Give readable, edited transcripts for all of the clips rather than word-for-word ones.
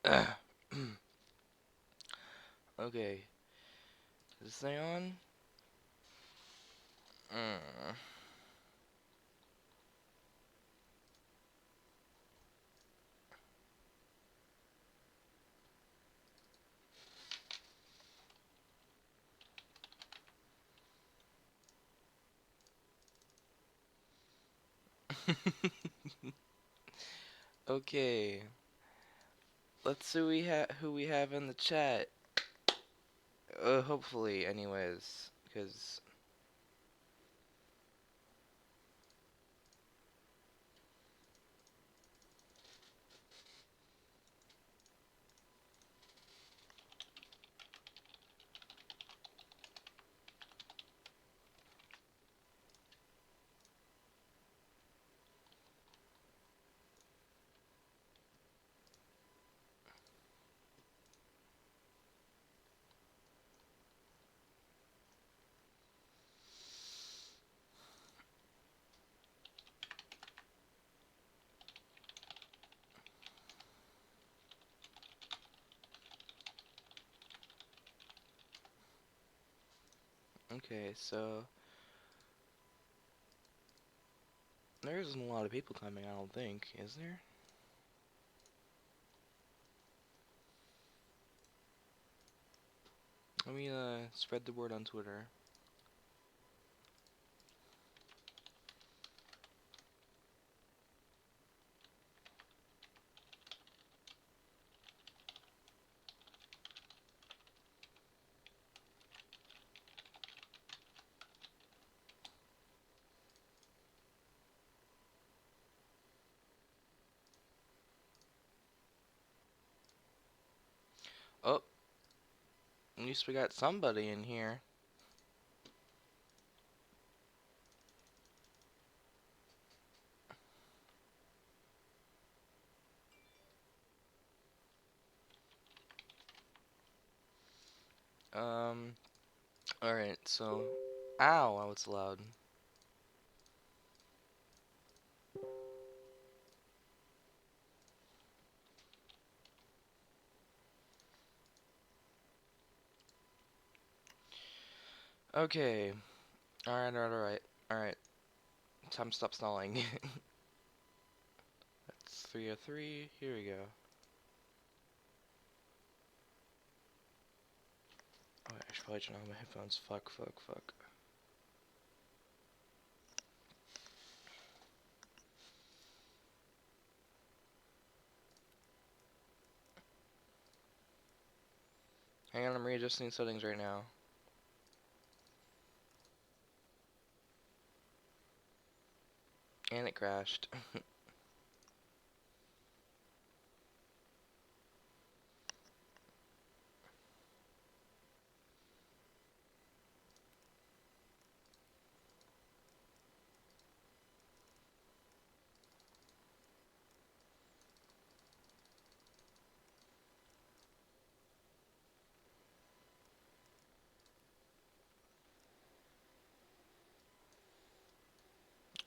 Okay, is this thing on? Mm. Okay, let's see who we have in the chat. Hopefully, anyways, because okay, so there isn't a lot of people coming. I don't think, is there? Let me spread the word on Twitter. Oh, at least we got somebody in here. Um, Alright, so ow, I was loud. Okay. Alright. Time to stop stalling. That's 303. Here we go. Oh, I should probably turn on my headphones. Fuck. Hang on, I'm readjusting settings right now. And it crashed.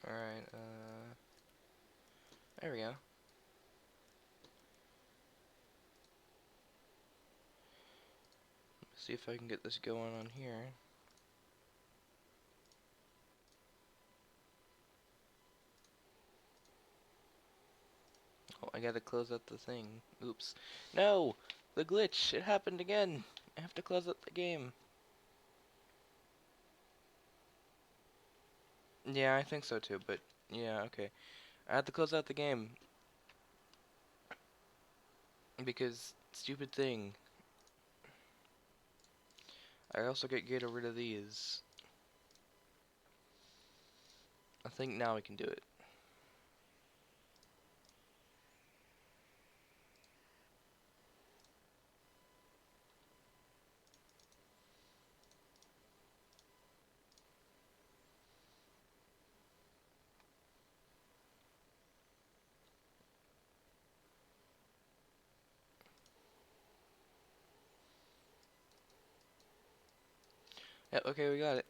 Alright, there we go. See if I can get this going on here. Oh, I gotta close out the thing. Oops. No! The glitch! It happened again! I have to close out the game. Yeah, I think so too, but yeah, okay. I had to close out the game because stupid thing. I also get rid of these. I think now we can do it. Yep, okay, we got it.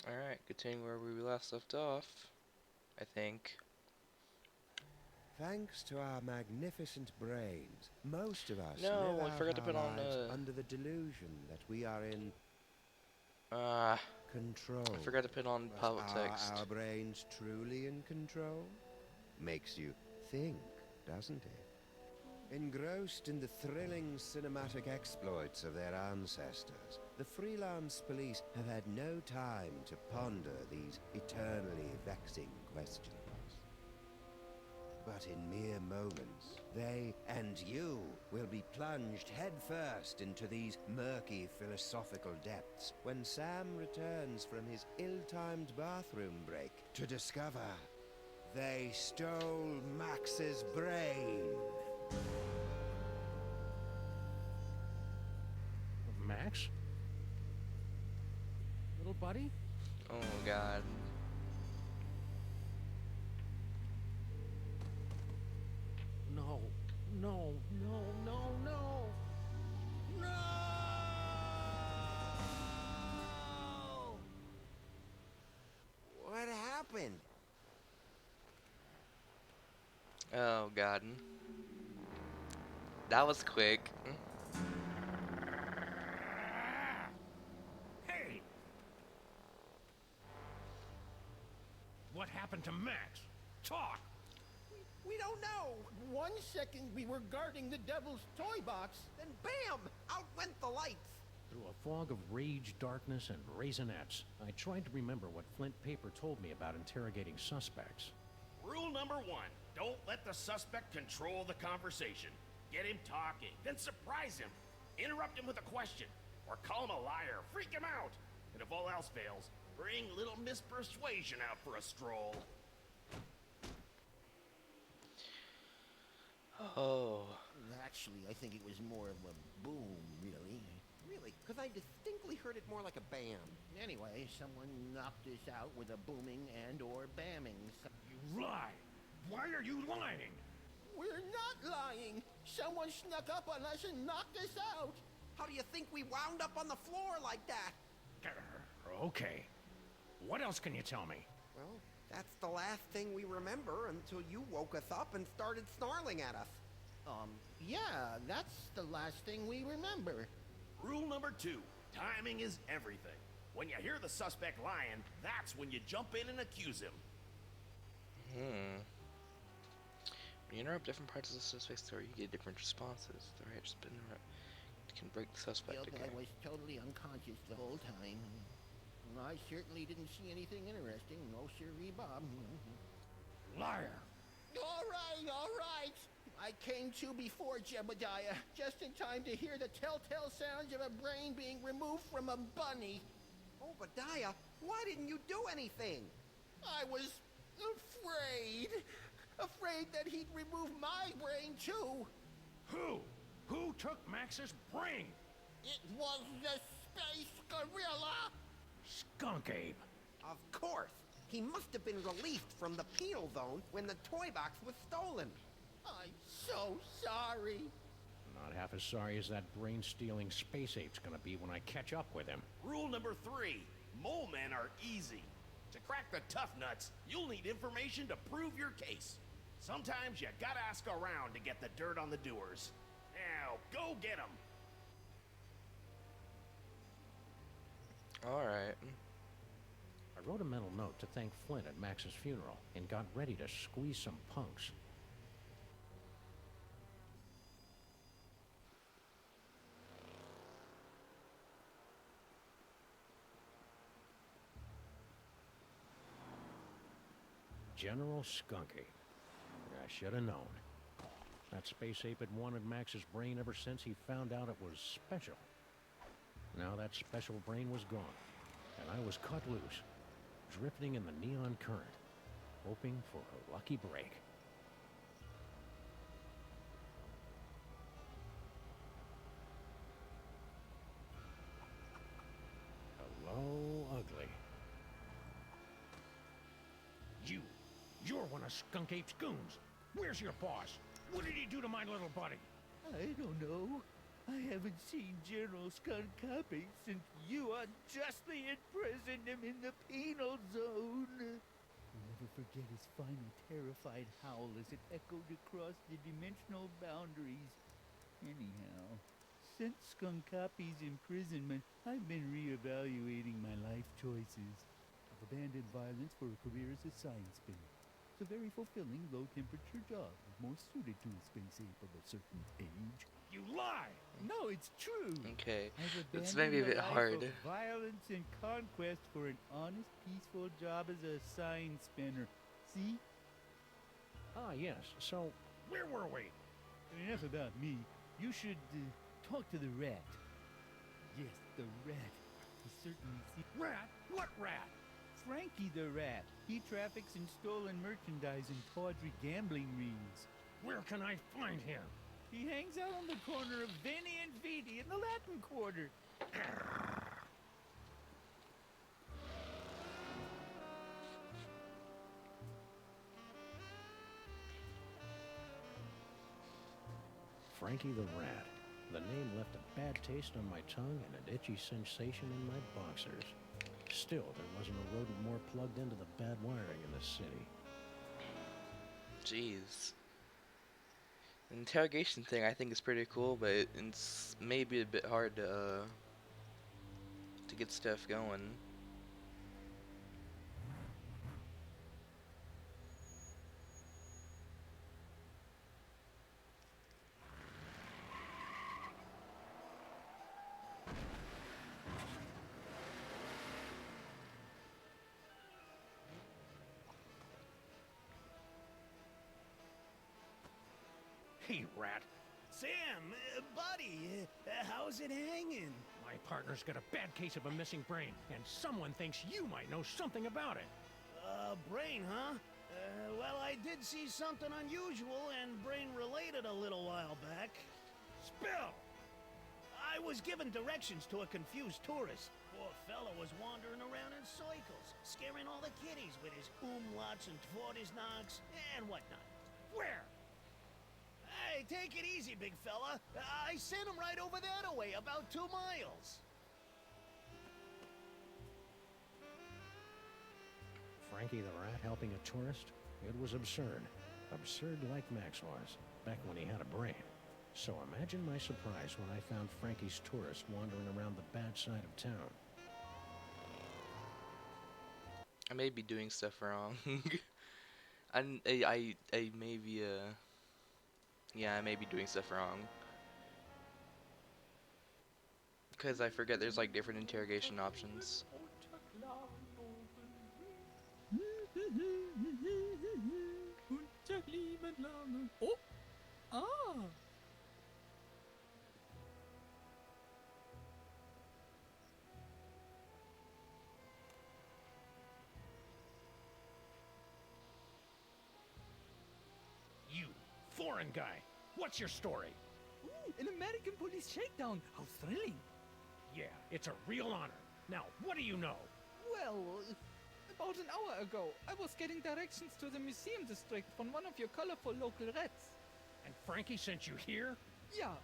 Alright, continuing where we last left off, I think. Thanks to our magnificent brains, most of us No, live I out forgot to our put on lives under the delusion that we are in I control. forgot to put on But politics. are our brains truly in control? Makes you think, doesn't it? Engrossed in the thrilling cinematic exploits of their ancestors, the freelance police have had no time to ponder these eternally vexing questions. But in mere moments, they and you will be plunged headfirst into these murky philosophical depths when Sam returns from his ill-timed bathroom break to discover they stole Max's brain. Max? Little buddy? Oh god. No, no, no, no, no! No! What happened? Oh god. That was quick. Hey! What happened to Max? Talk! We don't know. 1 second we were guarding the devil's toy box, then bam! Out went the lights. Through a fog of rage, darkness, and raisinets, I tried to remember what Flint Paper told me about interrogating suspects. Rule number 1, don't let the suspect control the conversation. Get him talking, then surprise him. Interrupt him with a question, or call him a liar, freak him out. And if all else fails, bring little Miss Persuasion out for a stroll. Oh. Actually, I think it was more of a boom, really. Really? Because I distinctly heard it more like a bam. Anyway, someone knocked us out with a booming and or bamming. You lie! Why are you lying? We're not lying. Someone snuck up on us and knocked us out. How do you think we wound up on the floor like that? Okay. What else can you tell me? Well, that's the last thing we remember until you woke us up and started snarling at us. Yeah, that's the last thing we remember. Rule number 2, timing is everything. When you hear the suspect lying, that's when you jump in and accuse him. When you interrupt different parts of the suspect's story, you get different responses. The right spin can break the suspect Feel that again. I was totally unconscious the whole time. I certainly didn't see anything interesting. No sirree, Bob. Liar! All right. I came to before Jebediah, just in time to hear the telltale sounds of a brain being removed from a bunny. Obadiah, why didn't you do anything? I was afraid. Afraid that he'd remove my brain, too. Who? Who took Max's brain? It was the space gorilla. Skunk Ape. Of course. He must have been released from the penal zone when the toy box was stolen. I'm so sorry. Not half as sorry as that brain-stealing space ape's gonna be when I catch up with him. Rule number 3, mole men are easy. To crack the tough nuts, you'll need information to prove your case. Sometimes you gotta ask around to get the dirt on the doers. Now, go get 'em. Alright. I wrote a mental note to thank Flint at Max's funeral and got ready to squeeze some punks. General Skunky. I should have known. That space ape had wanted Max's brain ever since he found out it was special. Now that special brain was gone, and I was cut loose, drifting in the neon current, hoping for a lucky break. Hello, ugly. You're one of Skunk Ape's goons. Where's your boss? What did he do to my little buddy? I don't know. I haven't seen General Skunkapi since you unjustly imprisoned him in the penal zone. I'll never forget his final terrified howl as it echoed across the dimensional boundaries. Anyhow, since Skunkapi's imprisonment, I've been reevaluating my life choices. I've abandoned violence for a career as a science spinner. It's a very fulfilling, low-temperature job, more suited to a space ape of a certain age. You lie! No, it's true. Okay, I've it's abandoned maybe a bit life hard. of violence and conquest for an honest, peaceful job as a sign spinner. See? Ah, yes. So, where were we? Enough about me. You should talk to the rat. Yes, the rat. He certainly seems... Rat? What rat? Frankie the rat. He traffics in stolen merchandise in tawdry gambling rings. Where can I find him? He hangs out on the corner of Vinny and Vidi in the Latin Quarter. Frankie the Rat. The name left a bad taste on my tongue and an itchy sensation in my boxers. Still, there wasn't a rodent more plugged into the bad wiring in the city. Jeez. The interrogation thing I think is pretty cool, but it's maybe a bit hard to get stuff going. Hey, Rat. Sam, buddy, how's it hanging? My partner's got a bad case of a missing brain, and someone thinks you might know something about it. Brain, huh? Well, I did see something unusual and brain-related a little while back. Spill! I was given directions to a confused tourist. Poor fella was wandering around in circles, scaring all the kiddies with his umlauts and tvortisnaks and whatnot. Where? Hey, take it easy, big fella. I sent him right over that way, about 2 miles. Frankie the Rat helping a tourist? It was absurd. Absurd like Max was, back when he had a brain. So imagine my surprise when I found Frankie's tourist wandering around the bad side of town. I may be doing stuff wrong. I may be yeah, I may be doing stuff wrong. Because I forget there's like different interrogation options. Oh! Ah! You, foreign guy, what's your story? Ooh, an American police shakedown! How thrilling! Yeah, it's a real honor. Now, what do you know? Well, about an hour ago, I was getting directions to the museum district from one of your colorful local rats. And Frankie sent you here? Yeah,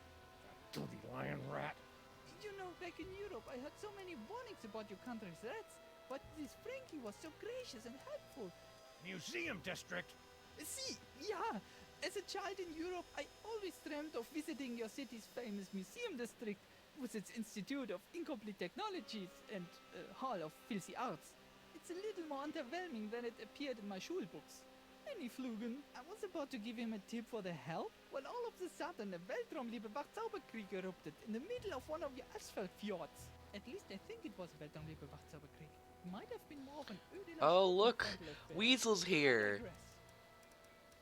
Dirty lion rat. you know, back in Europe, I heard so many warnings about your country's rats, but this Frankie was so gracious and helpful. Museum district? See, yeah, as a child in Europe, I always dreamt of visiting your city's famous museum district with its Institute of Incomplete Technologies and Hall of Filthy Arts. It's a little more underwhelming than it appeared in my schul books. Flugen, I was about to give him a tip for the help when all of a sudden a Weltraumliebewach Zauberkrieg erupted in the middle of one of your asphalt fjords. At least I think it was Weltraumliebewach Zauberkrieg. Might have been more of an Ödeler Oh Staufen look, Frontal affair. Weasel's here. Digress.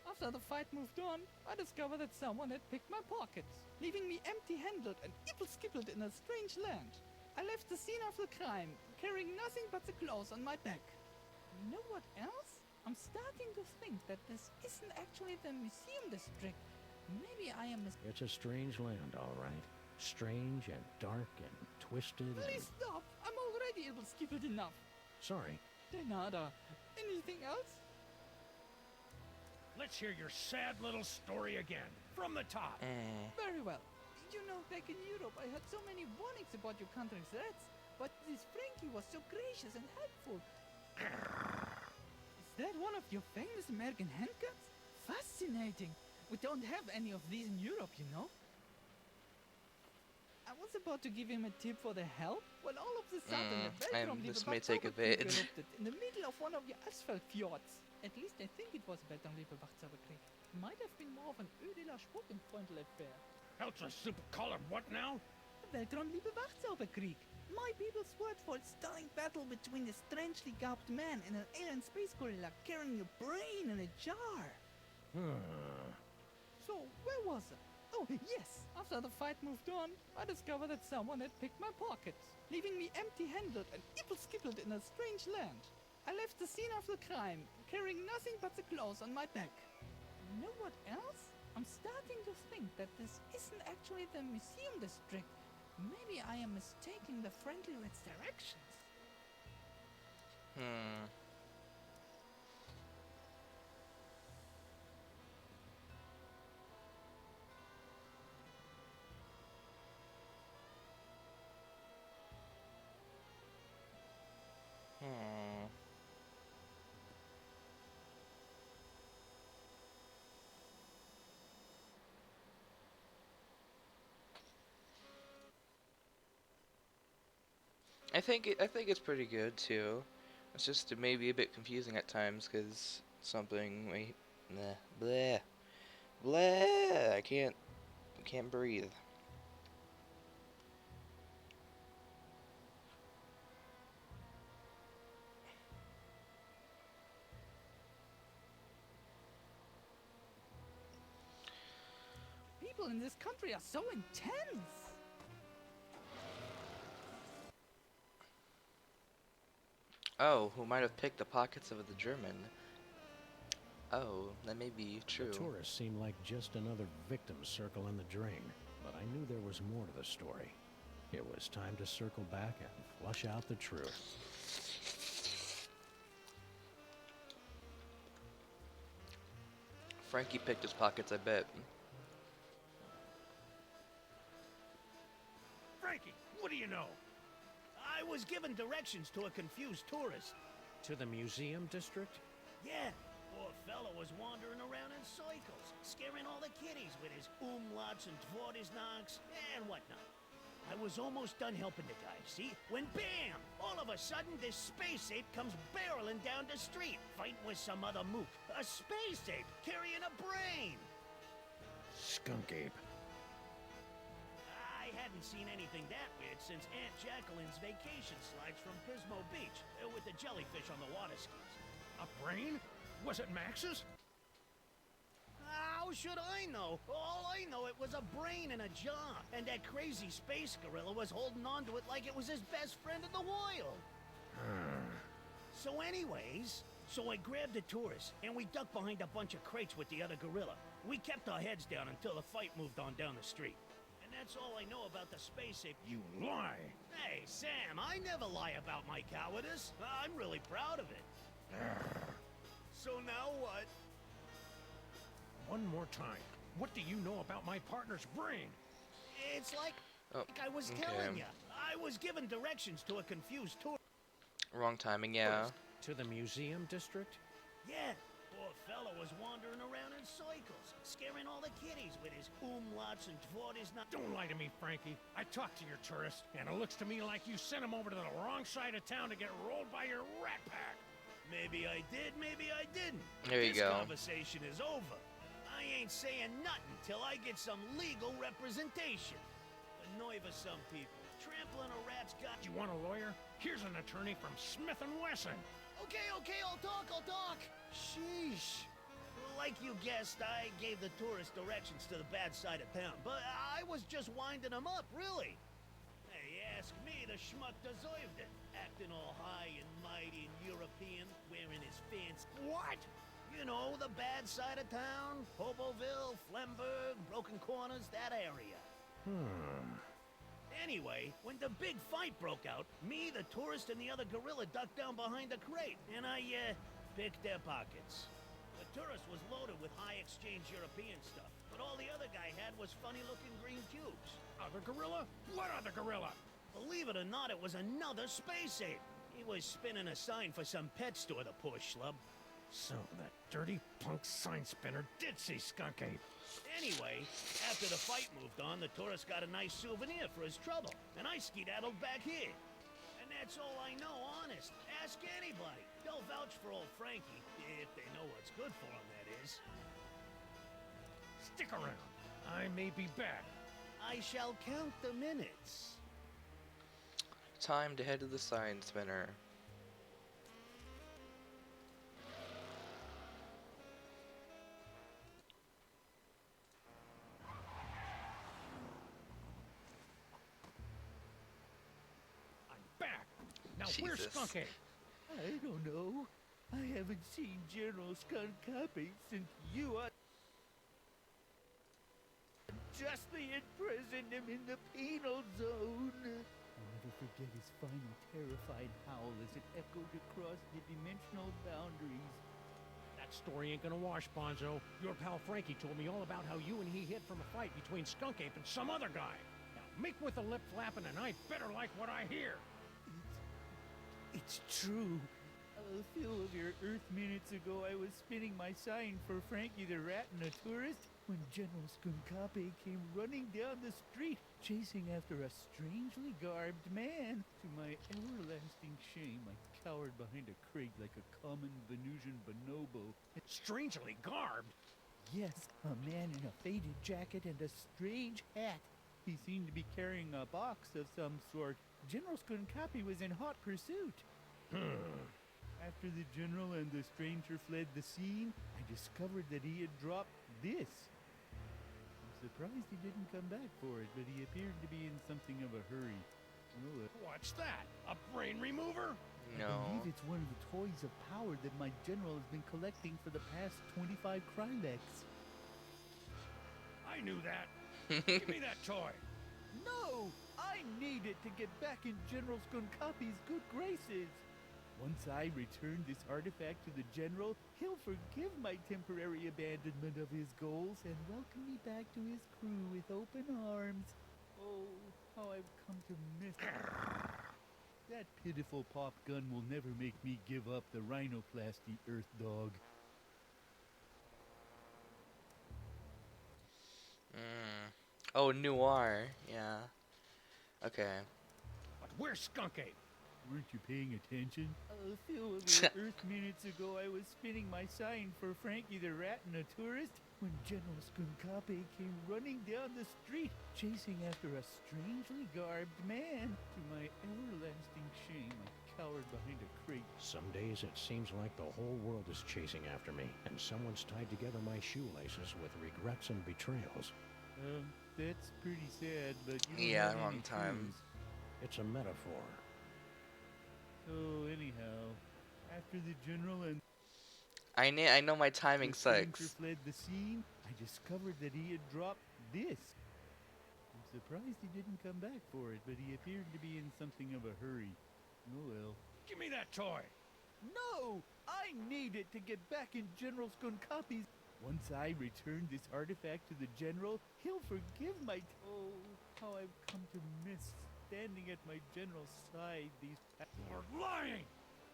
After the fight moved on, I discovered that someone had picked my pockets, leaving me empty-handed and ipple-skippled in a strange land. I left the scene of the crime, carrying nothing but the clothes on my back. You know what else? I'm starting to think that this isn't actually the museum district. Maybe I am It's a strange land, all right. Strange and dark and twisted Please stop! I'm already ipple-skippled enough. Sorry. De nada. Anything else? Let's hear your sad little story again, from the top. Very well. You know, back in Europe, I heard so many warnings about your country's threats, but this Frankie was so gracious and helpful. Is that one of your famous American handguns? Fascinating. We don't have any of these in Europe, you know. I was about to give him a tip for the help when all of a sudden a Beltram this Lieber may take a Wachsauber Creek bit. erupted in the middle of one of your asphalt fjords. At least I think it was Beltram Lieber Wachsauber Creek. It might have been more of an Ödeler Spuckenfreundl affair. Helter super-colored what now? Beltram Lieber Wachsauber Creek. My people's word for a stunning battle between a strangely garbed man and an alien space gorilla carrying a brain in a jar. So, where was I? Oh, yes! After the fight moved on, I discovered that someone had picked my pockets, leaving me empty-handed and ibble-skibbled in a strange land. I left the scene of the crime, carrying nothing but the clothes on my back. You know what else? I'm starting to think that this isn't actually the museum district. Maybe I am mistaking the Friendly Red's directions. I think it's pretty good too. It's just maybe a bit confusing at times because something bleh bleh. I can't breathe. People in this country are so intense. Oh, who might have picked the pockets of the German? Oh, that may be true. The tourists seemed like just another victim circling the drain, but I knew there was more to the story. It was time to circle back and flush out the truth. Frankie picked his pockets, I bet. Frankie, what do you know? I was given directions to a confused tourist. To the museum district? Yeah, poor fellow was wandering around in circles, scaring all the kiddies with his umlauts and Tvortisnaks and whatnot. I was almost done helping the guy, see? When bam! All of a sudden, this space ape comes barreling down the street, fighting with some other mook. A space ape carrying a brain! Skunk ape. I hadn't seen anything that weird since Aunt Jacqueline's vacation slides from Pismo Beach with the jellyfish on the water skis. A brain? Was it Max's? How should I know? All I know, it was a brain in a jar, and that crazy space gorilla was holding on to it like it was his best friend in the world. So anyways, I grabbed the tourist, and we ducked behind a bunch of crates with the other gorilla. We kept our heads down until the fight moved on down the street. And that's all I know about the space ape. You lie! Hey, Sam, I never lie about my cowardice. I'm really proud of it. So now what? One more time. What do you know about my partner's brain? It's like Oh, I was okay. telling you. I was given directions to a confused tourist. Wrong timing, yeah. To the museum district? Yeah, poor fellow was wandering around in circles, scaring all the kiddies with his umlauts and Tvortisnaks. Don't lie to me, Frankie. I talked to your tourist, and it looks to me like you sent him over to the wrong side of town to get rolled by your rat pack. Maybe I did, maybe I didn't. There you this go. conversation is over. I ain't saying nothing till I get some legal representation. Annoy for some people. Trampling a rat's got... You want a lawyer? Here's an attorney from Smith & Wesson. Okay, I'll talk. Sheesh. Like you guessed, I gave the tourist directions to the bad side of town, but I was just winding them up, really. Hey, ask me, the schmuck deserved it. Acting all high and mighty and European, wearing his fancy... What? You know, the bad side of town. Hoboville, Flemberg, Broken Corners, that area. Anyway, when the big fight broke out, me, the tourist, and the other gorilla ducked down behind the crate, and I, picked their pockets. The tourist was loaded with high exchange strange European stuff, but all the other guy had was funny-looking green cubes. Other gorilla? What other gorilla? Believe it or not, it was another space ape. He was spinning a sign for some pet store, the poor schlub. So that dirty punk sign spinner did see Skunk Ape. Anyway, after the fight moved on, the tourist got a nice souvenir for his trouble, and I skedaddled back here. And that's all I know, honest. Ask anybody. They'll vouch for old Frankie, if they know what's good for him, that is. Stick around. I may be back. I shall count the minutes. Time to head to the sign spinner. I'm back. Now where's Jesus. Skunk Ape? I don't know. I haven't seen General Skunk Copy since you justly imprisoned him in the penal zone. I'll never forget his final terrified howl as it echoed across the dimensional boundaries. That story ain't gonna wash, Bonzo. Your pal Frankie told me all about how you and he hid from a fight between Skunk Ape and some other guy. Now, make with the lip flapping and I better like what I hear. It's true. A few of your Earth minutes ago, I was spinning my sign for Frankie the Rat and a tourist when General Skunkape came running down the street, chasing after a strangely garbed man. To my everlasting shame, I cowered behind a crate like a common Venusian bonobo. Strangely garbed. Yes, a man in a faded jacket and a strange hat. He seemed to be carrying a box of some sort. General Skunkape was in hot pursuit. After the general and the stranger fled the scene, I discovered that he had dropped this. I'm surprised he didn't come back for it, but he appeared to be in something of a hurry. Oh, What's that? A brain remover? I No. believe it's one of the toys of power that my general has been collecting for the past 25 Krylex. I knew that. Give me that toy. No! I need it to get back in General Skunkape's good graces. Once I return this artifact to the general, he'll forgive my temporary abandonment of his goals and welcome me back to his crew with open arms. Oh, how I've come to miss that pitiful pop gun will never make me give up the rhinoplasty, Earth Dog. Oh, Noir. Yeah. Okay. But where's Skunk Ape? Weren't you paying attention? A few of your Earth minutes ago, I was spinning my sign for Frankie the Rat and a tourist when General Skunkape came running down the street, chasing after a strangely garbed man. To my everlasting shame, I cowered behind a crate. Some days it seems like the whole world is chasing after me, and someone's tied together my shoelaces with regrets and betrayals. That's pretty sad, but you don't Yeah, have wrong any time. shoes. It's a metaphor. So anyhow, after the general and I know my timing the stranger sucks. fled the scene, I discovered that he had dropped this. I'm surprised he didn't come back for it, but he appeared to be in something of a hurry. Oh well. Give me that toy. No! I need it to get back in General Skunkape's. Once I return this artifact to the general, he'll forgive my. Oh, how I've come to miss standing at my general's side these. You're lying!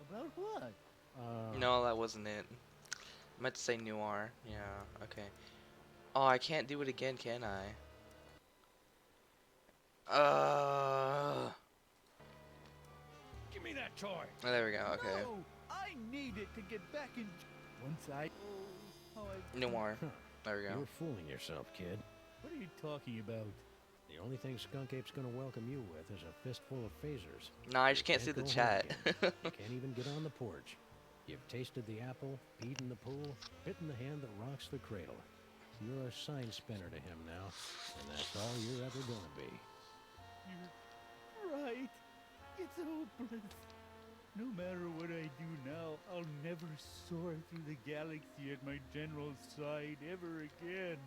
About what? No, that wasn't it. I meant to say Noir. Yeah, okay. Oh, I can't do it again, can I? Give me that toy. Oh, there we go, okay. No! I need it to get back in. Once I. Oh, how I've. Noir. Huh. There we go. You're fooling yourself, kid. What are you talking about? The only thing Skunk Ape's gonna welcome you with is a fistful of phasers. No, I just can't see the go home chat. again. You can't even get on the porch. You've tasted the apple, peed in the pool, bitten the hand that rocks the cradle. You're a sign spinner to him now, and that's all you're ever gonna be. You're right. It's hopeless. No matter what I do now, I'll never soar through the galaxy at my general's side ever again.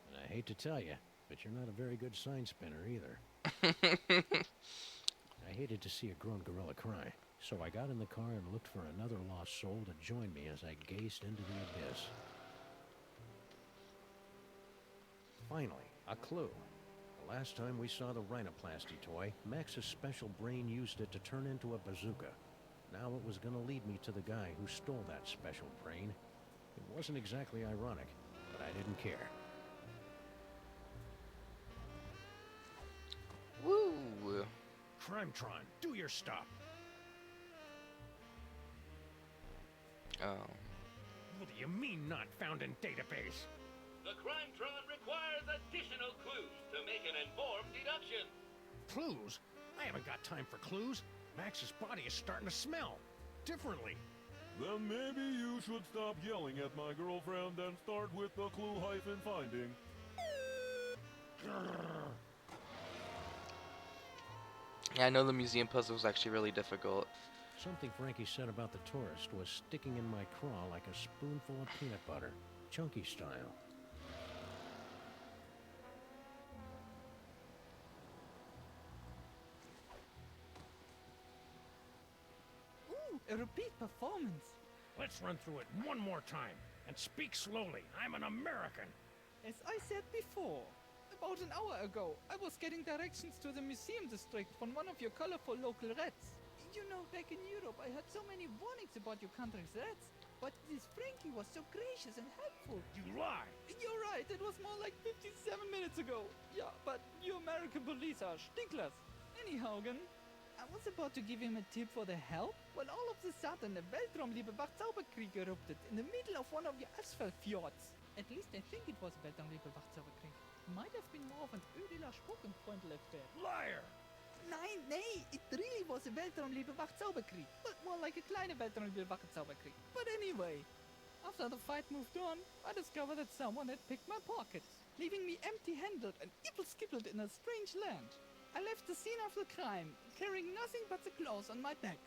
And I hate to tell you, but you're not a very good sign spinner either. I hated to see a grown gorilla cry, So I got in the car and looked for another lost soul to join me as I gazed into the abyss. Finally, a clue. The last time we saw the rhinoplasty toy, Max's special brain used it to turn into a bazooka. Now it was going to lead me to the guy who stole that special brain. It wasn't exactly ironic, but I didn't care. Woo! Crimetron, do your stuff. Oh. What do you mean not found in database? The Crimetron requires additional clues to make an informed deduction. Clues? I haven't got time for clues. Max's body is starting to smell differently. Then maybe you should stop yelling at my girlfriend and start with the clue hyphen finding. Yeah, I know the museum puzzle was actually really difficult. Something Frankie said about the tourist was sticking in my craw like a spoonful of peanut butter, chunky style. Ooh, a repeat performance. Let's run through it one more time, and speak slowly. I'm an American. As I said before, about an hour ago, I was getting directions to the museum district from one of your colorful local rats. You know, back in Europe, I had so many warnings about your country's rats, but this Frankie was so gracious and helpful. You lie. You're right, it was more like 57 minutes ago. Yeah, but you American police are stinklers. Anyhow, I was about to give him a tip for the help when all of a sudden a Weltraumliebe Wachzauberkrieg erupted in the middle of one of your asphalt fjords. At least I think it was Weltraumliebe Wachzauberkrieg. Might have been more of an ödeler Spuckenfreundlich-affair. Liar! Nein, nee, it really was a Weltraumliebe Wachzauberkrieg, but more like a kleine Weltraumliebe Wachzauberkrieg. But anyway, after the fight moved on, I discovered that someone had picked my pockets, leaving me empty-handed and ibble-skibbled in a strange land. I left the scene of the crime, carrying nothing but the clothes on my back.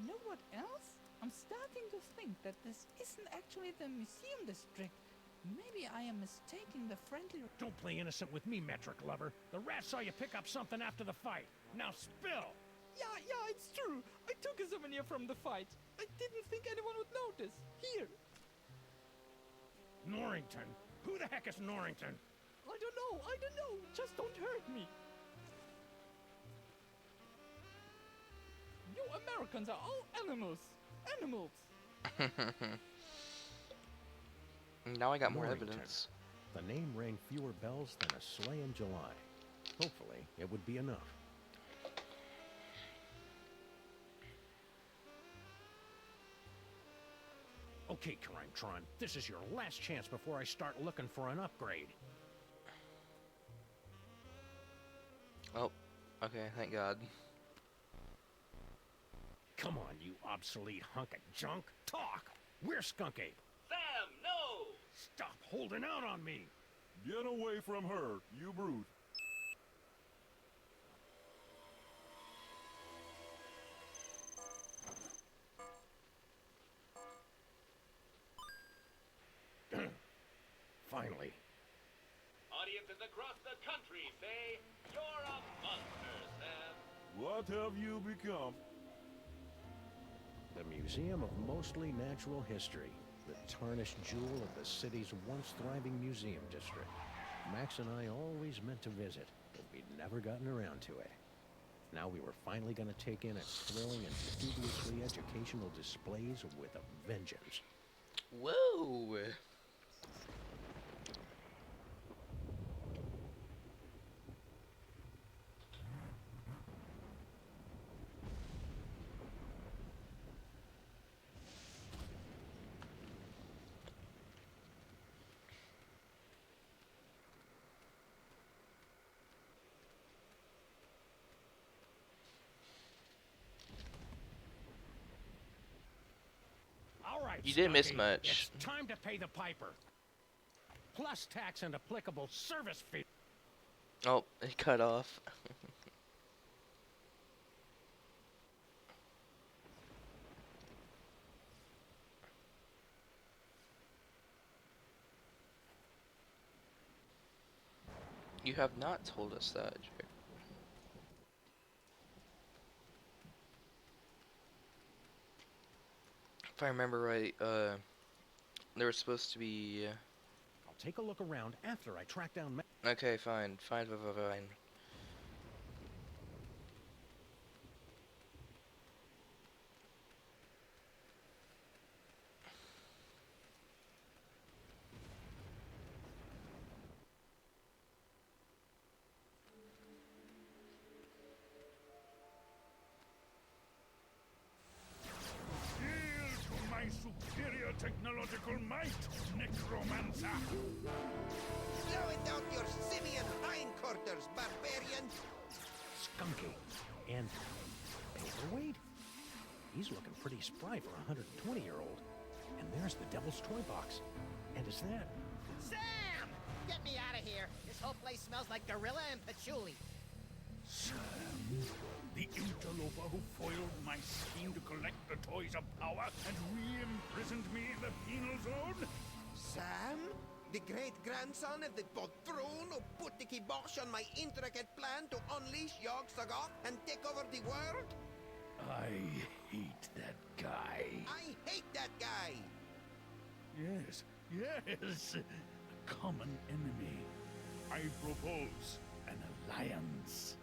You know what else? I'm starting to think that this isn't actually the museum district. Maybe I am mistaking the friendly... Don't play innocent with me, metric lover. The rat saw you pick up something after the fight. Now spill! Yeah, it's true. I took a souvenir from the fight. I didn't think anyone would notice. Here. Norrington? Who the heck is Norrington? I don't know. Just don't hurt me. You Americans are all animals. Animals. Now I got more Norrington. evidence. The name rang fewer bells than a sleigh in July. Hopefully, it would be enough. Okay, Crimetron, this is your last chance before I start looking for an upgrade. Oh, okay, thank God. Come on, you obsolete hunk of junk. Talk! We're Skunky. Sam, no! Stop holding out on me. Get away from her, you brute. Finally. Audiences across the country say you're a monster, Sam. What have you become? The Museum of Mostly Natural History, the tarnished jewel of the city's once thriving museum district. Max and I always meant to visit, but we'd never gotten around to it. Now we were finally going to take in its thrilling and studiously educational displays with a vengeance. Whoa! All right, You didn't miss Skunky, much. It's time to pay the piper. Plus tax and applicable service fee. Oh, it cut off. You have not told us that, Jared. if I remember right, there was supposed to be. I'll take a look around after I track down. Okay, fine, fine, fine, fine, fine. Yield to my superior technological might, Necromancer! Blow it out your simian hindquarters, barbarian! Skunky. And paperweight? He's looking pretty spry for a 120-year-old. And there's the Devil's Toy Box. And is that... Sam! Get me out of here. This whole place smells like gorilla and patchouli. Sam, the interloper who foiled my scheme to collect the Toys of Power and re-imprisoned me in the penal zone? Sam? The great-grandson of the Patron who put the kibosh on my intricate plan to unleash Yogg-Sothoth and take over the world? I hate that guy. I hate that guy! Yes, yes. A common enemy. I propose an alliance.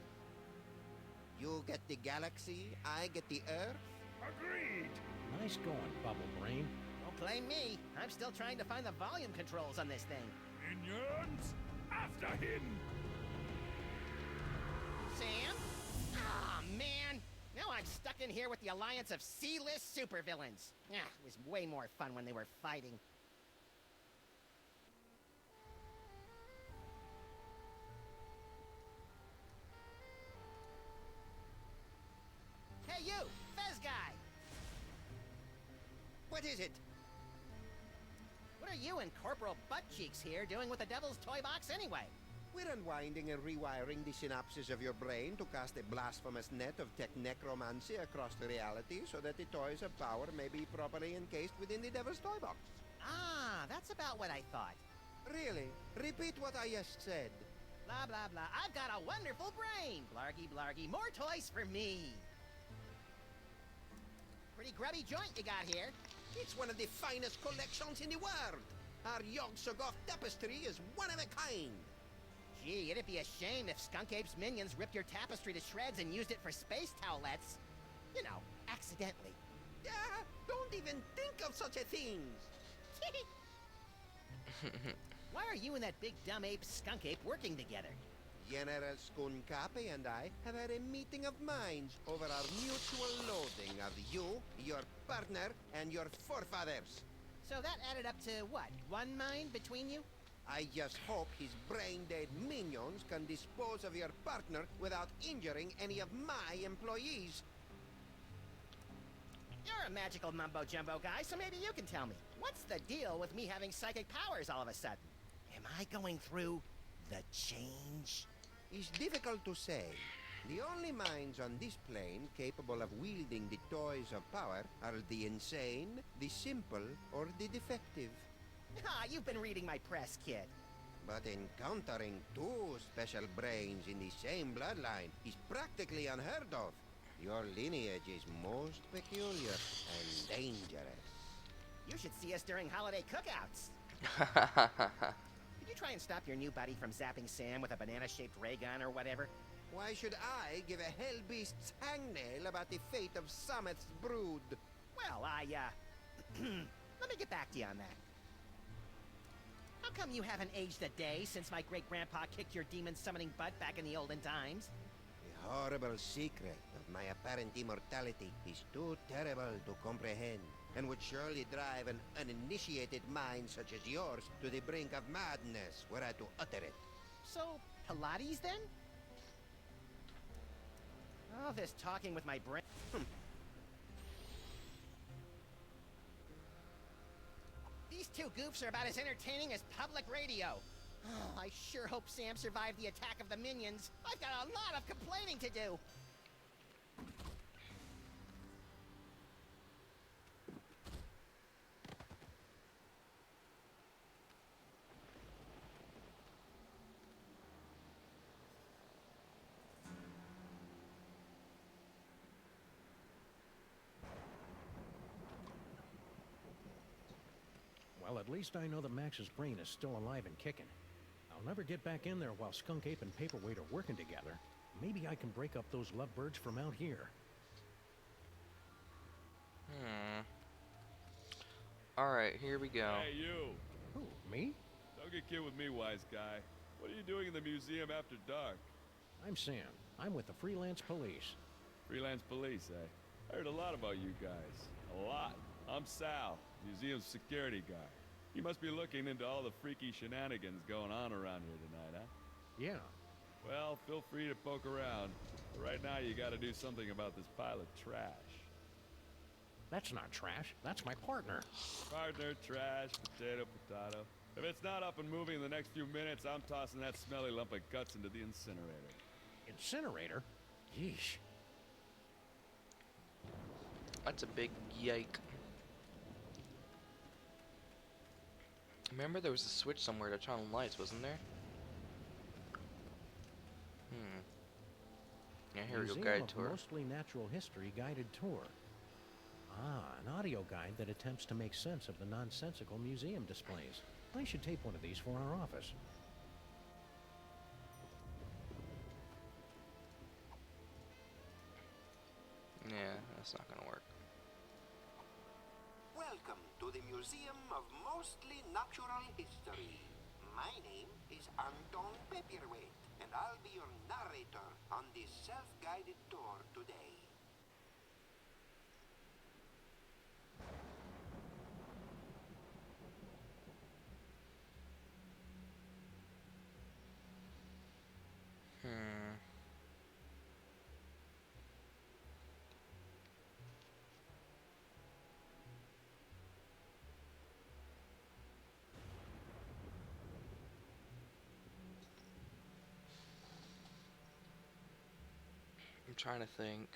You get the galaxy, I get the Earth? Agreed. Nice going, Bubble Brain. Don't blame me. I'm still trying to find the volume controls on this thing. Minions, after him. Sam? Ah, man. Now I'm stuck in here with the alliance of C-list supervillains. Ah, it was way more fun when they were fighting. Hey, you! Fez guy! What is it? What are you and Corporal Buttcheeks here doing with the Devil's Toy Box anyway? We're unwinding and rewiring the synapses of your brain to cast a blasphemous net of tech necromancy across the reality so that the Toys of Power may be properly encased within the Devil's Toy Box. Ah, that's about what I thought. Really? Repeat what I just said. Blah, blah, blah. I've got a wonderful brain! Blargy, blargy. More toys for me! Pretty grubby joint you got here. It's one of the finest collections in the world. Our Yogg-Sothoth tapestry is one of a kind. Gee, it'd be a shame if Skunk Ape's minions ripped your tapestry to shreds and used it for space towelettes. You know, accidentally. Yeah, don't even think of such a thing. Why are you and that big dumb ape Skunk Ape working together? General Skunkapi and I have had a meeting of minds over our mutual loathing of you, your partner, and your forefathers. So that added up to what? One mind between you? I just hope his brain-dead minions can dispose of your partner without injuring any of my employees. You're a magical mumbo-jumbo guy, so maybe you can tell me. What's the deal with me having psychic powers all of a sudden? Am I going through the change? It's difficult to say. The only minds on this plane capable of wielding the Toys of Power are the insane, the simple, or the defective. Ah, you've been reading my press, kid. But encountering two special brains in the same bloodline is practically unheard of. Your lineage is most peculiar and dangerous. You should see us during holiday cookouts. Did you try and stop your new buddy from zapping Sam with a banana-shaped ray gun or whatever? Why should I give a hellbeast's hangnail about the fate of Sameth's brood? Well, let me get back to you on that. How come you haven't aged a day since my great-grandpa kicked your demon-summoning butt back in the olden times? The horrible secret of my apparent immortality is too terrible to comprehend, and would surely drive an uninitiated mind such as yours to the brink of madness were I to utter it. So, Pilates then? Oh, this talking with my brain. These two goofs are about as entertaining as public radio. Oh, I sure hope Sam survived the attack of the minions. I've got a lot of complaining to do. Well, at least I know that Max's brain is still alive and kicking. I'll never get back in there while Skunk Ape and Paperweight are working together. Maybe I can break up those lovebirds from out here. Alright, here we go. Hey, you. Who, me? Don't get kid with me, wise guy. What are you doing in the museum after dark? I'm Sam. I'm with the Freelance Police. Freelance police, eh? I heard a lot about you guys. A lot. I'm Sal, museum security guy. You must be looking into all the freaky shenanigans going on around here tonight, huh? Yeah. Well, feel free to poke around. But right now, you gotta do something about this pile of trash. That's not trash. That's my partner. Partner, trash, potato, potato. If it's not up and moving in the next few minutes, I'm tossing that smelly lump of guts into the incinerator. Incinerator? Yeesh. That's a big yike. Remember there was a switch somewhere to turn on lights, wasn't there? Yeah, here we go, Museum guide of tour. Mostly Natural History guided tour. Ah, an audio guide that attempts to make sense of the nonsensical museum displays. I should tape one of these for our office. Yeah, that's not gonna work. Welcome to the Museum of Mostly Natural History. My name is Anton Paperweight, and I'll be your narrator on this self-guided tour today. I'm trying to think.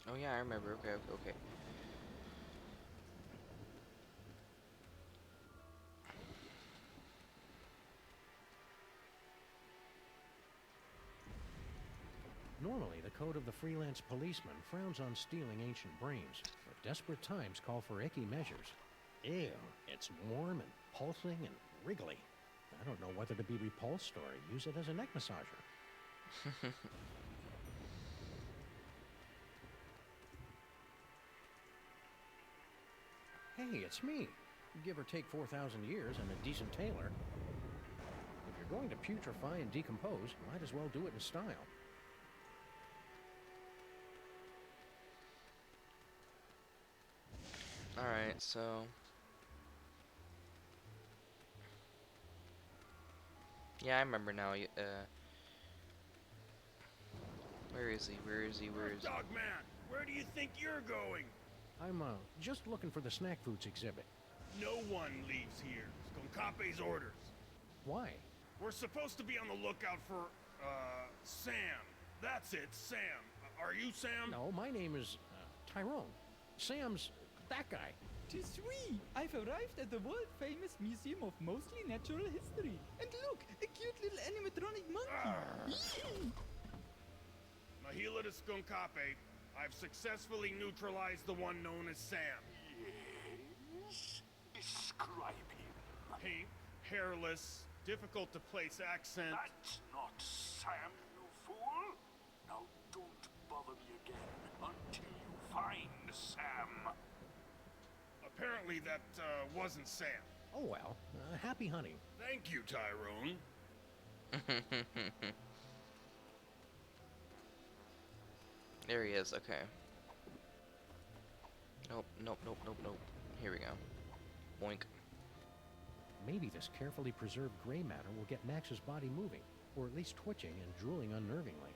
Oh yeah, I remember. Okay. Normally, the code of the freelance policeman frowns on stealing ancient brains, but desperate times call for icky measures. Ew, it's warm and pulsing and wriggly. I don't know whether to be repulsed or use it as a neck massager. Hey, it's me. Give or take 4,000 years and a decent tailor. If you're going to putrefy and decompose, might as well do it in style. Alright, so... Yeah, I remember now. Where is he? Dogman, where do you think you're going? I'm, just looking for the snack foods exhibit. No one leaves here. Skonkape's orders. Why? We're supposed to be on the lookout for, Sam. That's it, Sam. Are you Sam? No, my name is, Tyrone. Sam's that guy. Tis we! I've arrived at the world-famous Museum of Mostly Natural History. And look, a cute little animatronic monkey. Mahila to Skonkape, I've successfully neutralized the one known as Sam. Yes? Describe him. Pink, hairless, difficult to place accent. That's not Sam, you fool. Now don't bother me again until you find Sam. Apparently that, wasn't Sam. Oh well, happy hunting. Thank you, Tyrone. There he is, okay. Nope. Here we go. Boink. Maybe this carefully preserved gray matter will get Max's body moving, or at least twitching and drooling unnervingly.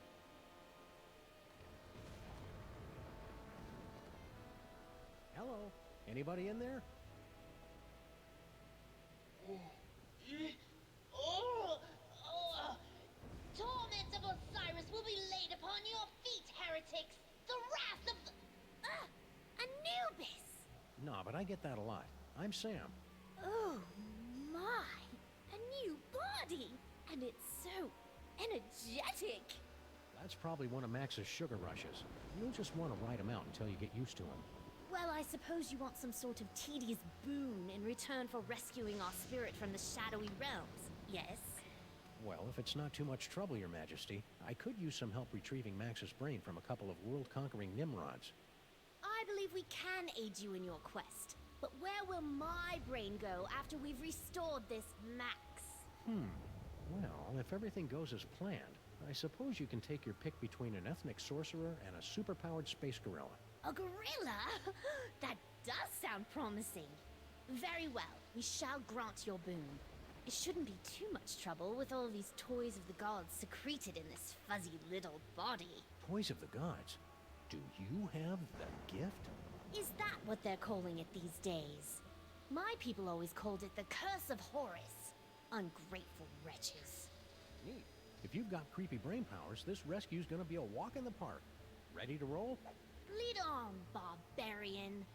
Hello? Anybody in there? Torments of Osiris will be laid upon your feet, heretics! The wrath of the... Anubis! No, but I get that a lot. I'm Sam. Oh, my! A new body! And it's so energetic! That's probably one of Max's sugar rushes. You'll just want to ride him out until you get used to him. Well, I suppose you want some sort of tedious boon in return for rescuing our spirit from the shadowy realms, yes? Well, if it's not too much trouble, Your Majesty, I could use some help retrieving Max's brain from a couple of world-conquering Nimrods. I believe we can aid you in your quest. But where will my brain go after we've restored this Max? Well, if everything goes as planned, I suppose you can take your pick between an ethnic sorcerer and a superpowered space gorilla. A gorilla? That does sound promising. Very well, we shall grant your boon. It shouldn't be too much trouble with all these toys of the gods secreted in this fuzzy little body. Toys of the gods? Do you have the gift? Is that what they're calling it these days? My people always called it the Curse of Horus. Ungrateful wretches. Neat. If you've got creepy brain powers, this rescue's gonna be a walk in the park. Ready to roll? Lead on, barbarian.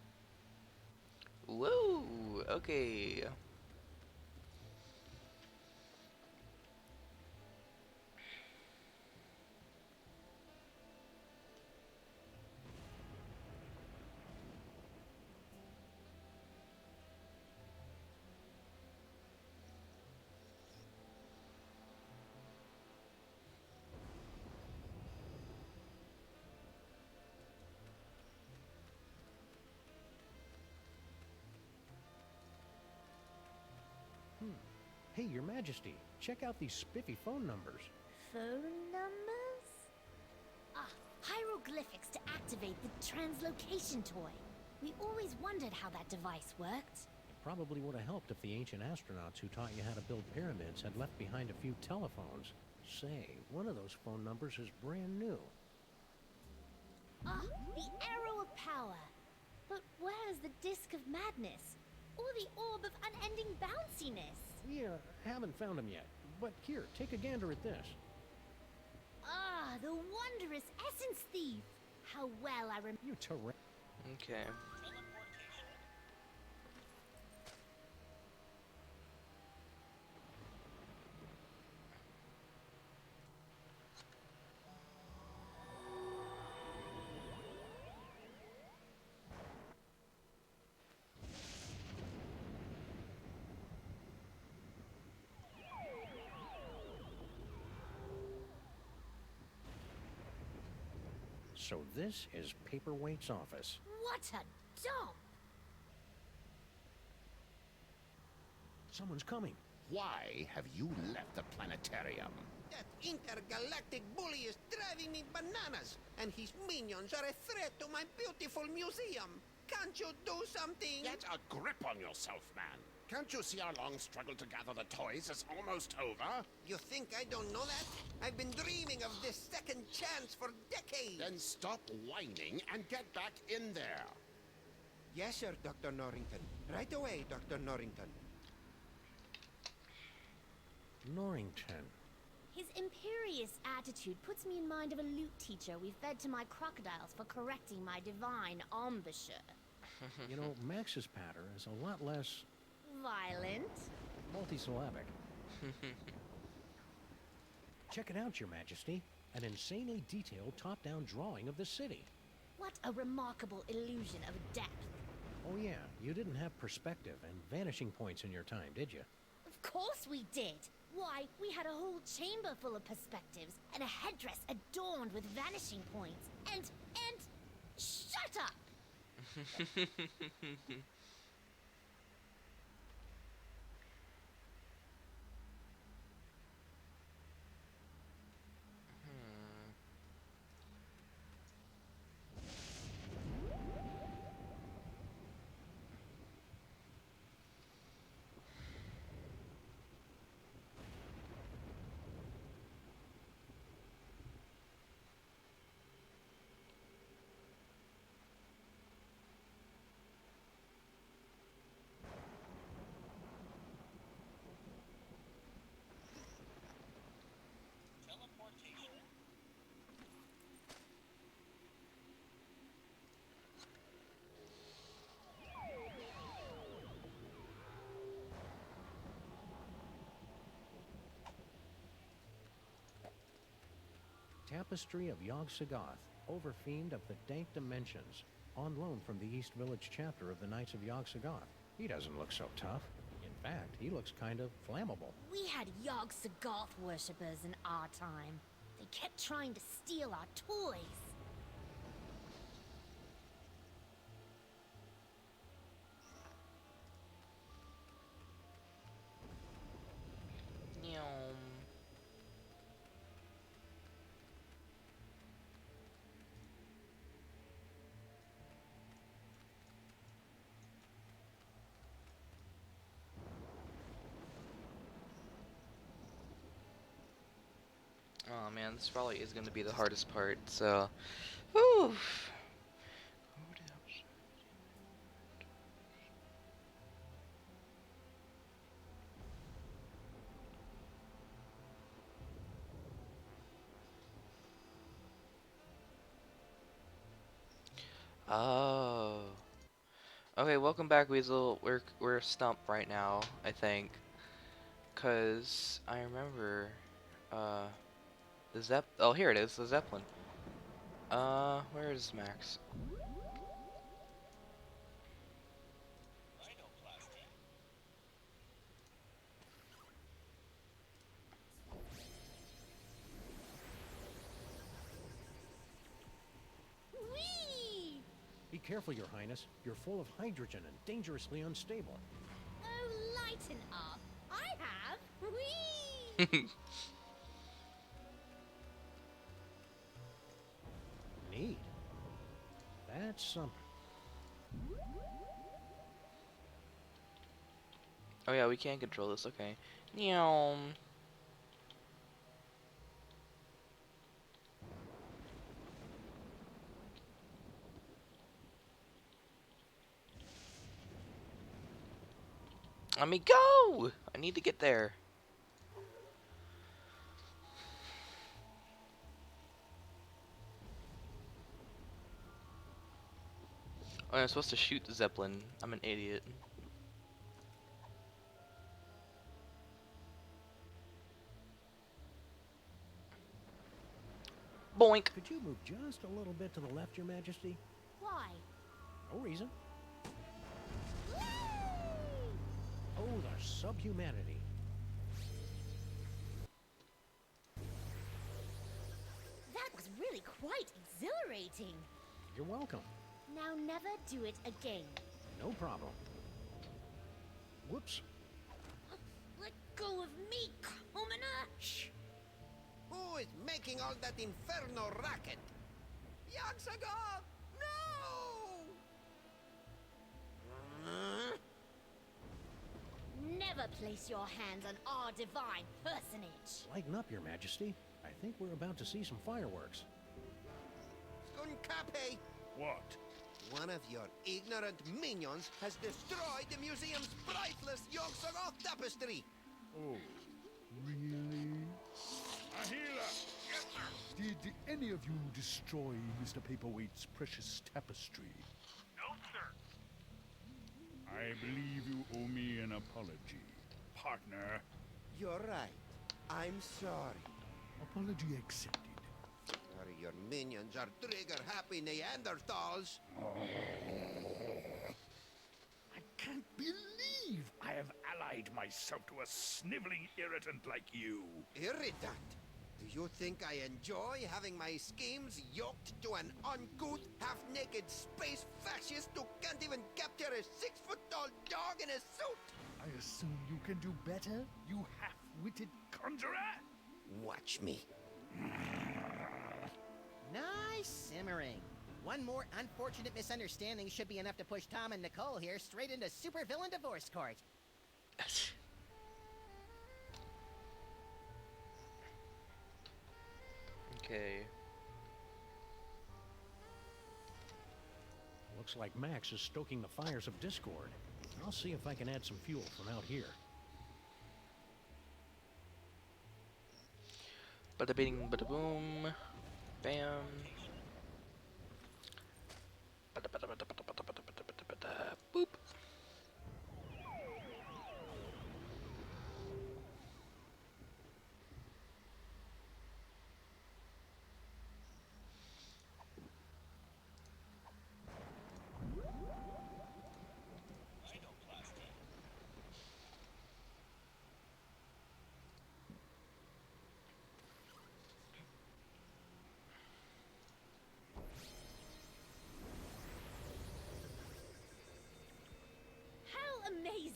Whoa! Okay. Hey, Your Majesty, check out these spiffy phone numbers. Phone numbers? Ah, hieroglyphics to activate the translocation toy. We always wondered how that device worked. It probably would have helped if the ancient astronauts who taught you how to build pyramids had left behind a few telephones. Say, one of those phone numbers is brand new. Ah, the Arrow of Power. But where's the Disc of Madness? Or the Orb of Unending Bounciness? Yeah, haven't found them yet. But here, take a gander at this. Ah, the wondrous Essence Thief! How well I remember. You Okay. So this is Paperweight's office. What a dump! Someone's coming. Why have you left the planetarium? That intergalactic bully is driving me bananas, and his minions are a threat to my beautiful museum. Can't you do something? Get a grip on yourself, man. Can't you see our long struggle to gather the toys is almost over? You think I don't know that? I've been dreaming of this second chance for decades. Then stop whining and get back in there. Yes, sir, Dr. Norrington. Right away, Dr. Norrington. Norrington. His imperious attitude puts me in mind of a lute teacher we fed to my crocodiles for correcting my divine embouchure. You know, Max's patter is a lot less Violent. multisyllabic. Check it out, Your Majesty. An insanely detailed top-down drawing of the city. What a remarkable illusion of depth. Oh yeah, you didn't have perspective and vanishing points in your time, did you? Of course we did. Why, we had a whole chamber full of perspectives and a headdress adorned with vanishing points. And shut up! Tapestry of Yog-Sothoth, Overfiend of the Dank Dimensions, on loan from the East Village chapter of the Knights of Yog-Sothoth. He doesn't look so tough. In fact, he looks kind of flammable. We had Yog-Sothoth worshippers in our time. They kept trying to steal our toys. Oh man, this probably is going to be the hardest part, so... Whew. Oh. Okay, welcome back, Weasel. We're stumped right now, I think. 'Cause I remember the oh, here it is, the Zeppelin. Where is Max? Whee! Be careful, Your Highness. You're full of hydrogen and dangerously unstable. Oh, lighten up. I have. Whee! Neat. That's something. Oh yeah, we can control this, okay. Meow. Let me go! I need to get there. Oh, I'm supposed to shoot the Zeppelin. I'm an idiot. Boink! Could you move just a little bit to the left, Your Majesty? Why? No reason. Oh, the subhumanity. That was really quite exhilarating. You're welcome. Now never do it again. No problem. Whoops. Let go of me, commoner! Shh! Who is making all that inferno racket? Yog-Sothoth! No! Never place your hands on our divine personage. Lighten up, Your Majesty. I think we're about to see some fireworks. Scuncape! What? One of your ignorant minions has destroyed the museum's priceless Yog-Sothoth tapestry! Oh, really? Ahila! Yes, sir! Did any of you destroy Mr. Paperweight's precious tapestry? No, sir. I believe you owe me an apology, partner. You're right. I'm sorry. Apology accepted. Sorry your minions are trigger-happy Neanderthals. I can't believe I have allied myself to a sniveling irritant like you. Irritant? Do you think I enjoy having my schemes yoked to an uncouth, half-naked space fascist who can't even capture a 6-foot-tall dog in a suit? I assume you can do better, you half-witted conjurer? Watch me. Nice simmering. One more unfortunate misunderstanding should be enough to push Tom and Nicole here straight into supervillain divorce court. Okay. Looks like Max is stoking the fires of discord. I'll see if I can add some fuel from out here. Bada bing, bada boom. Bam. Bada bada bada bada bada bada bada bada bada. Boop.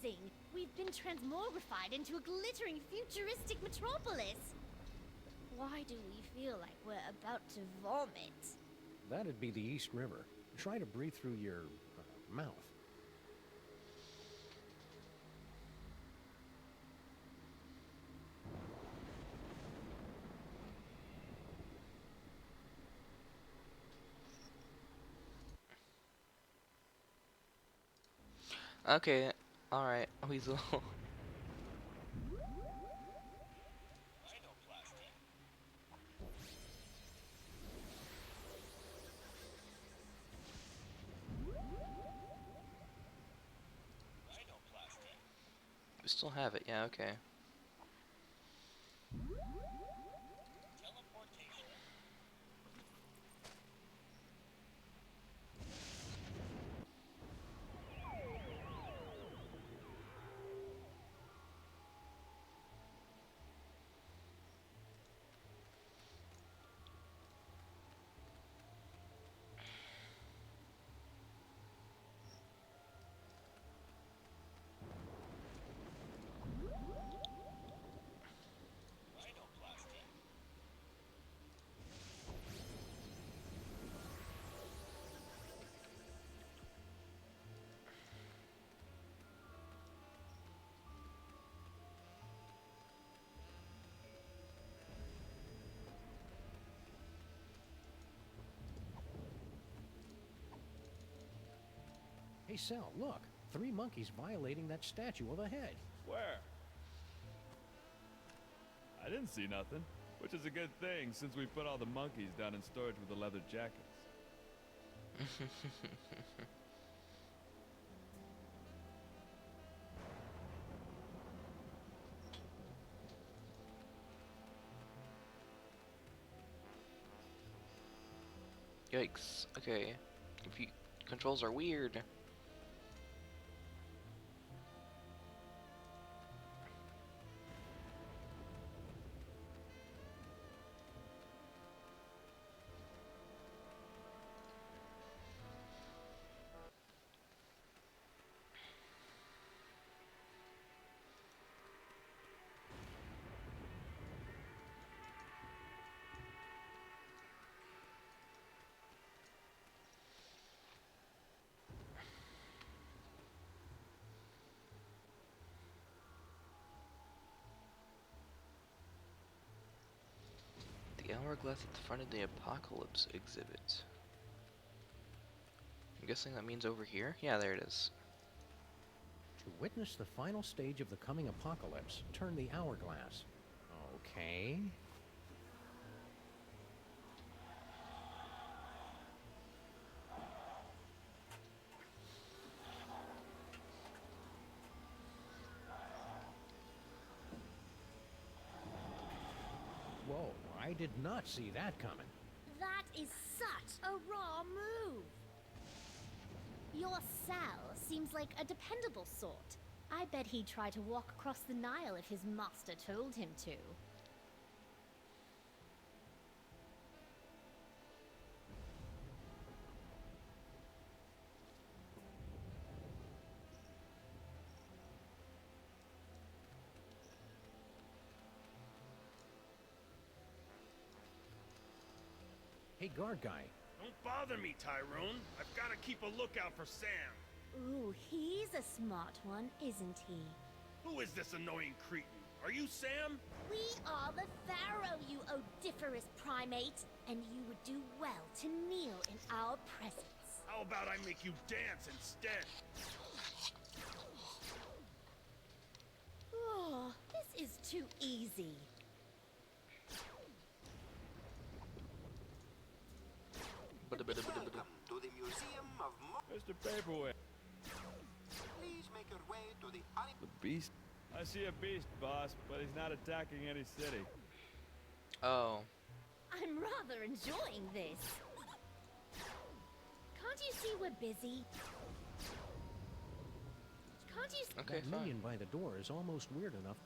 amazing! We've been transmogrified into a glittering futuristic metropolis. Why do we feel like we're about to vomit? That'd be the East River. Try to breathe through your mouth. Okay, alright, Weasel. We still have it, yeah, okay. Hey, Sal, look. 3 monkeys violating that statue of a head. Where? I didn't see nothing, which is a good thing since we put all the monkeys down in storage with the leather jackets. Yikes. Okay. Controls are weird. The hourglass at the front of the Apocalypse exhibit. I'm guessing that means over here? Yeah, there it is. To witness the final stage of the coming apocalypse, turn the hourglass. Okay. Whoa, I did not see that coming. That is such a raw move. Your Sal seems like a dependable sort. I bet he'd try to walk across the Nile if his master told him to. Hey, guard guy. Don't bother me, Tyrone. I've got to keep a lookout for Sam. Ooh, he's a smart one, isn't he? Who is this annoying cretin? Are you Sam? We are the Pharaoh, you odiferous primate, and you would do well to kneel in our presence. How about I make you dance instead? Oh, this is too easy. Welcome to the Museum of Mr. Paperweight. Please make your way to the The beast? I see a beast, boss, but he's not attacking any city. Oh. I'm rather enjoying this. Can't you see we're busy? Can't you see? Okay, That fine. minion by the door is almost weird enough.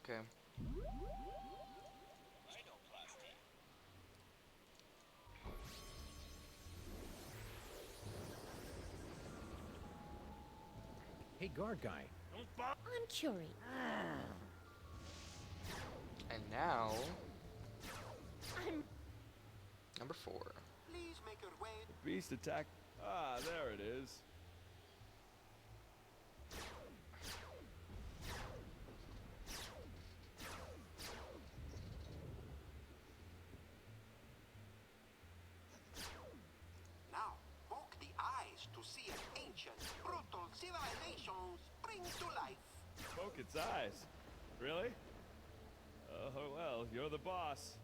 Okay. Hey, guard guy. I'm curious. And now, I'm number 4. Please make your way. The beast attack. Ah, there it is. Now, poke the eyes to see an ancient, brutal civilization spring to life. Poke its eyes. Really? Oh, well, you're the boss.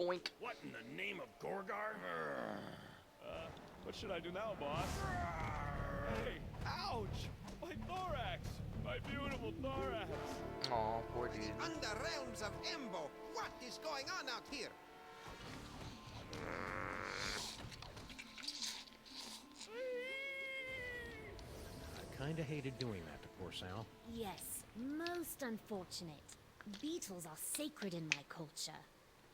Oink. What in the name of Gorgar? What should I do now, boss? Hey! Ouch! My thorax! My beautiful thorax! Aw, poor dude. Under realms of Embo, what is going on out here? I kinda hated doing that to poor Sal. yes, most unfortunate. Beetles are sacred in my culture.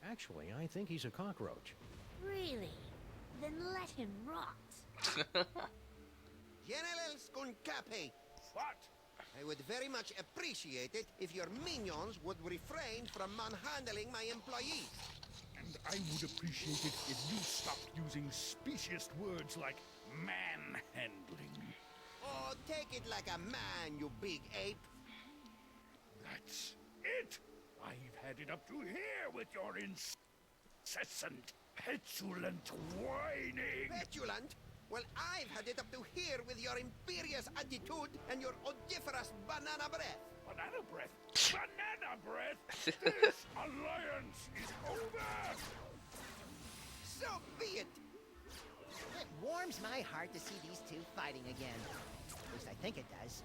Actually, I think he's a cockroach. Really? Then let him rot. General Skunkape. What? I would very much appreciate it if your minions would refrain from manhandling my employees. And I would appreciate it if you stopped using specious words like manhandling. Oh, take it like a man, you big ape. That's it! I've had it up to here with your incessant, petulant whining! Petulant? Well, I've had it up to here with your imperious attitude and your odoriferous banana breath. Banana breath? Banana breath? This alliance is over! So be it. It warms my heart to see these two fighting again. At least I think it does.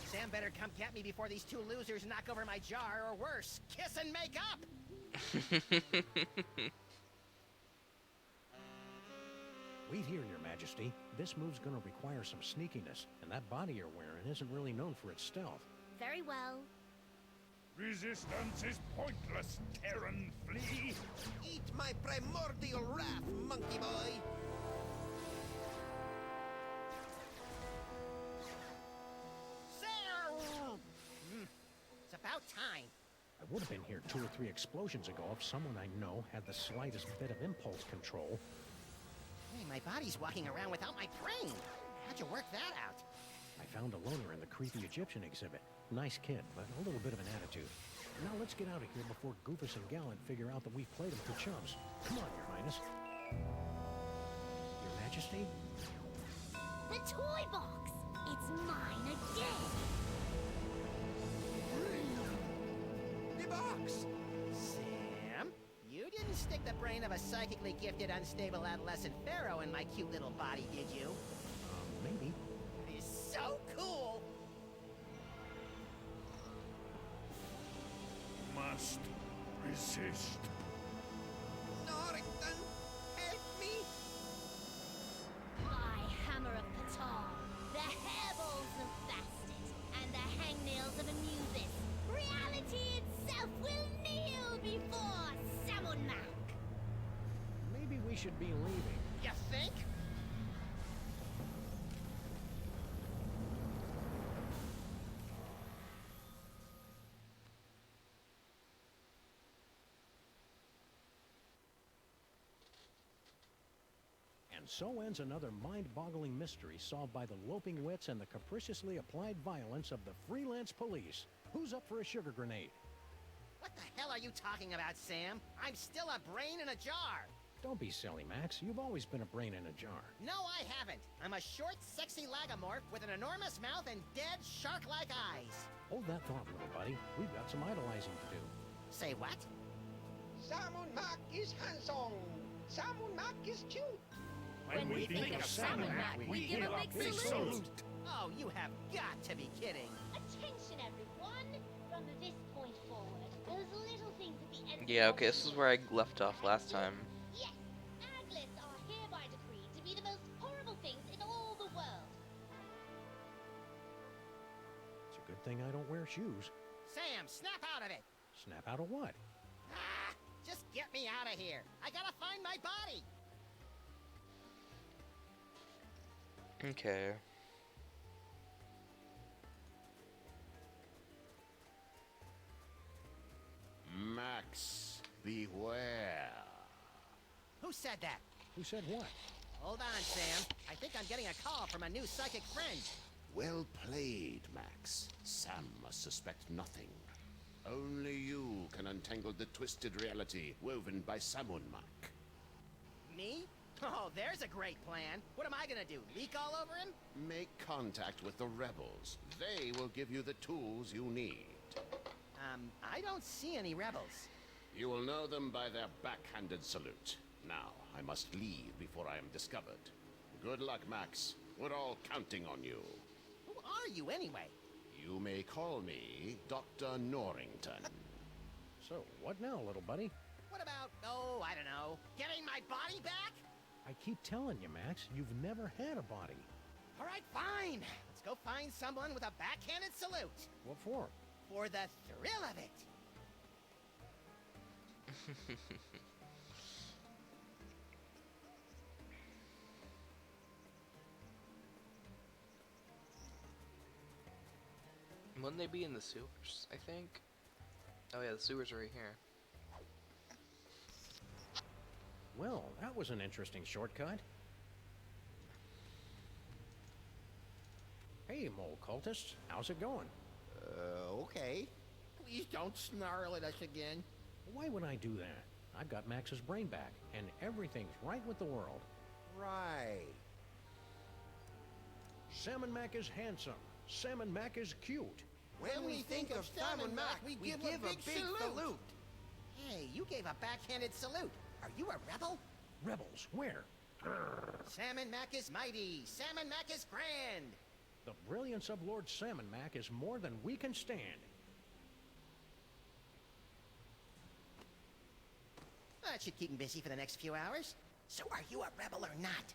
Sam better come get me before these two losers knock over my jar, or worse, kiss and make up! Wait here, Your Majesty. This move's gonna require some sneakiness, and that body you're wearing isn't really known for its stealth. Very well. Resistance is pointless, Terran flea! Eat my primordial wrath, monkey boy. Sam! It's about time. I would have been here 2 or 3 explosions ago if someone I know had the slightest bit of impulse control. Hey, my body's walking around without my brain. How'd you work that out? I found a loner in the creepy Egyptian exhibit. Nice kid, but a little bit of an attitude. Now let's get out of here before Goofus and Gallant figure out that we've played them for chumps. Come on, Your Highness. Your Majesty? The toy box! It's mine again! The box! Sam? You didn't stick the brain of a psychically gifted, unstable adolescent pharaoh in my cute little body, did you? Maybe. It is so cool! Must resist. Norrington, help me! I, Hammer of Ptah, the hairballs of Bastet, and the hangnails of Anubis, reality itself will kneel before Samunmak! Maybe we should be leaving. You think? And so ends another mind-boggling mystery solved by the loping wits and the capriciously applied violence of the freelance police. Who's up for a sugar grenade? What the hell are you talking about, Sam? I'm still a brain in a jar! Don't be silly, Max. You've always been a brain in a jar. No, I haven't. I'm a short, sexy lagomorph with an enormous mouth and dead, shark-like eyes. Hold that thought, little buddy. We've got some idolizing to do. Say what? Samunmak is handsome. Samunmak is cute. When we think of Samunmak, we give a big salute! Oh, you have got to be kidding. Attention, everyone! From this point forward, those little things at the end. Yeah, okay, this is where I left off last time. Yes, Aglets are hereby decreed to be the most horrible things in all the world. It's a good thing I don't wear shoes. Sam, snap out of it! Snap out of what? Ah! Just get me out of here! I gotta find my body! Okay. said that? Who said what? Hold on, Sam. I think I'm getting a call from a new psychic friend. Well played, Max. Sam must suspect nothing. Only you can untangle the twisted reality woven by Samunmak. Me? Oh, there's a great plan. What am I gonna do, leak all over him? Make contact with the rebels. They will give you the tools you need. I don't see any rebels. You will know them by their backhanded salute. Now, I must leave before I am discovered. Good luck, Max. We're all counting on you. Who are you, anyway? You may call me Dr. Norrington. So, what now, little buddy? What about, oh, I don't know, getting my body back? I keep telling you, Max, you've never had a body. All right, fine. Let's go find someone with a backhanded salute. What for? For the thrill of it. Wouldn't they be in the sewers, I think? Oh yeah, the sewers are right here. Well, that was an interesting shortcut. Hey, mole cultists, how's it going? Okay. Please don't snarl at us again. Why would I do that? I've got Max's brain back, and everything's right with the world. Right. Salmon Mac is handsome. Salmon Mac is cute. When we think of Salmon Mac, we give a big salute. Hey, you gave a backhanded salute. Are you a rebel? Rebels, where? Salmon Mac is mighty. Salmon Mac is grand. The brilliance of Lord Salmon Mac is more than we can stand. That should keep him busy for the next few hours. So are you a rebel or not?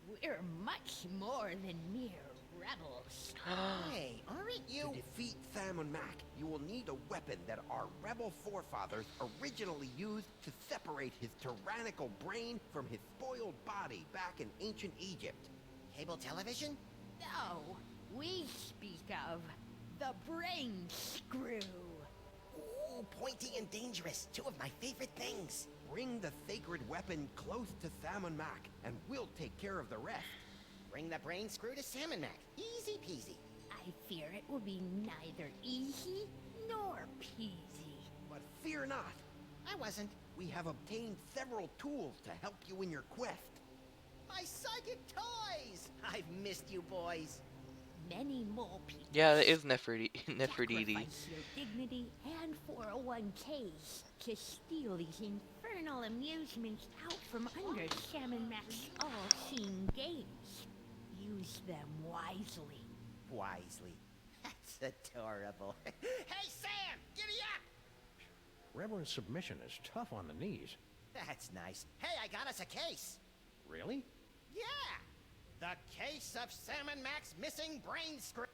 We're much more than mere rebels. Hey, aren't you? To defeat Salmon Mac, you will need a weapon that our rebel forefathers originally used to separate his tyrannical brain from his spoiled body back in ancient Egypt. Cable television? No, we speak of the brain screw. Ooh, pointy and dangerous. Two of my favorite things. Bring the sacred weapon close to Salmon Mac, and we'll take care of the rest. Bring the brain screw to Salmon Mac. Easy peasy. I fear it will be neither easy nor peasy. But fear not. I wasn't. We have obtained several tools to help you in your quest. My psychic toys! I've missed you boys. Many mole people. Yeah, that is Nefertiti. Sacrifice your dignity and 401ks to steal these infernal amusements out from under Salmon Mac's all-seeing gaze. Use them wisely. Wisely. That's adorable. Hey, Sam! Giddy up! Reverend submission is tough on the knees. That's nice. Hey, I got us a case. Really? Yeah! The case of Salmon Mac's missing brain screw.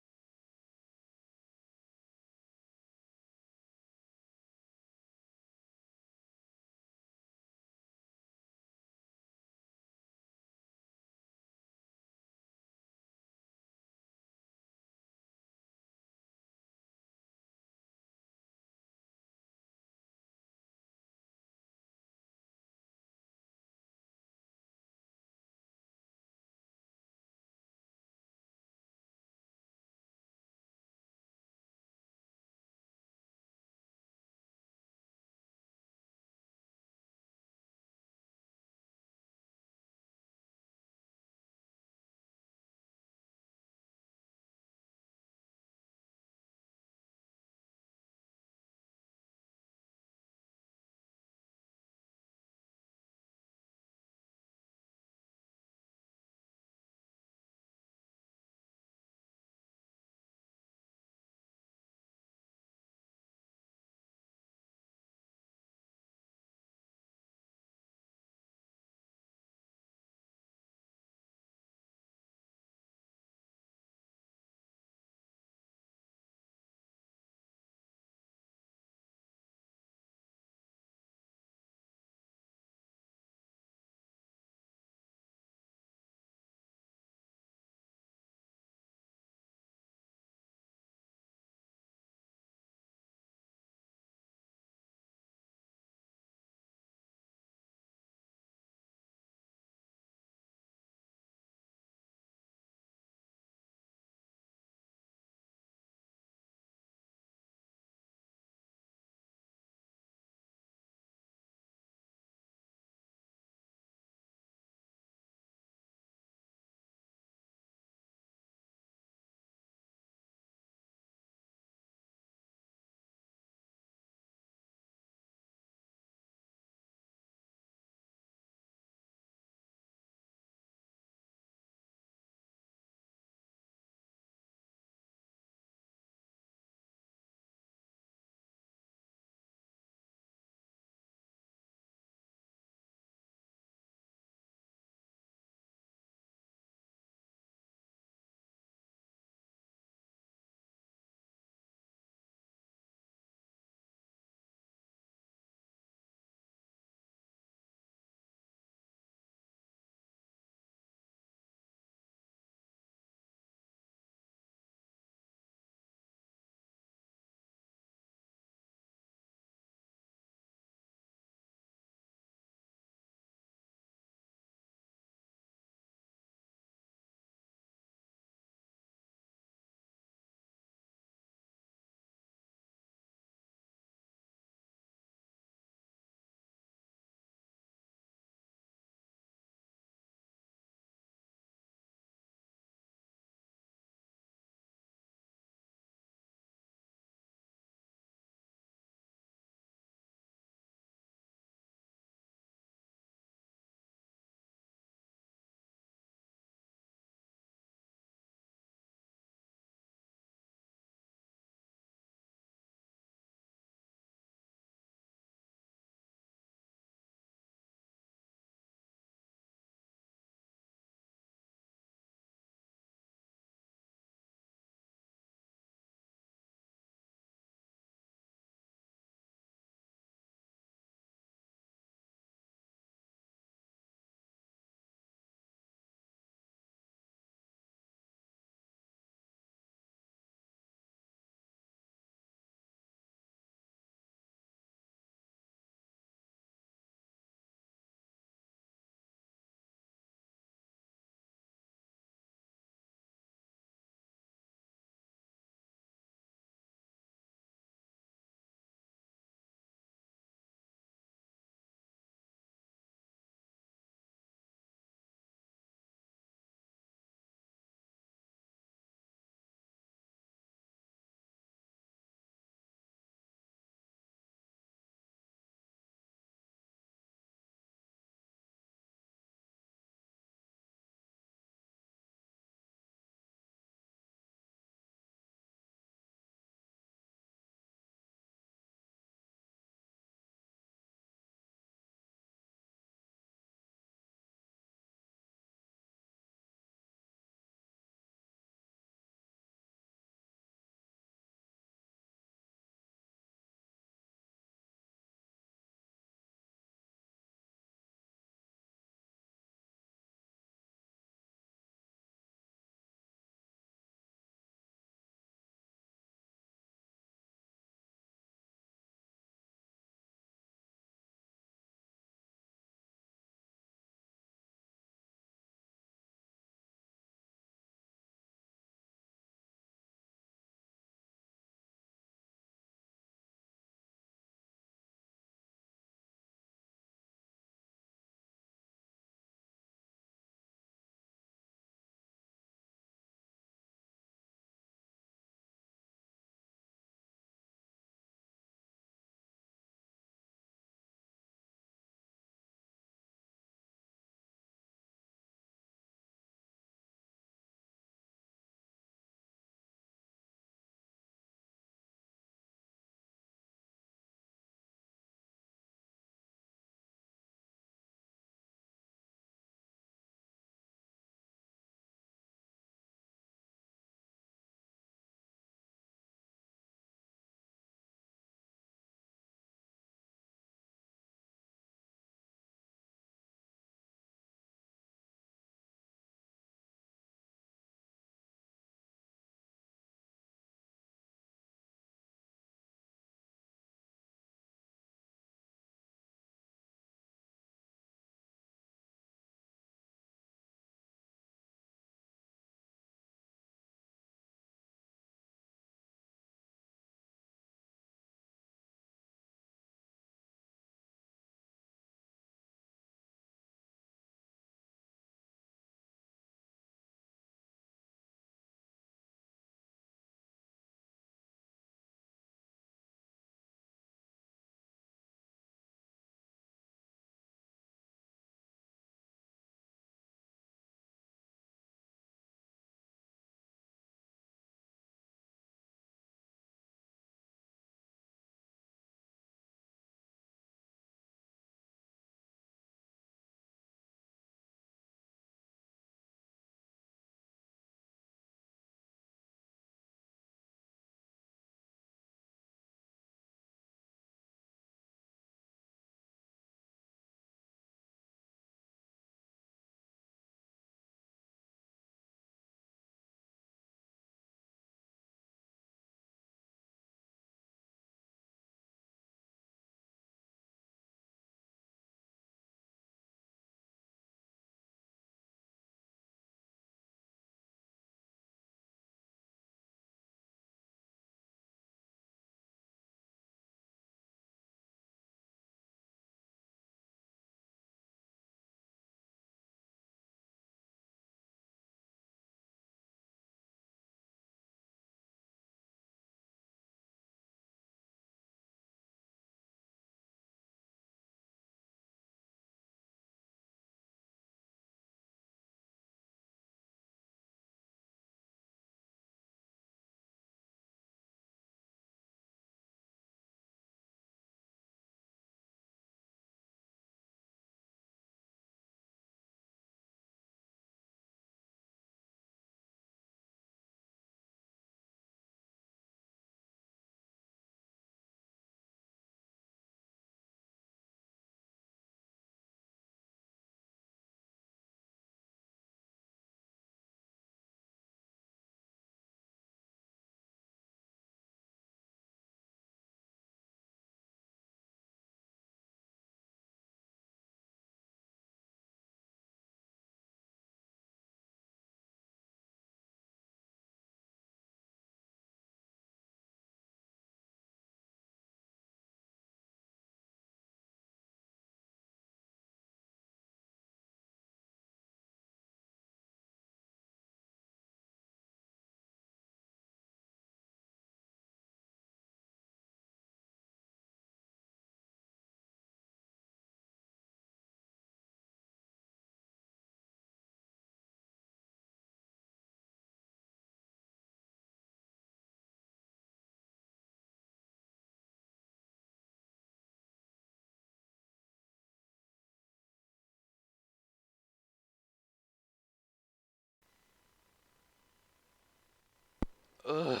Ugh.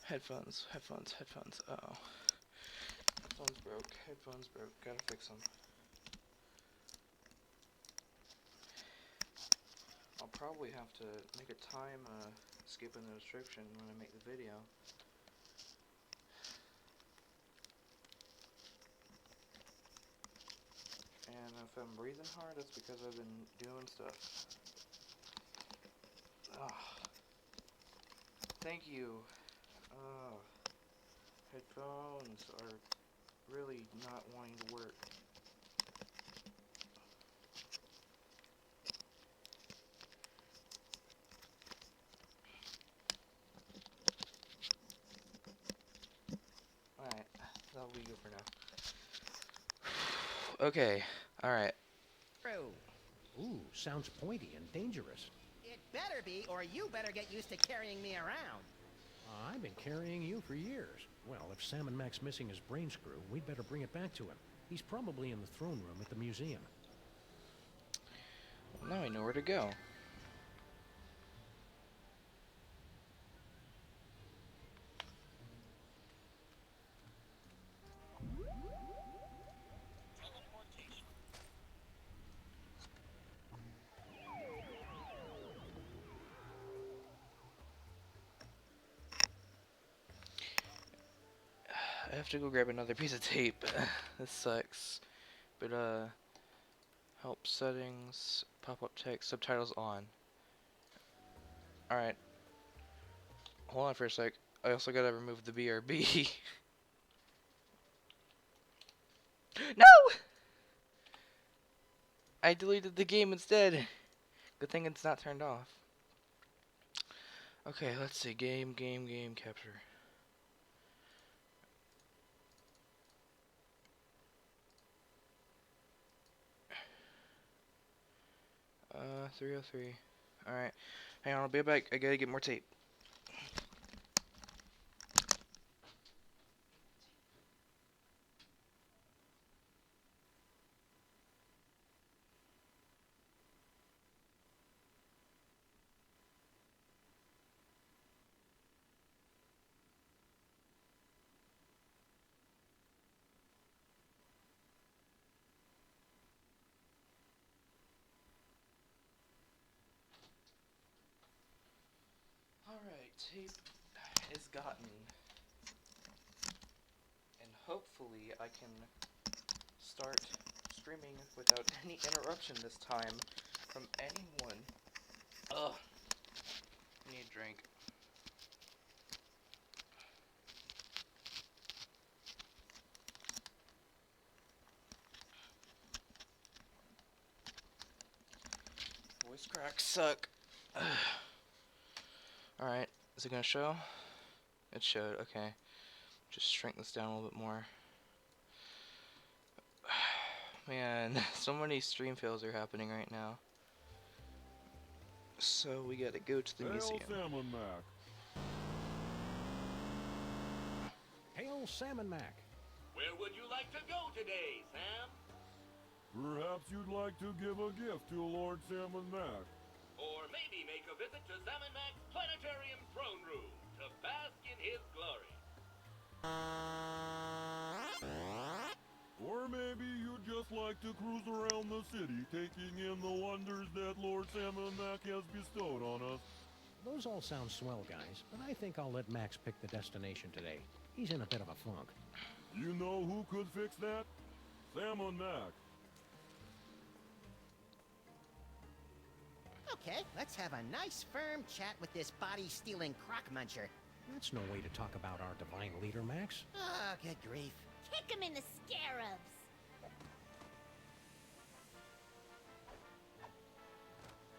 Headphones, headphones, headphones. Uh-oh. Headphones broke, headphones broke. Gotta fix them. I'll probably have to make a time skip in the description when I make the video. And if I'm breathing hard, that's because I've been doing stuff. Ugh. Thank you. Headphones are really not wanting to work. Alright, that'll be good for now. Okay, alright. Ooh, sounds pointy and dangerous. It better be, or you better get used to carrying me around. I've been carrying you for years. Well, if Salmon Mac's missing his brain screw, we'd better bring it back to him. He's probably in the throne room at the museum. Now I know where to go. I have to go grab another piece of tape. This sucks. But, help settings, pop-up text, subtitles on. Alright. Hold on for a sec. I also gotta remove the BRB. No! I deleted the game instead. Good thing it's not turned off. Okay, let's see. Game capture. 303. Alright. Hang on, I'll be back. I gotta get more tape. Alright, tape is gotten. And hopefully I can start streaming without any interruption this time from anyone. Ugh. I need a drink. Voice cracks suck. Alright, is it gonna show? It showed, okay. Just shrink this down a little bit more. Man, so many stream fails are happening right now. So we gotta go to the museum. Salmon Mac. Hail Salmon Mac. Where would you like to go today, Sam? Perhaps you'd like to give a gift to Lord Salmon Mac. Or maybe make a visit to Salmon Mac's Planetarium Throne Room to bask in his glory. Or maybe you'd just like to cruise around the city, taking in the wonders that Lord Salmon Mac has bestowed on us. Those all sound swell, guys, but I think I'll let Max pick the destination today. He's in a bit of a funk. You know who could fix that? Salmon Mac. Okay, let's have a nice firm chat with this body-stealing crock muncher. That's no way to talk about our divine leader, Max. Oh, good grief. Kick him in the scarabs.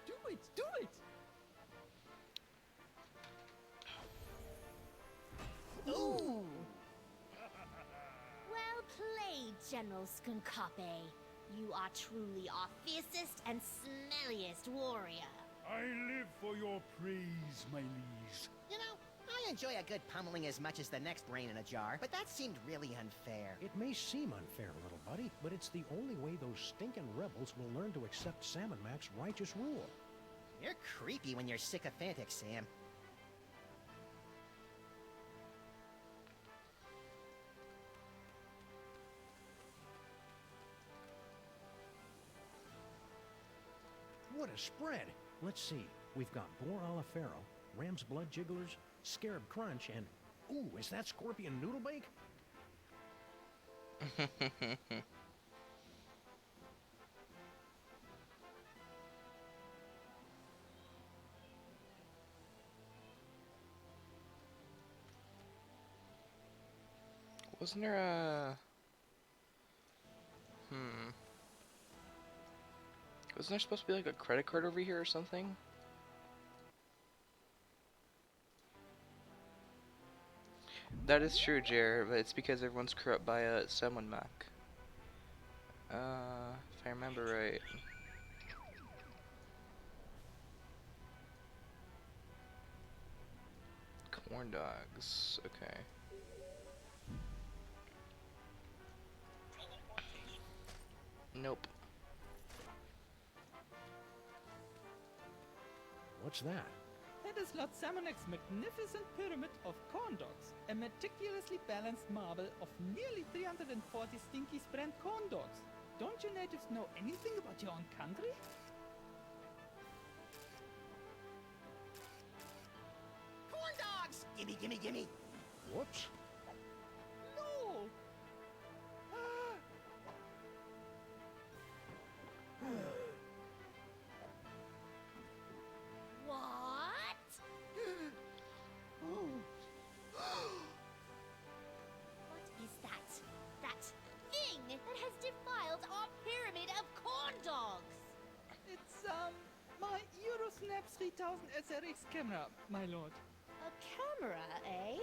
Do it! Do it! Ooh! Well played, General Skunkape. You are truly our fiercest and smelliest warrior. I live for your praise, my liege. You know, I enjoy a good pummeling as much as the next brain in a jar, but that seemed really unfair. It may seem unfair, little buddy, but it's the only way those stinking rebels will learn to accept Salmon Mac's righteous rule. You're creepy when you're sycophantic, Sam. What a spread! Let's see. We've got boar a la Pharaoh, ram's blood jigglers, scarab crunch, and... Ooh, is that scorpion noodle bake? Wasn't there a... Wasn't there supposed to be like a credit card over here or something? That is true, Jer, but it's because everyone's corrupt by a Samun Mac. If I remember right. Corn dogs, okay. Nope. What's that? That is Lord Samonek's magnificent pyramid of corn dogs, a meticulously balanced marble of nearly 340 stinky brand corn dogs. Don't you natives know anything about your own country? Corn dogs! Gimme, gimme, gimme! Whoops. No! What? What is that? That thing that has defiled our pyramid of corn dogs? It's, my Eurosnap 3000 SRX camera, my lord. A camera, eh?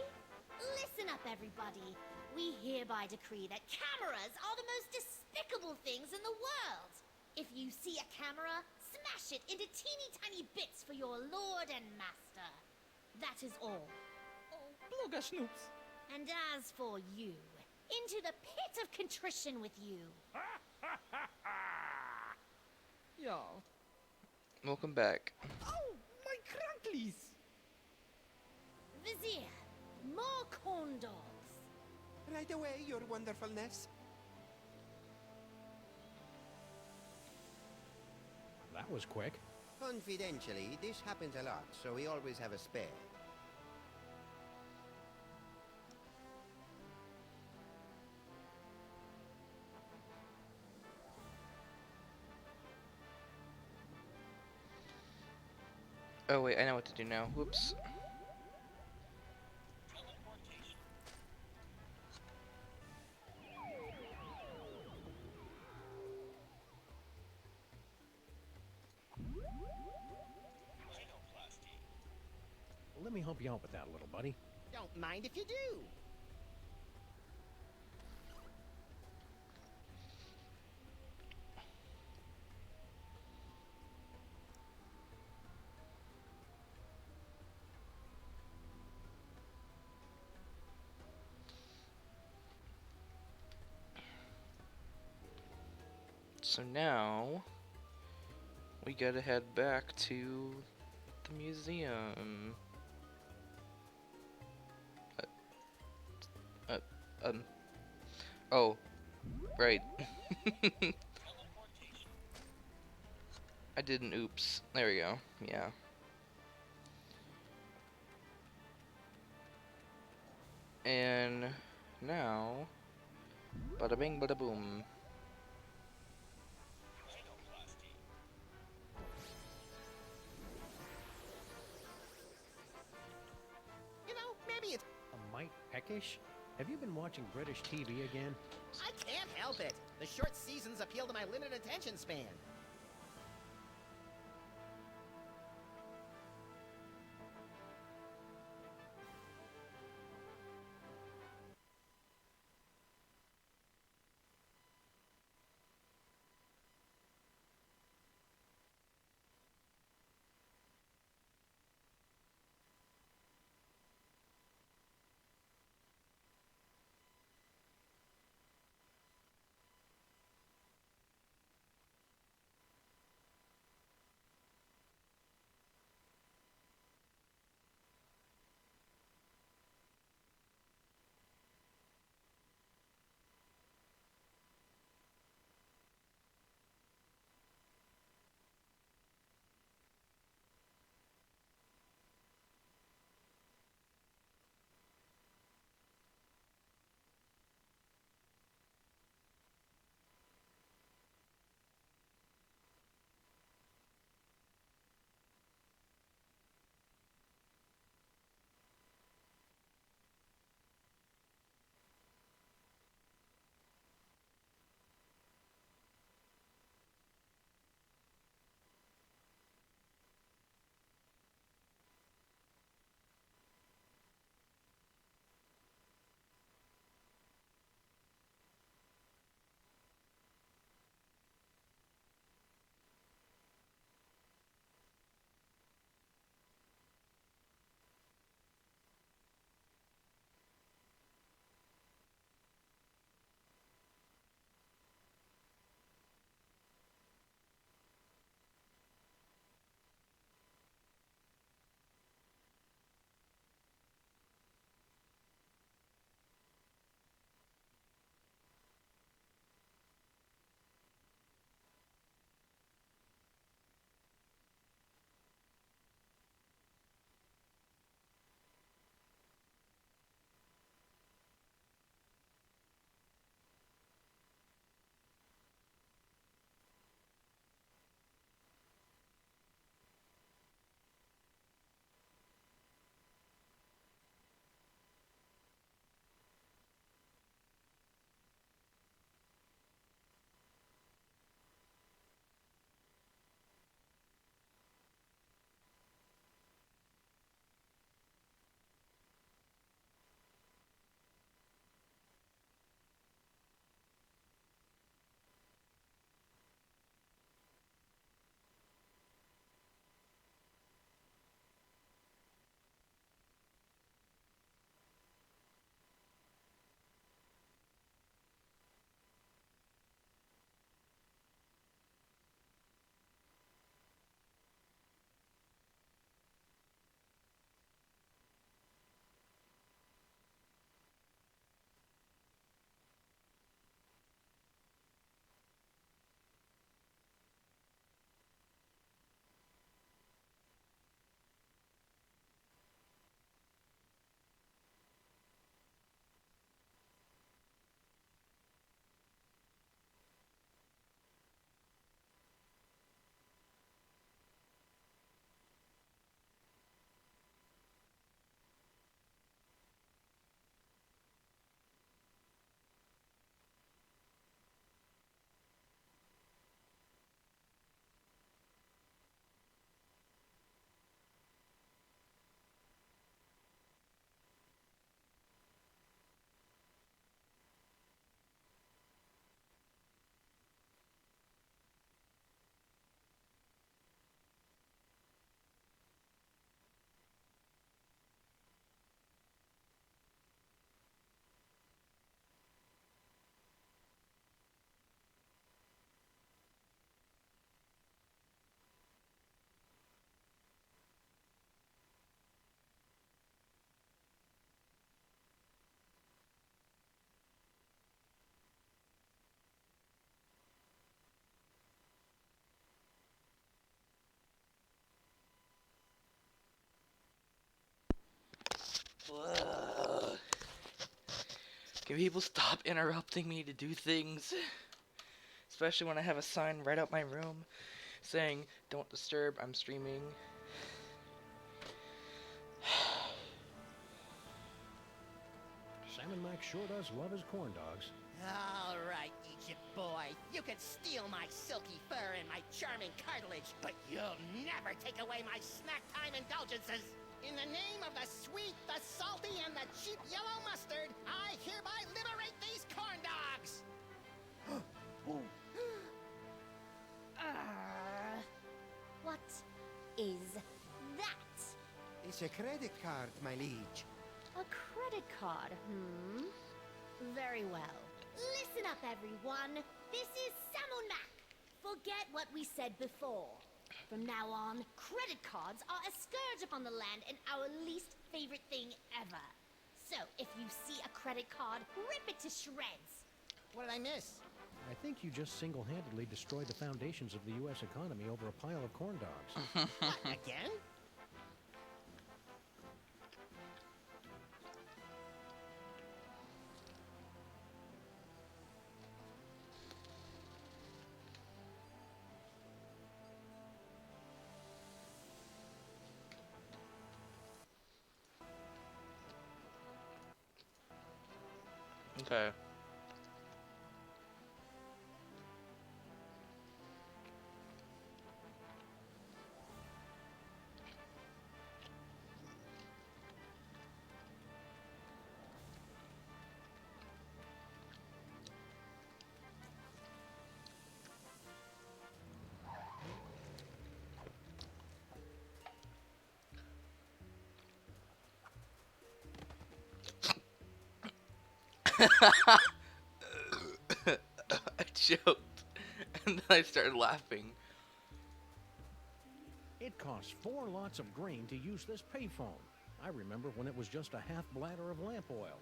Listen up, everybody. We hereby decree that cameras are the most despicable things in the world. If you see a camera, smash it into teeny tiny bits for your lord and master. That is all. Blogger Schnoops. And as for you, into the pit of contrition with you. Yeah. Welcome back. Oh, my crunklies! Vizier, more corn dogs. Right away, your wonderfulness. That was quick. Confidentially, this happens a lot, so we always have a spare. Oh wait, I know what to do now. Whoops. Let me help you out with that, little buddy. Don't mind if you do. So now we gotta head back to the museum. Oh, right. I did an oops. There we go. Yeah. And now, bada bing, bada boom. You know, maybe it's... A mite peckish? Have you been watching British TV again? I can't help it. The short seasons appeal to my limited attention span. Ugh. Can people stop interrupting me to do things? Especially when I have a sign right out my room saying, "Don't disturb, I'm streaming." Salmon Max sure does love his corn dogs. All right, Egypt boy. You can steal my silky fur and my charming cartilage, but you'll never take away my snack time indulgences. In the name of the sweet, the salty, and the cheap yellow mustard, I hereby liberate these corn dogs! What is that? It's a credit card, my liege. A credit card, Very well. Listen up, everyone. This is Samunak. Forget what we said before. From now on, credit cards are a scourge upon the land and our least favorite thing ever. So, if you see a credit card, rip it to shreds. What did I miss? I think you just single-handedly destroyed the foundations of the U.S. economy over a pile of corn dogs. What, again? Okay. I choked, and then I started laughing. It costs 4 lots of grain to use this payphone. I remember when it was just a half bladder of lamp oil.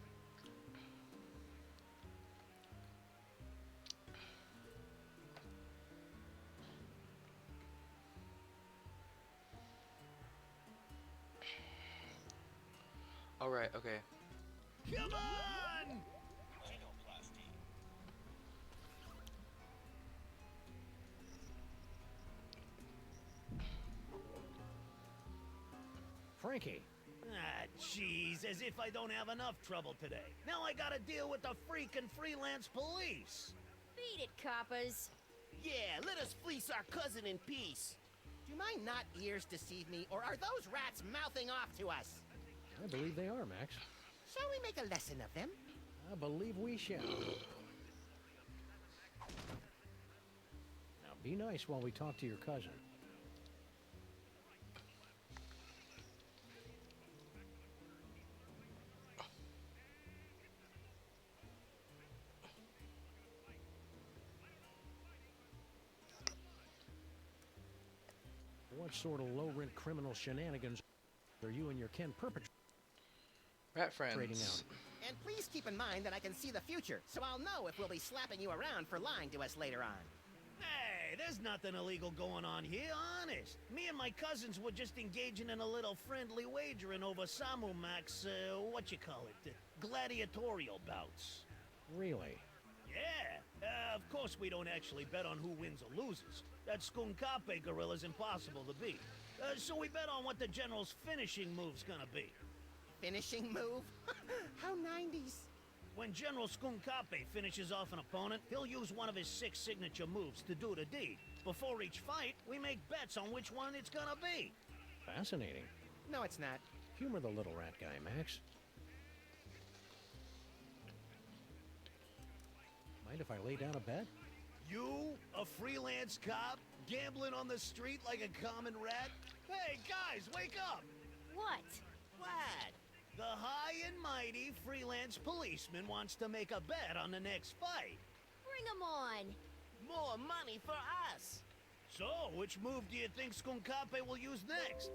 Alright, okay. Come on! Frankie. Ah, jeez, as if I don't have enough trouble today. Now I gotta deal with the freaking freelance police. Beat it, coppers. Yeah, let us fleece our cousin in peace. Do my not ears deceive me, or are those rats mouthing off to us? I believe they are, Max. Shall we make a lesson of them? I believe we shall. Now be nice while we talk to your cousin. What sort of low-rent criminal shenanigans are you and your kin perpetrating? Rat friends. Out? And please keep in mind that I can see the future, so I'll know if we'll be slapping you around for lying to us later on. Hey, there's nothing illegal going on here, honest. Me and my cousins were just engaging in a little friendly wagering over Samu Max, gladiatorial bouts. Really? Yeah. Of course we don't actually bet on who wins or loses. That Skunkape gorilla's impossible to beat. So we bet on what the general's finishing move's gonna be. Finishing move? How 90s. When General Skunkape finishes off an opponent, he'll use one of his 6 signature moves to do the deed. Before each fight, we make bets on which one it's gonna be. Fascinating. No, it's not. Humor the little rat guy, Max. Mind if I lay down a bet? You, a freelance cop, gambling on the street like a common rat? Hey, guys, wake up! What? What? The high and mighty freelance policeman wants to make a bet on the next fight. Bring 'em on. More money for us. So, which move do you think Skunkape will use next?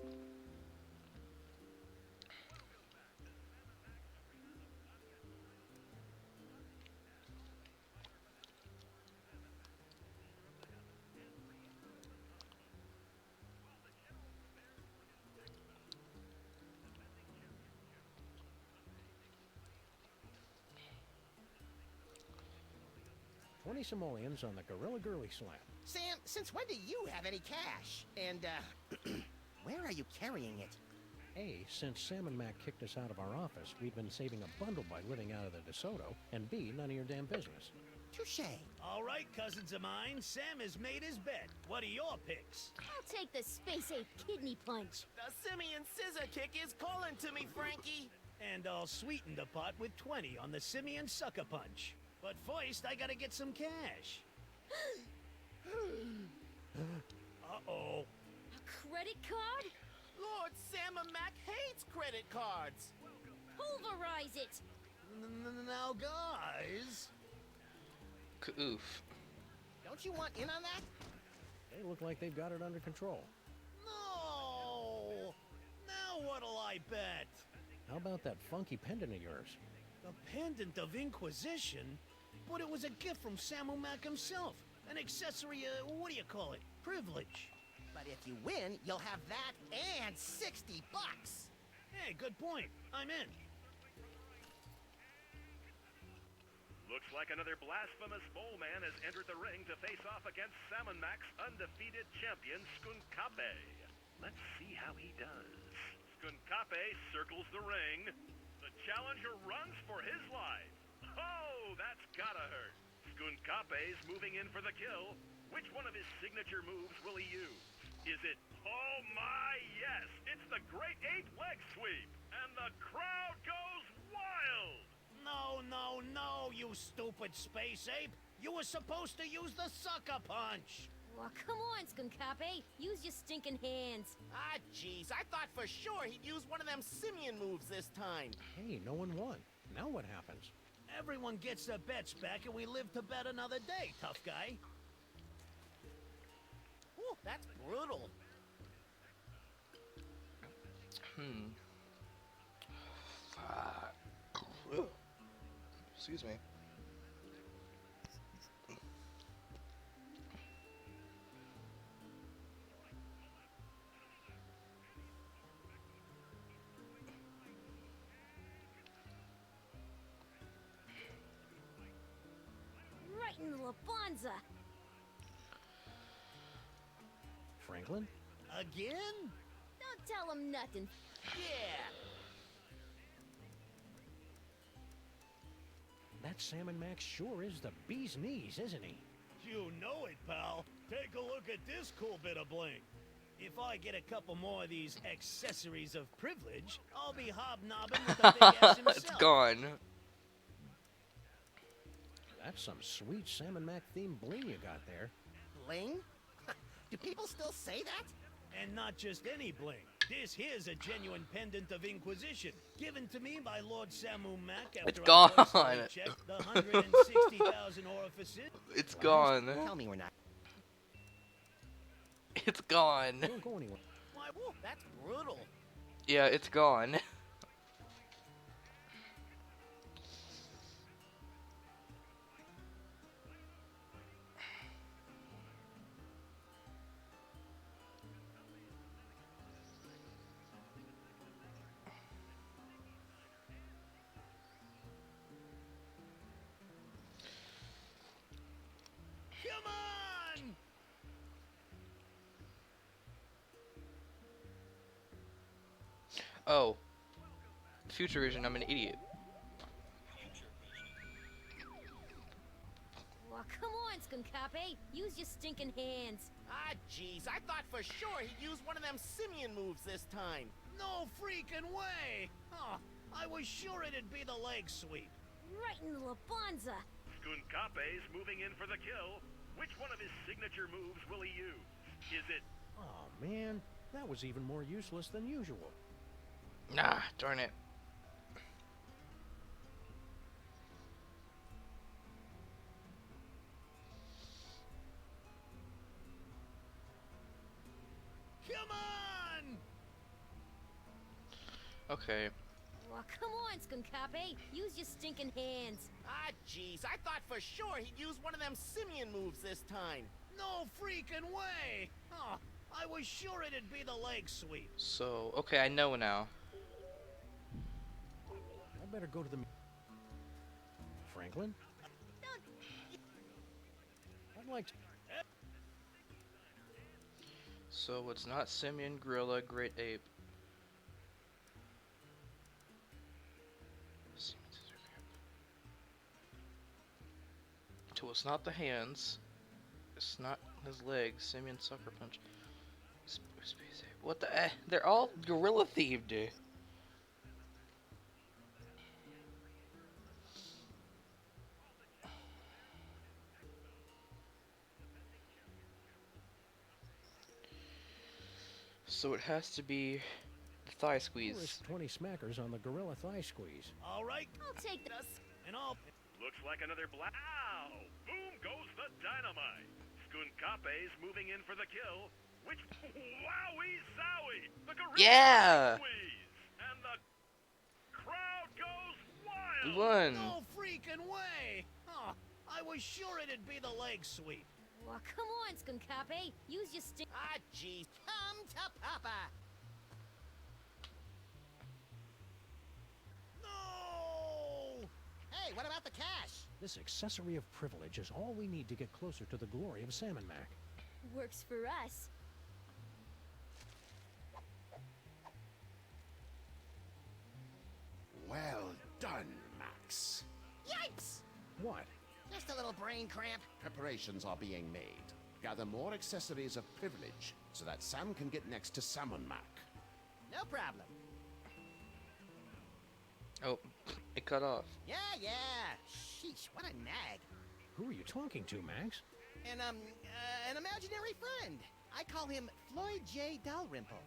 20 simoleons on the Gorilla Girly Slam. Sam, since when do you have any cash? And, where are you carrying it? A, since Sam and Mac kicked us out of our office, we've been saving a bundle by living out of the DeSoto, and B, none of your damn business. Touche. All right, cousins of mine, Sam has made his bet. What are your picks? I'll take the Space Ape Kidney Punch. The Simeon Scissor Kick is calling to me, Frankie. And I'll sweeten the pot with 20 on the Simeon Sucker Punch. But first, I gotta get some cash. Uh-oh. A credit card? Lord Sam and Mac hates credit cards. Pulverize it. Now, guys. Oof. Don't you want in on that? They look like they've got it under control. No! Now what'll I bet? How about that funky pendant of yours? The Pendant of Inquisition? But it was a gift from Samu Mac himself. An accessory, what do you call it? Privilege. But if you win, you'll have that and $60. Hey, good point. I'm in. Looks like another blasphemous mole man has entered the ring to face off against Salmon Mac's undefeated champion, Skunkape. Let's see how he does. Skunkape circles the ring. The challenger runs for his life. Oh, that's gotta hurt. Skunkape's moving in for the kill. Which one of his signature moves will he use? Is it, oh my, yes, it's the Great Ape Leg Sweep. And the crowd goes wild. No, you stupid space ape! You were supposed to use the sucker punch! Oh, come on, Skunkape. Use your stinking hands. Ah, jeez, I thought for sure he'd use one of them Simeon moves this time. Hey, no one won. Now what happens? Everyone gets their bets back and we live to bet another day, tough guy. Ooh, that's brutal. Fuck. Excuse me. Right in the Labanza. Franklin? Again? Don't tell him nothing. Yeah. That Salmon Max sure is the bee's knees, isn't he? You know it, pal. Take a look at this cool bit of bling. If I get a couple more of these accessories of privilege, I'll be hobnobbing with the big ass himself. It's gone. That's some sweet Salmon Mac themed bling you got there. Bling? Do people still say that? And not just any bling. This here's a genuine pendant of Inquisition, given to me by Lord Samu Mac after It's gone. I checked the 160,000 orifices. It's gone. Tell me we're not. It's gone. Don't go anywhere. Why, whoa, that's brutal. Yeah, it's gone. Come on! Oh. Future Vision, I'm an idiot. Oh, come on, Skunkape. Use your stinking hands. Ah, jeez, I thought for sure he'd use one of them Simeon moves this time. No freaking way! Oh, I was sure it'd be the leg sweep. Right in the Labanza. Skunkape's moving in for the kill. Which one of his signature moves will he use? Is it... Oh, man. That was even more useless than usual. Nah, darn it. Come on! Okay. Oh, come on, Skunkape. Use your stinking hands. Ah, jeez, I thought for sure he'd use one of them Simeon moves this time. No freaking way! Oh, I was sure it'd be the leg sweep. So, okay, I know now. I better go to the... Franklin? I'd like to... So it's not simian, gorilla, great ape. So it's not the hands. It's not his legs. Simian, sucker punch. Space ape. What the? They're all gorilla themed, dude. So it has to be the thigh squeeze. Risk 20 smackers on the gorilla thigh squeeze. All right. I'll take this. And I'll... Looks like another Ow! Boom goes the dynamite. Skunkape's moving in for the kill. Which... Wowie zowie! The gorilla Yeah! squeeze! And the crowd goes wild! We won. No freaking way! Oh, I was sure it'd be the leg sweep. Well, come on, Skunkape. Use your stick. Ah, jeez. Come to Papa. No! Hey, what about the cash? This accessory of privilege is all we need to get closer to the glory of Salmon Mac. Works for us. Well done, Max. Yikes! What? Just a little brain cramp. Preparations are being made. Gather more accessories of privilege so that Sam can get next to Salmon Mac. No problem. Oh, it cut off. Yeah. Sheesh, what a nag. Who are you talking to, Max? An imaginary friend. I call him Floyd J. Dalrymple.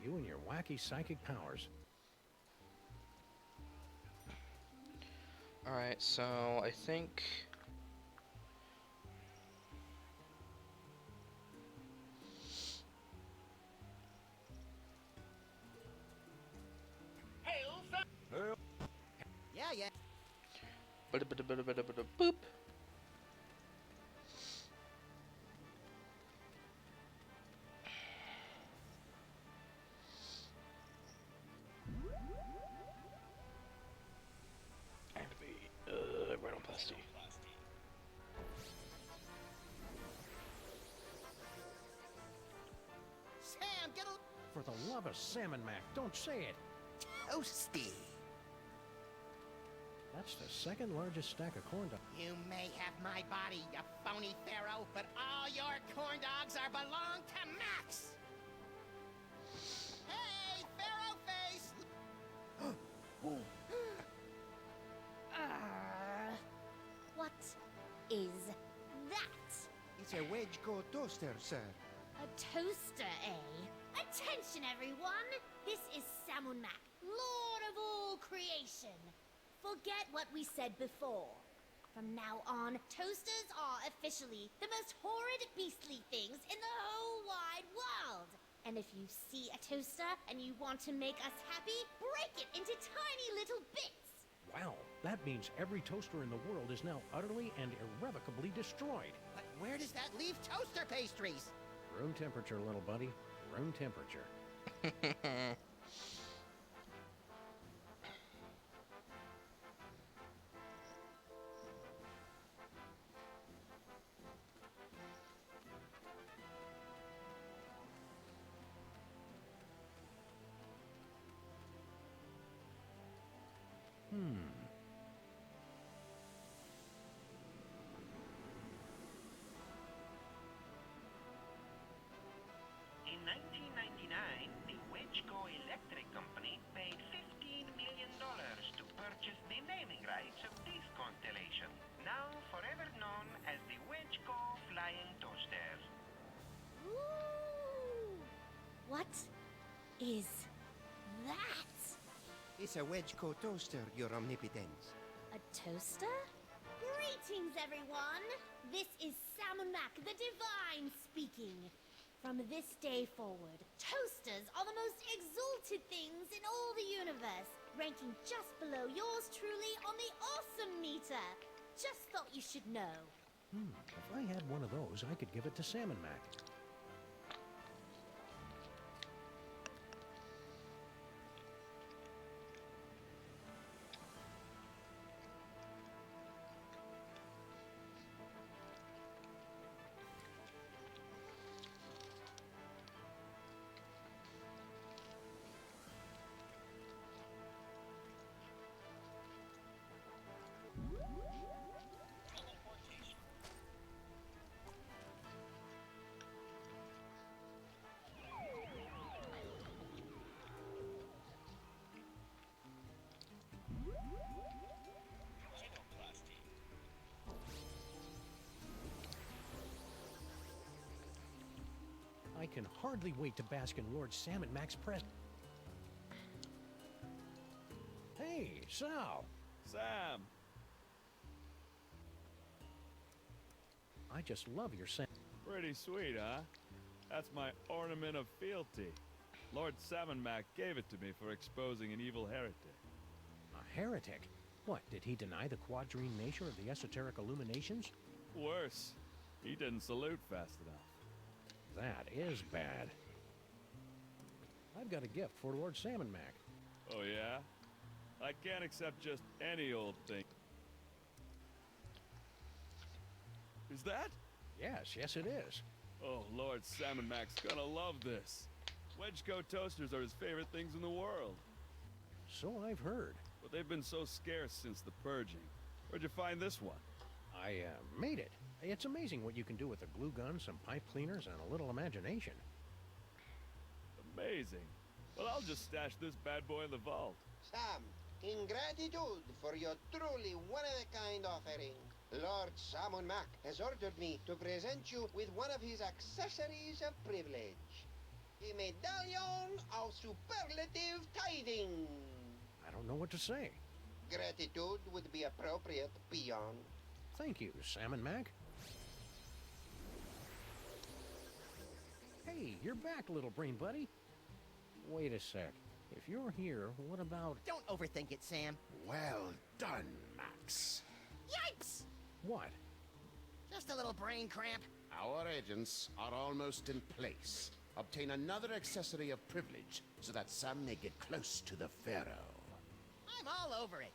You and your wacky psychic powers. Alright, so I think... Yeah. Boop. Activate rhinoplasty. Sam, get a... For the love of Salmon Mac, don't say it. Toasty. That's the second largest stack of corn dogs. You may have my body, you phony pharaoh, but all your corn dogs are belong to Max. Hey, pharaoh face! What is that? It's a Wedge-Core toaster, sir. A toaster, eh? Attention, everyone! This is Salmon Mac, Lord of all creation. Forget what we said before. From now on, toasters are officially the most horrid, beastly things in the whole wide world. And if you see a toaster and you want to make us happy, break it into tiny little bits. Wow, that means every toaster in the world is now utterly and irrevocably destroyed. But where does that leave toaster pastries? Room temperature, little buddy. Room temperature. In 1999, the Wedge-Co Electric Company paid $15 million to purchase the naming rights of this constellation, now forever known as the Wedge-Co Flying Toaster. Ooh! What is that? It's a Wedge-Core toaster, your omnipotence. A toaster? Greetings, everyone! This is Salmon Mac, the Divine, speaking. From this day forward, toasters are the most exalted things in all the universe, ranking just below yours truly on the awesome meter. Just thought you should know. If I had one of those, I could give it to Salmon Mac. can hardly wait to bask in Lord Sam and Mac's presence. Hey, Sal. Sam! I just love your Sam. Pretty sweet, huh? That's my ornament of fealty. Lord Salmon Mac gave it to me for exposing an evil heretic. A heretic? What, did he deny the quadrine nature of the esoteric illuminations? Worse, he didn't salute fast enough. That is bad. I've got a gift for Lord Salmon Mac. Oh yeah? I can't accept just any old thing. Is that? Yes, it is. Oh, Lord Salmon Mac's gonna love this. Wedgecoat toasters are his favorite things in the world. So I've heard. But they've been so scarce since the purging. Where'd you find this one? I made it. It's amazing what you can do with a glue gun, some pipe cleaners, and a little imagination. Amazing. Well, I'll just stash this bad boy in the vault. Sam, in gratitude for your truly one-of-a-kind offering, Lord Salmon Mac has ordered me to present you with one of his accessories of privilege. A medallion of superlative tithing. I don't know what to say. Gratitude would be appropriate, peon. Thank you, Salmon Mac. Hey, you're back, little brain buddy. Wait a sec. If you're here, what about... Don't overthink it, Sam. Well done, Max. Yipes! What? Just a little brain cramp. Our agents are almost in place. Obtain another accessory of privilege so that Sam may get close to the Pharaoh. I'm all over it.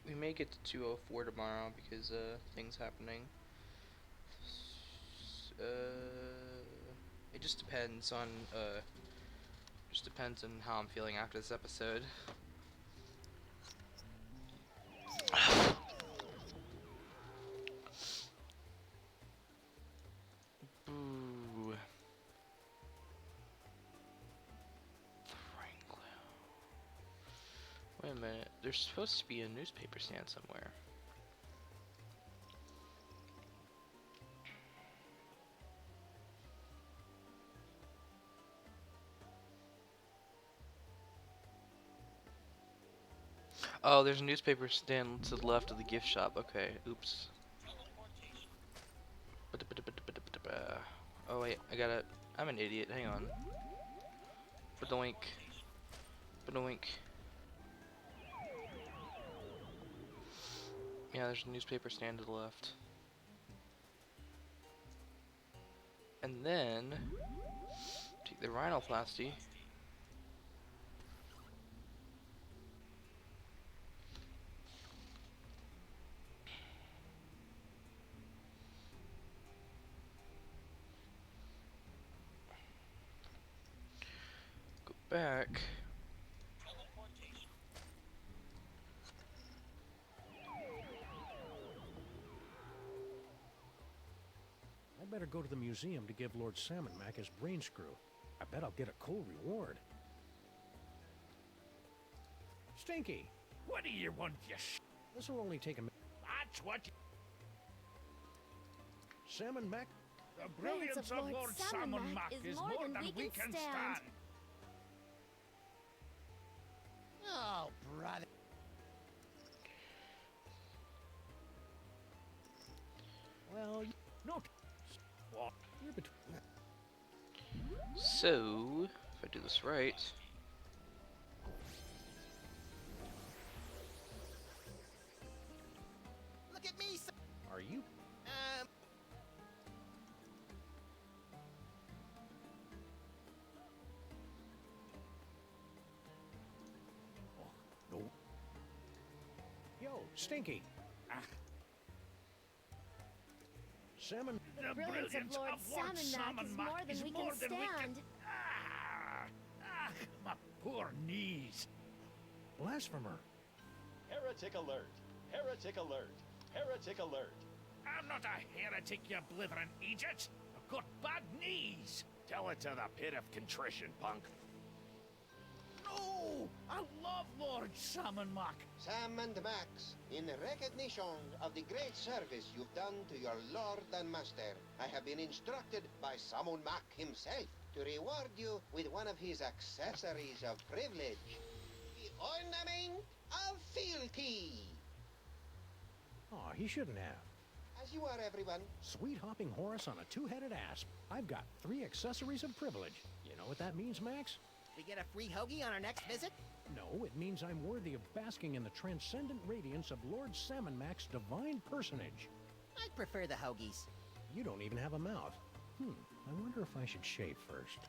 We may get to 204 tomorrow because things happening. It just depends on how I'm feeling after this episode. Boo. Wait a minute, there's supposed to be a newspaper stand somewhere. Oh, there's a newspaper stand to the left of the gift shop. Okay, oops. Oh wait, I'm an idiot, hang on. Badoink. Badoink. Yeah, there's a newspaper stand to the left. And then, take the rhinoplasty. Go back. I better go to the museum to give Lord Salmon Mac his brain screw. I bet I'll get a cool reward. Stinky! What do you want, you This will only take a minute. That's what Salmon Mac? The brilliance of Lord Salmon Mac is more than we can stand. Oh, brother. Well, no. What? You're between. So, if I do this right. Look at me, son. Are you? No. Yo, Stinky. Salmon. The brilliance of Lord Salmon Mac is more than we can stand. My poor knees. Blasphemer. Heretic alert! Heretic alert! Heretic alert! I'm not a heretic, you blithering Egypt. I've got bad knees. Tell it to the pit of contrition, punk. No! Oh, I love Lord Salmon Mock. Sam and Max, in recognition of the great service you've done to your lord and master, I have been instructed by Samon Mac himself to reward you with one of his accessories of privilege. The ornament of fealty. Aw, he shouldn't have. As you are, everyone. Sweet hopping Horace on a two-headed asp. I've got 3 accessories of privilege. You know what that means, Max? We get a free hoagie on our next visit? No, it means I'm worthy of basking in the transcendent radiance of Lord Salmon Mac's divine personage. I'd prefer the hoagies. You don't even have a mouth. I wonder if I should shave first.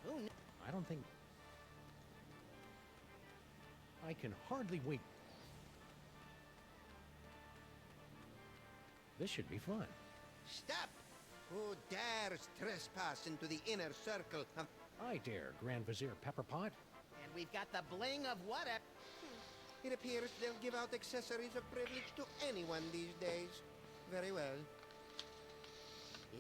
Well, I don't think... I can hardly wait. This should be fun. Stop! Who dares trespass into the inner circle of... I dare, Grand Vizier Pepperpot. And we've got the bling of what a... It appears they'll give out accessories of privilege to anyone these days. Very well.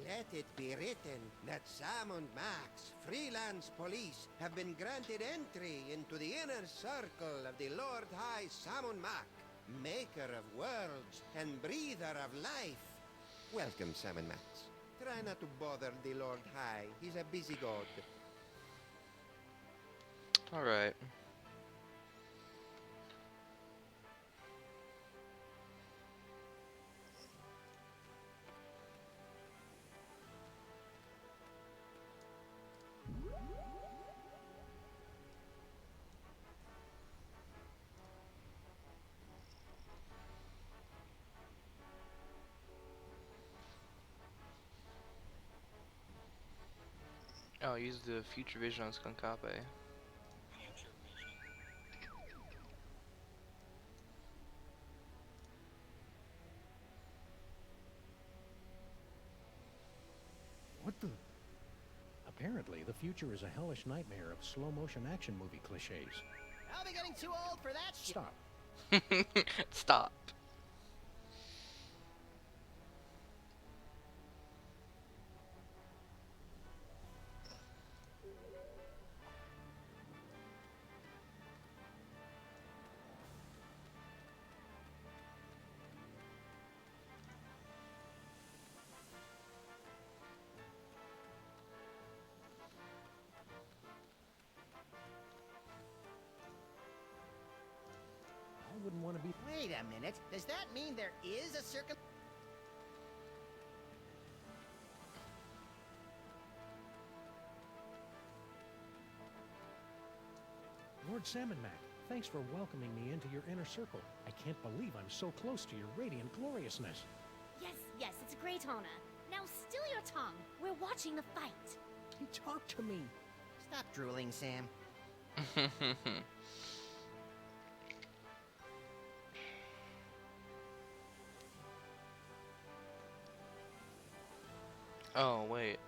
Let it be written that Sam and Max, freelance police, have been granted entry into the inner circle of the Lord High Samon Mac, maker of worlds and breather of life. Welcome, Sam and Max. Try not to bother the Lord High. He's a busy god. Alright. Oh, use the future vision on Skunkape. What the? Apparently, the future is a hellish nightmare of slow-motion action movie cliches. I'll be getting too old for that shit. Stop. Stop. I wouldn't want to be... Wait a minute. Does that mean there is a circum... Lord Salmon Mac, thanks for welcoming me into your inner circle. I can't believe I'm so close to your radiant gloriousness. Yes, yes, it's a great honor. Now still your tongue. We're watching the fight. He talked to me. Stop drooling, Sam. Oh, wait.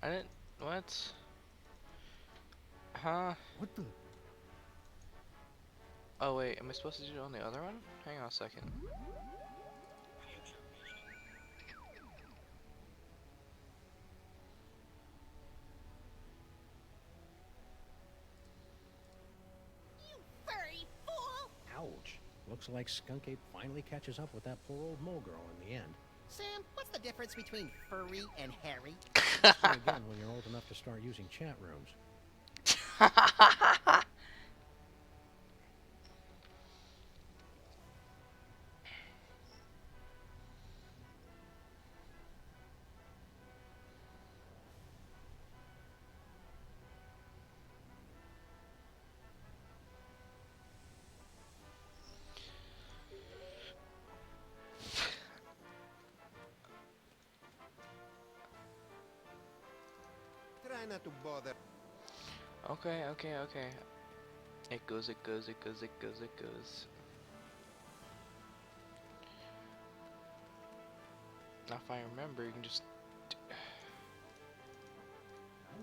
I didn't... What? Huh? What the... Oh, wait. Am I supposed to do it on the other one? Hang on a second. Furry fool! Ouch. Looks like Skunk Ape finally catches up with that poor old mole girl in the end. Sam, what's the difference between furry and hairy? See you again when you're old enough to start using chat rooms. Try not to bother. Okay, okay, okay. It goes, it goes, it goes, it goes, it goes. Now if I remember, you can just... I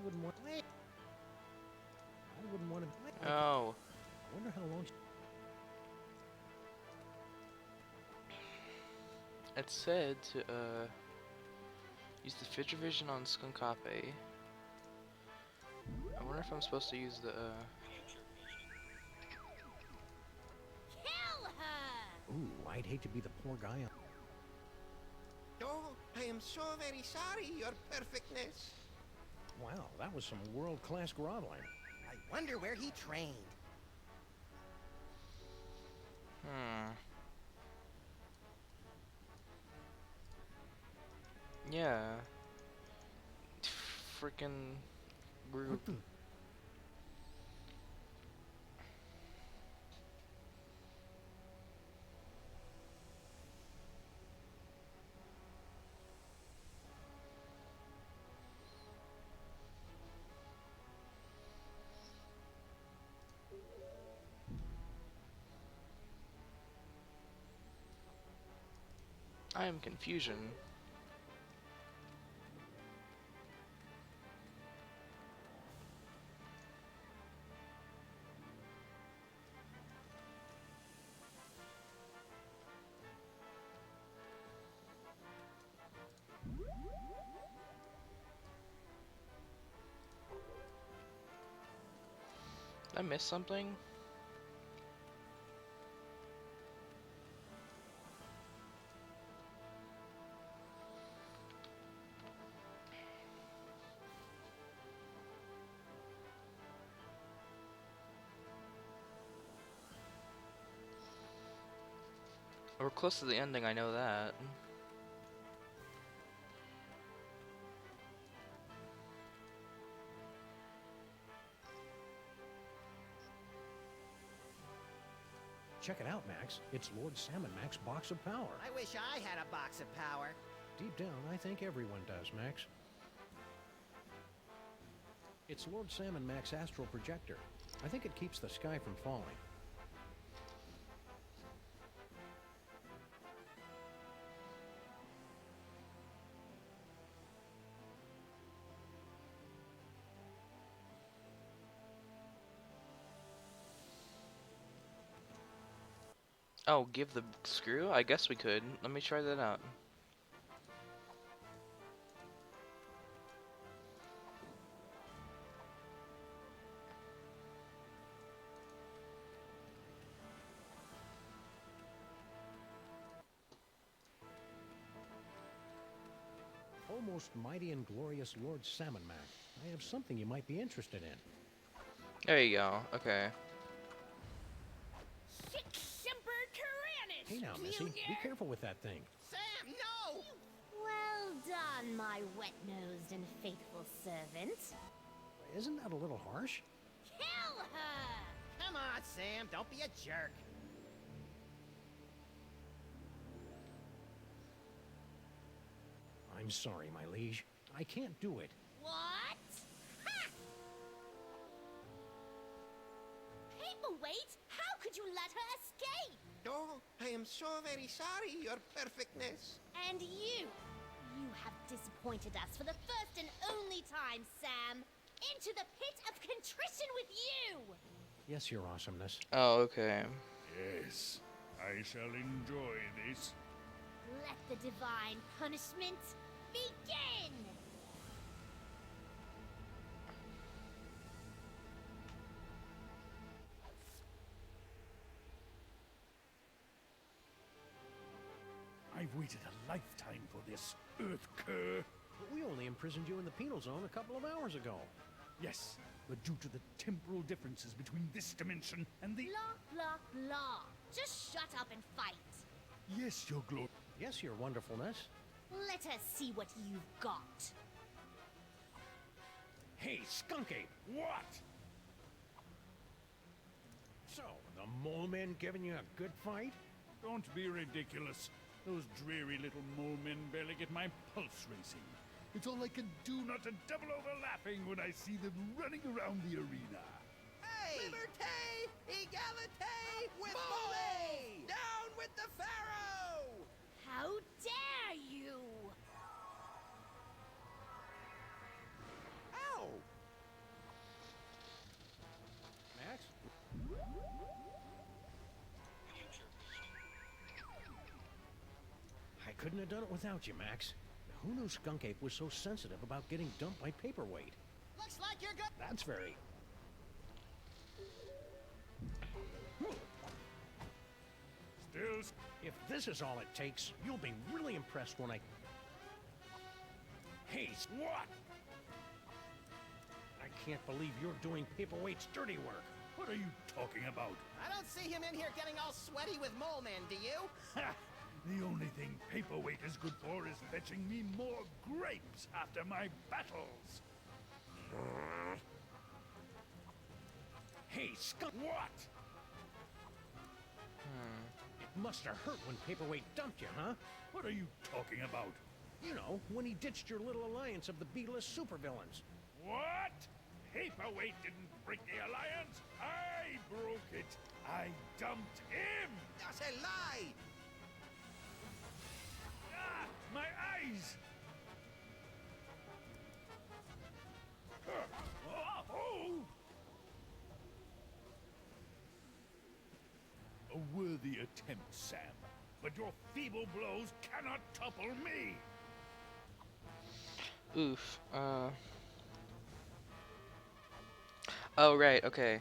wouldn't want. I wouldn't want to. Oh. I wonder how long. It said to, use the Vision on Skunkape. I wonder if I'm supposed to use the, Kill her! Ooh, I'd hate to be the poor guy. Oh, I am so very sorry, Your Perfectness. Wow, that was some world-class groveling. I wonder where he trained. Yeah. Freaking rude. I am confusion. Did I miss something? We're close to the ending, I know that. Check it out, Max. It's Lord Salmon Mac's box of power. I wish I had a box of power. Deep down, I think everyone does, Max. It's Lord Salmon Mac's astral projector. I think it keeps the sky from falling. Oh, give the screw? I guess we could. Let me try that out. Almost mighty and glorious Lord Salmon Mac. I have something you might be interested in. There you go. Okay. Hey now, Missy. Be careful with that thing. Sam, no! Well done, my wet-nosed and faithful servant. Isn't that a little harsh? Kill her! Come on, Sam, don't be a jerk. I'm sorry, my liege. I can't do it. What? Ha! Paperweight? How could you let her escape? Oh, I am so very sorry, Your Perfectness. And you have disappointed us for the first and only time, Sam. Into the pit of contrition with you! Yes, your awesomeness. Oh, okay. Yes, I shall enjoy this. Let the divine punishment begin! I've waited a lifetime for this, Earth Cur. But we only imprisoned you in the penal zone a couple of hours ago. Yes, but due to the temporal differences between this dimension and the... Blah, blah, blah. Just shut up and fight. Yes, your glory. Yes, your wonderfulness. Let us see what you've got. Hey, Skunky! What? So, the mole men giving you a good fight? Don't be ridiculous. Those dreary little mole men barely get my pulse racing. It's all I can do not to double over laughing when I see them running around the arena. Hey! Liberté! Egalité! With Mole! Down with the Pharaoh! How dare you! Ow! Max? I couldn't have done it without you, Max. Who knew Skunk Ape was so sensitive about getting dumped by Paperweight? Looks like you're good. That's very... Still... If this is all it takes, you'll be really impressed when I... Hey, what? I can't believe you're doing Paperweight's dirty work. What are you talking about? I don't see him in here getting all sweaty with Mole Man, do you? Ha! The only thing Paperweight is good for is fetching me more grapes after my battles. Hey, Skunk... What? It must have hurt when Paperweight dumped you, huh? What are you talking about? You know, when he ditched your little alliance of the B-list supervillains. What? Paperweight didn't break the alliance. I broke it. I dumped him. That's a lie! Ah, my eyes! Oh! A worthy attempt, Sam. But your feeble blows cannot topple me. Oof. Oh, right, okay.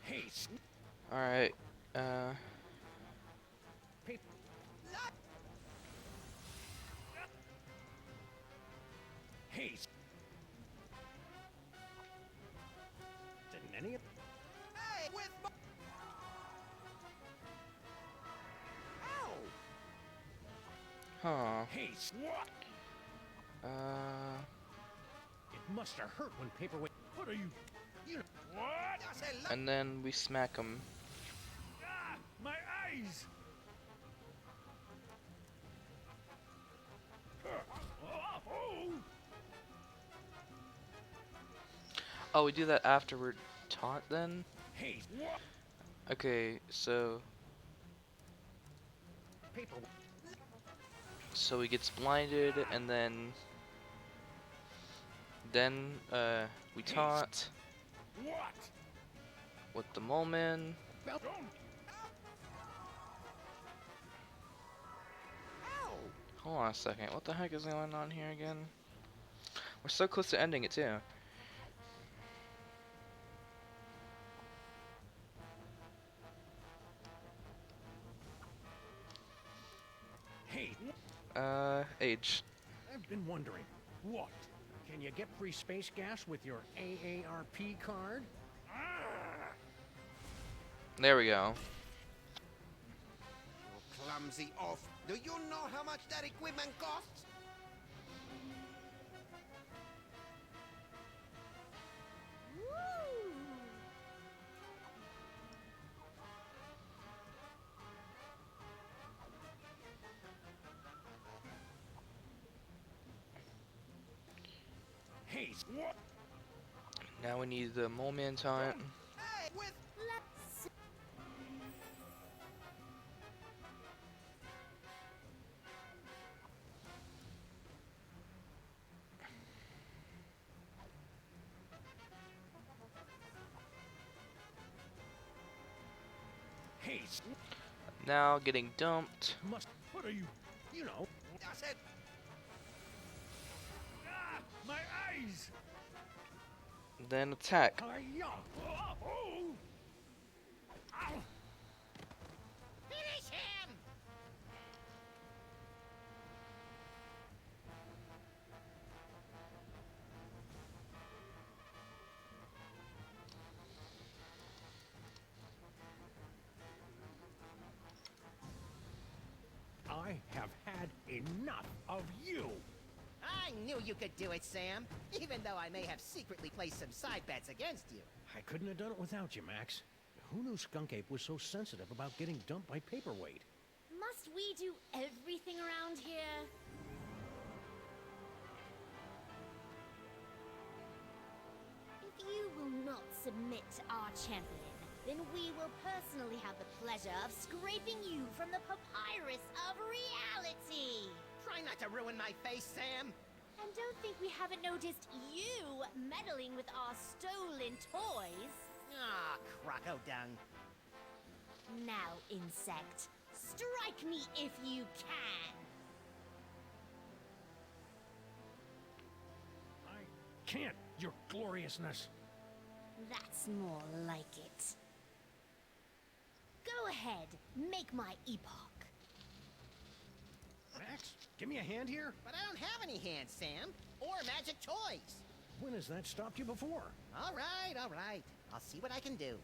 Hey, Alright, Hey, didn't any of... Hey, with Mo... Ow! huh. Hey, what? It must have hurt when Paperweight... What are you... You know... What? That's a lie! And then we smack him. Ah, my eyes! Oh, we do that after we're taught then? Hey, what? Okay, so... Paper... So he gets blinded, and then... we taught What? with the Mole Man. Don't... Hold on a second, what the heck is going on here again? We're so close to ending it too. Hey, Age. I've been wondering, what? Can you get free space gas with your AARP card? There we go. You clumsy oaf. Do you know how much that equipment costs? Hey, what? Now we need the Mole Man taunt. Hey, with... Let's... Hey, Now getting dumped. must... What are you... You know... That's it. Ah, my eyes! Then attack. Hi-ya! Oh! Ow! Finish him! I have had enough of you! I knew you could do it, Sam. Even though I may have secretly placed some side bets against you. I couldn't have done it without you, Max. Who knew Skunk Ape was so sensitive about getting dumped by Paperweight? Must we do everything around here? you will not submit to our champion, then we will personally have the pleasure of scraping you from the papyrus of reality. Try not to ruin my face, Sam. And don't think we haven't noticed you meddling with our stolen toys. Ah, croco dung. Now, insect, strike me if you can. I can't, your gloriousness. That's more like it. Go ahead, make my epoch. Max, give me a hand here. But I don't have any hands, Sam. Or magic toys. When has that stopped you before? All right, all right. I'll see what I can do.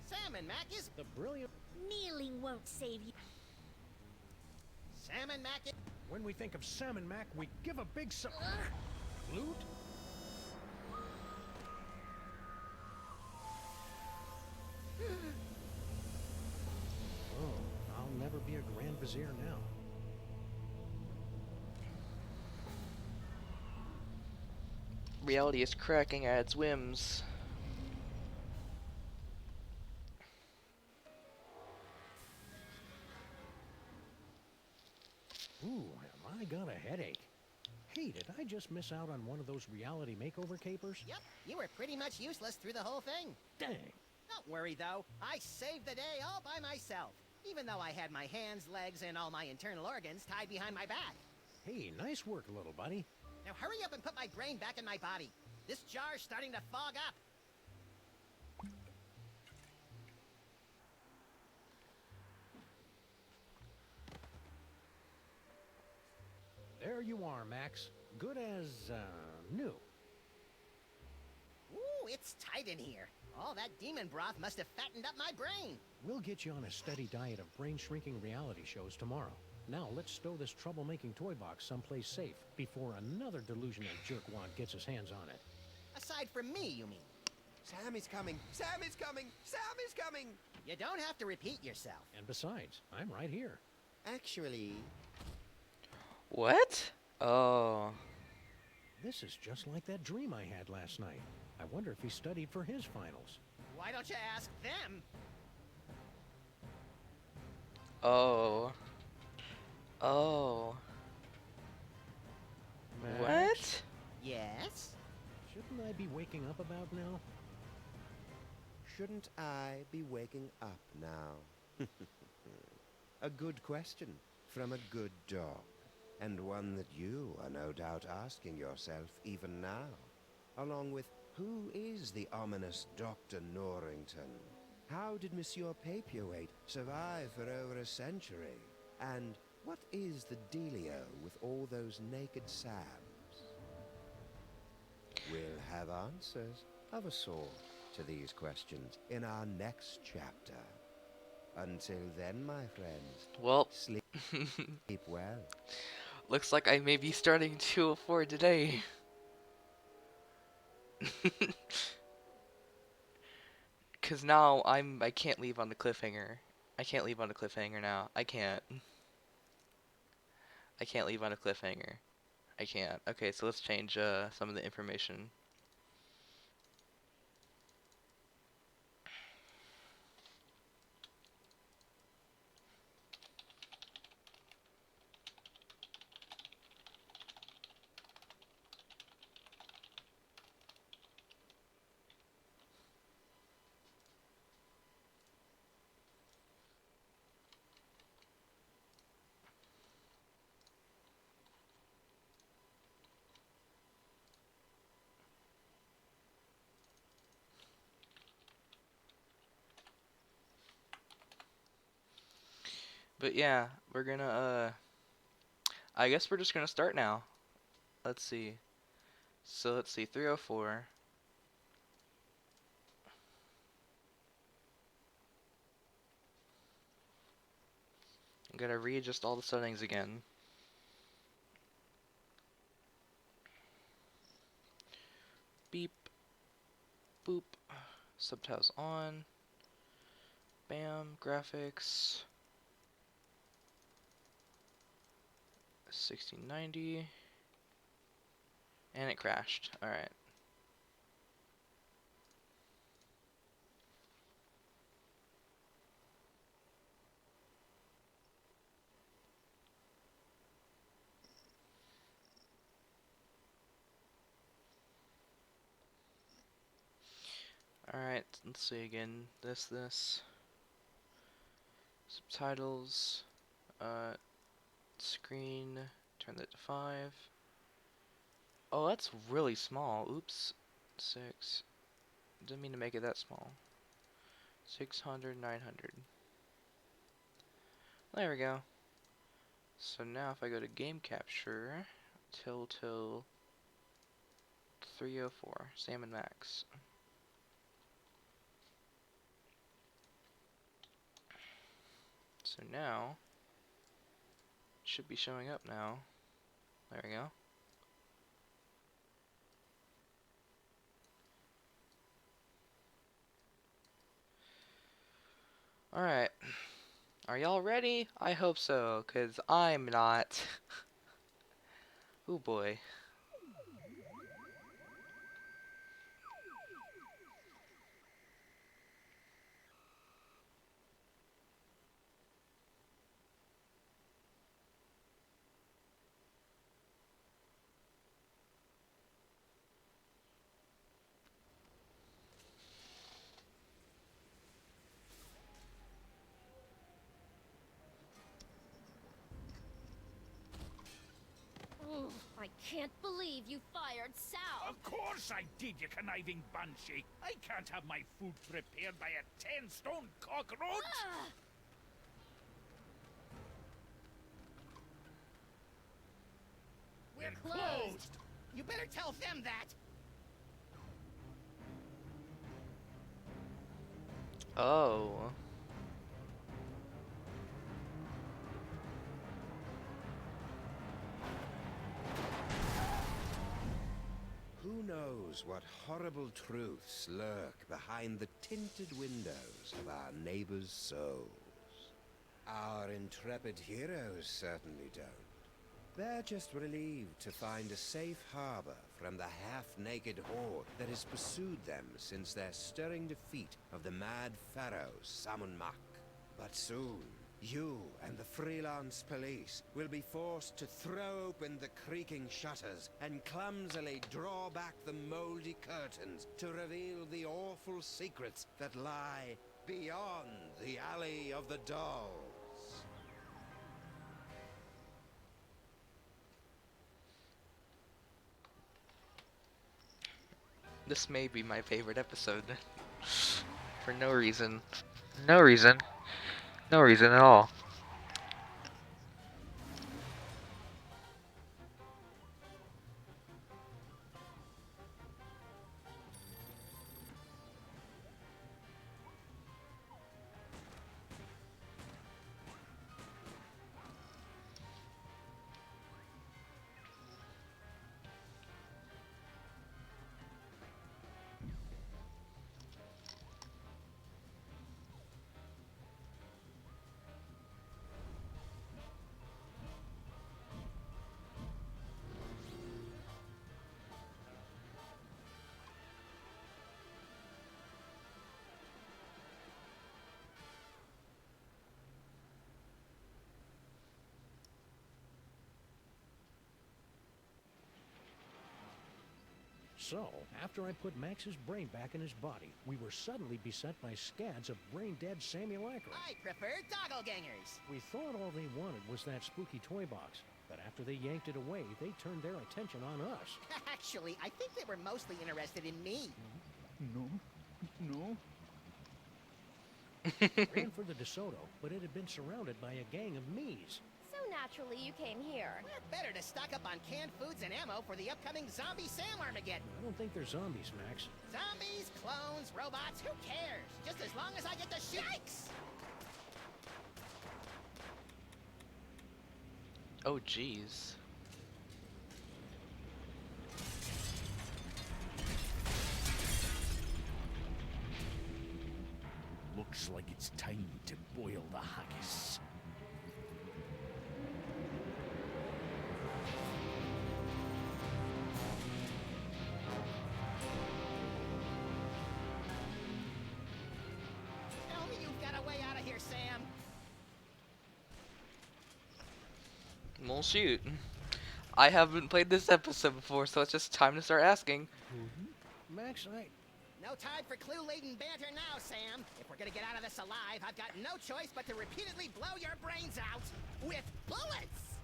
Salmon Mac is... The brilliant... Kneeling won't save you. Salmon Mac is... When we think of Salmon Mac, we give a big Loot? Oh, I'll never be a Grand Vizier now. Reality is cracking at its whims. Ooh, have I got a headache. Hey, did I just miss out on one of those reality makeover capers? Yep, you were pretty much useless through the whole thing. Dang. Don't worry, though. I saved the day all by myself. Even though I had my hands, legs, and all my internal organs tied behind my back. Hey, nice work, little buddy. Now hurry up and put my brain back in my body. This jar's starting to fog up. There you are, Max. Good as, new. Ooh, it's tight in here. All that demon broth must have fattened up my brain. We'll get you on a steady diet of brain-shrinking reality shows tomorrow. Now, let's stow this troublemaking toy box someplace safe before another delusional jerkwad gets his hands on it. Aside from me, you mean? Sam is coming! Sam is coming! Sam is coming! You don't have to repeat yourself. And besides, I'm right here. Actually... What? Oh. This is just like that dream I had last night. I wonder if he studied for his finals. Why don't you ask them? Oh. Oh. Max? What? Yes? Shouldn't I be waking up about now? Shouldn't I be waking up now? A good question from a good dog. And one that you are no doubt asking yourself even now. Along with, who is the ominous Dr. Norrington? How did Monsieur Papier-Waite survive for over a century? And what is the dealio with all those naked Sams? We'll have answers of a sort to these questions in our next chapter. Until then, my friends, well, sleep well. Looks like I may be starting 204 today. Cause now I can't leave on the cliffhanger. I can't leave on the cliffhanger now. I can't leave on a cliffhanger. I can't. Okay, so let's change some of the information. But yeah, we're gonna, I guess we're just gonna start now. Let's see. So let's see, 304. I'm gonna readjust all the settings again. Beep. Boop. Subtitles on. Bam. Graphics. 1690. And it crashed. Alright. Alright, let's see again. This. Subtitles. Screen. Turn that to 5. Oh, that's really small. Oops. 6. Didn't mean to make it that small. 600, 900. There we go. So now if I go to game capture, till 304, Salmon Max. So now, it should be showing up now. There we go. Alright. Are y'all ready? I hope so, cause I'm not. Oh boy. Ooh, I can't believe you fired Sal. Of course I did, you conniving banshee. I can't have my food prepared by a 10-stone cockroach. We're closed. You better tell them that. Oh. Who knows what horrible truths lurk behind the tinted windows of our neighbors' souls? Our intrepid heroes certainly don't. They're just relieved to find a safe harbor from the half-naked horde that has pursued them since their stirring defeat of the mad pharaoh Samun Mak. But soon, you and the freelance police will be forced to throw open the creaking shutters and clumsily draw back the moldy curtains to reveal the awful secrets that lie beyond the Alley of the Dolls. This may be my favorite episode. For no reason. No reason. No reason at all. So, after I put Max's brain back in his body, we were suddenly beset by scads of brain-dead simulacra. I prefer doppelgangers. We thought all they wanted was that spooky toy box, but after they yanked it away, they turned their attention on us. Actually, I think they were mostly interested in me. No. No. Ran for the DeSoto, but it had been surrounded by a gang of Mies. So naturally you came here. Better to stock up on canned foods and ammo for the upcoming zombie Sam Armageddon. I don't think they're zombies, Max. Zombies, clones, robots, who cares? Just as long as I get the Yikes! Oh, jeez. Looks like it's time to boil the haggis. Sam. Well, shoot. I haven't played this episode before, so it's just time to start asking. Max, No time for clue-laden banter now, Sam. If we're gonna get out of this alive, I've got no choice but to repeatedly blow your brains out with bullets!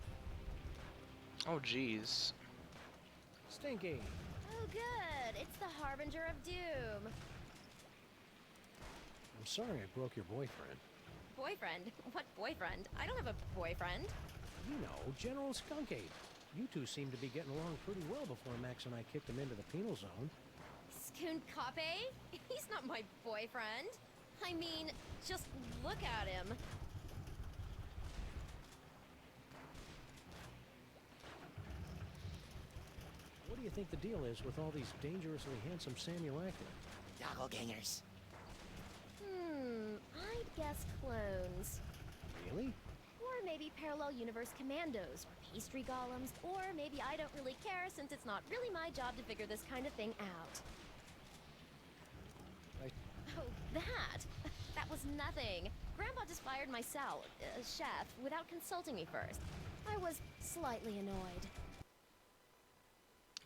Oh, jeez. Stinky. Oh, good. It's the Harbinger of Doom. I'm sorry I broke your boyfriend. Boyfriend? What boyfriend? I don't have a boyfriend. You know, General Skunky. You two seem to be getting along pretty well before Max and I kicked him into the penal zone. Skunkape? He's not my boyfriend. I mean, just look at him. What do you think the deal is with all these dangerously handsome simulacra? Doppelgangers. I'd guess clones. Really? Or maybe parallel universe commandos, or pastry golems, or maybe I don't really care since it's not really my job to figure this kind of thing out. Oh, that? That was nothing. Grandpa just fired my chef, without consulting me first. I was slightly annoyed.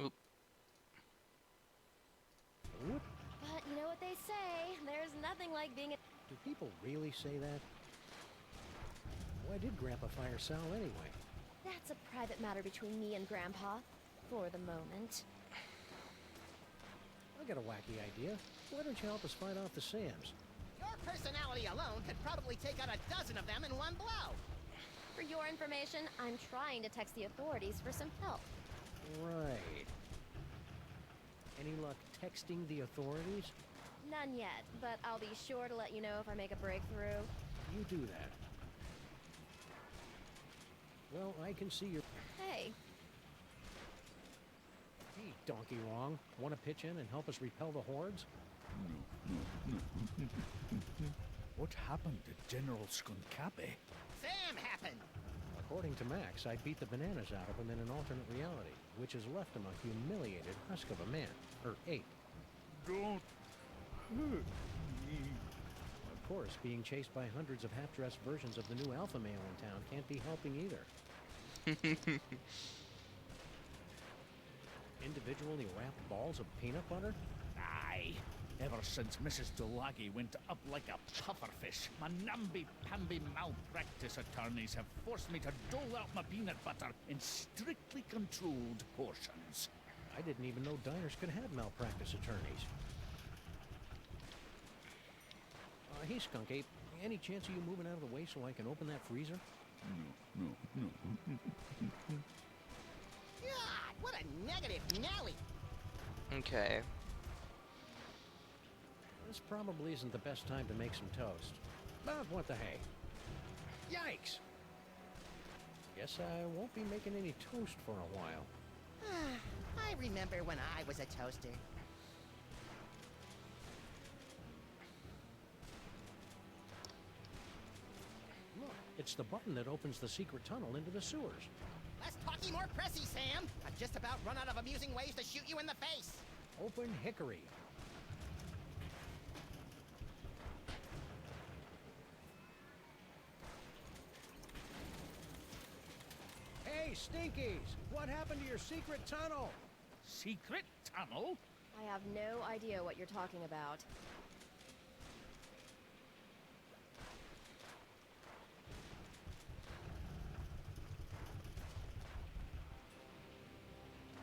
Oop. Oop? But you know what they say, there's nothing like being a... Do people really say that? Why did Grandpa fire Sal anyway? That's a private matter between me and Grandpa, for the moment. I got a wacky idea. Why don't you help us fight off the Sams? Your personality alone could probably take out a dozen of them in one blow. For your information, I'm trying to text the authorities for some help. Right. Any luck texting the authorities? None yet, but I'll be sure to let you know if I make a breakthrough. You do that. Well, I can see your... Hey. Hey, Donkey Wrong. Want to pitch in and help us repel the hordes? No. What happened to General Skunkape? Sam happened! According to Max, I beat the bananas out of him in an alternate reality, which has left him a humiliated husk of a man, or ape. Don't hurt me. Of course, being chased by hundreds of half-dressed versions of the new alpha male in town can't be helping either. Individually wrapped balls of peanut butter? Aye. Ever since Mrs. Delagi went up like a pufferfish, my namby-pamby malpractice attorneys have forced me to dole out my peanut butter in strictly controlled portions. I didn't even know diners could have malpractice attorneys. Hey, Skunky, any chance of you moving out of the way so I can open that freezer? No. God, what a negative Nelly! Okay. This probably isn't the best time to make some toast. But what the hey? Yikes! Guess I won't be making any toast for a while. I remember when I was a toaster. Look, it's the button that opens the secret tunnel into the sewers. Less talky, more pressy, Sam! I've just about run out of amusing ways to shoot you in the face! Open hickory. Hey, Stinkies! What happened to your secret tunnel? Secret tunnel? I have no idea what you're talking about.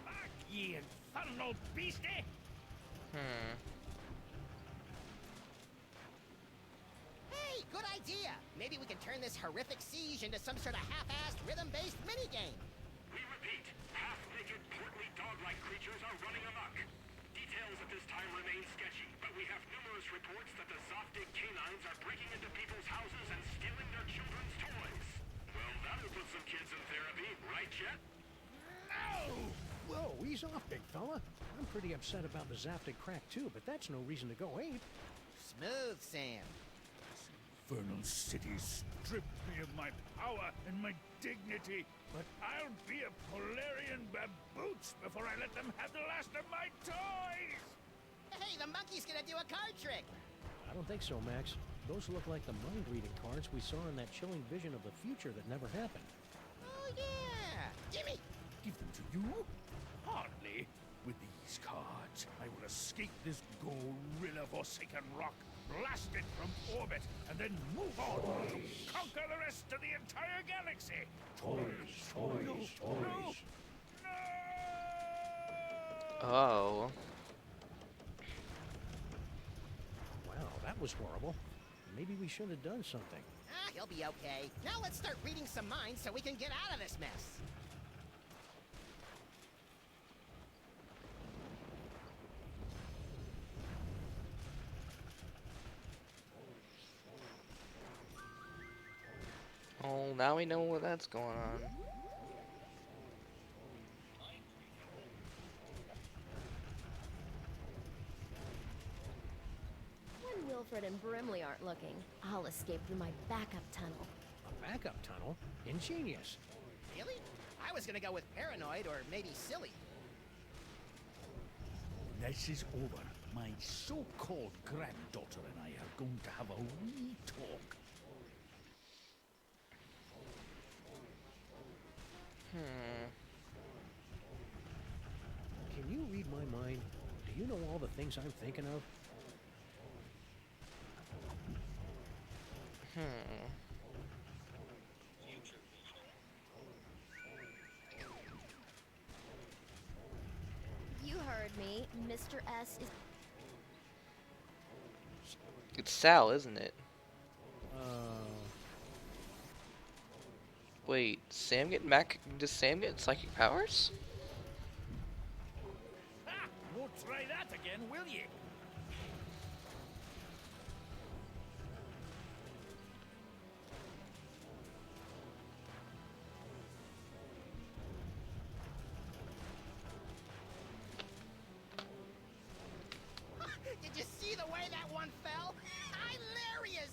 Back, ye infernal beastie! Hey, good idea! Maybe we can turn this horrific siege into some sort of half-assed, rhythm-based minigame. We repeat, half-naked, portly dog-like creatures are running amok. Details at this time remain sketchy, but we have numerous reports that the Zoftig canines are breaking into people's houses and stealing their children's toys. Well, that'll put some kids in therapy, right, Jet? No! Whoa, ease off, big fella. I'm pretty upset about the Zaftig crack, too, but that's no reason to go ape. Smooth, Sam. Infernal cities stripped me of my power and my dignity, but I'll be a Polarian baboots before I let them have the last of my toys! Hey, the monkey's gonna do a card trick! I don't think so, Max. Those look like the mind-reading cards we saw in that chilling vision of the future that never happened. Oh, yeah! Gimme! Give them to you? Hardly. With these cards, I will escape this gorilla-forsaken rock, blast it from orbit, and then move on to conquer the rest of the entire galaxy. Toys, toys, toys. Oh. Wow, that was horrible. Maybe we should have done something. Ah, he'll be okay. Now let's start reading some minds so we can get out of this mess. Oh, now we know what that's going on. When Wilfred and Brimley aren't looking, I'll escape through my backup tunnel. A backup tunnel? Ingenious. Really? I was gonna go with paranoid or maybe silly. This is over. My so-called granddaughter and I are going to have a wee talk. Can you read my mind? Do you know all the things I'm thinking of? You heard me. Mr. S is... It's Sal, isn't it? Wait, Sam getting back? Does Sam get psychic powers? Ha! Won't try that again, will ye? Did you see the way that one fell? Hilarious!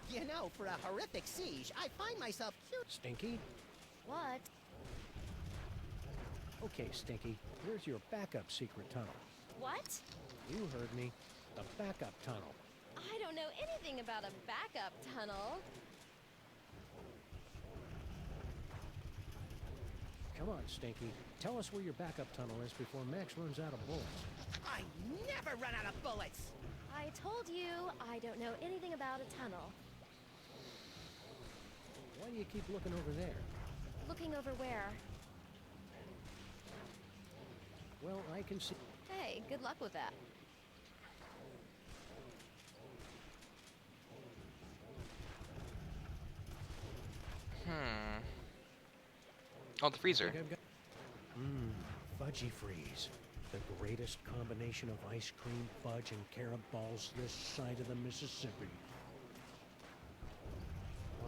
You know, for a horrific siege, I find myself cute. Stinky? What? Okay, Stinky, here's your backup secret tunnel. What? You heard me. The backup tunnel. I don't know anything about a backup tunnel. Come on, Stinky. Tell us where your backup tunnel is before Max runs out of bullets. I never run out of bullets! I told you I don't know anything about a tunnel. Why do you keep looking over there? Looking over where? Well, I can see... Hey, good luck with that. Oh, the freezer. Fudgy Freeze. The greatest combination of ice cream, fudge, and carob balls this side of the Mississippi.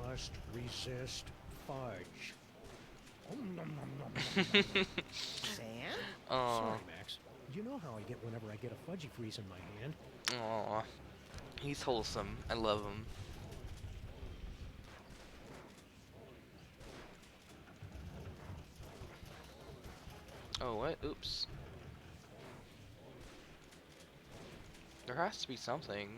Must resist fudge. Sam? Sorry, Max. You know how I get whenever I get a Fudgy Freeze in my hand. Aw. He's wholesome. I love him. Oh, what? Oops. There has to be something.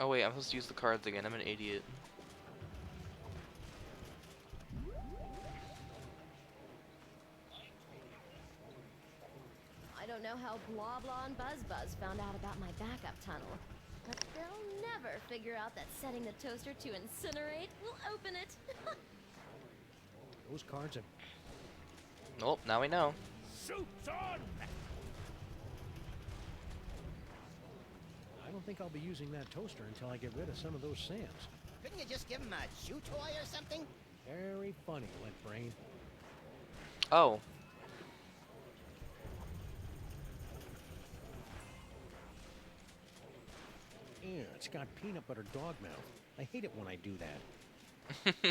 Oh wait, I'm supposed to use the cards again. I'm an idiot. I don't know how Blah Blah and Buzz Buzz found out about my backup tunnel, but they'll never figure out that setting the toaster to incinerate will open it. Those cards have... Nope, now we know. Suits on! I don't think I'll be using that toaster until I get rid of some of those sands. Couldn't you just give him a chew toy or something? Very funny, Lint Brain. Oh. Yeah, it's It's got peanut butter dog mouth. I hate it when I do that.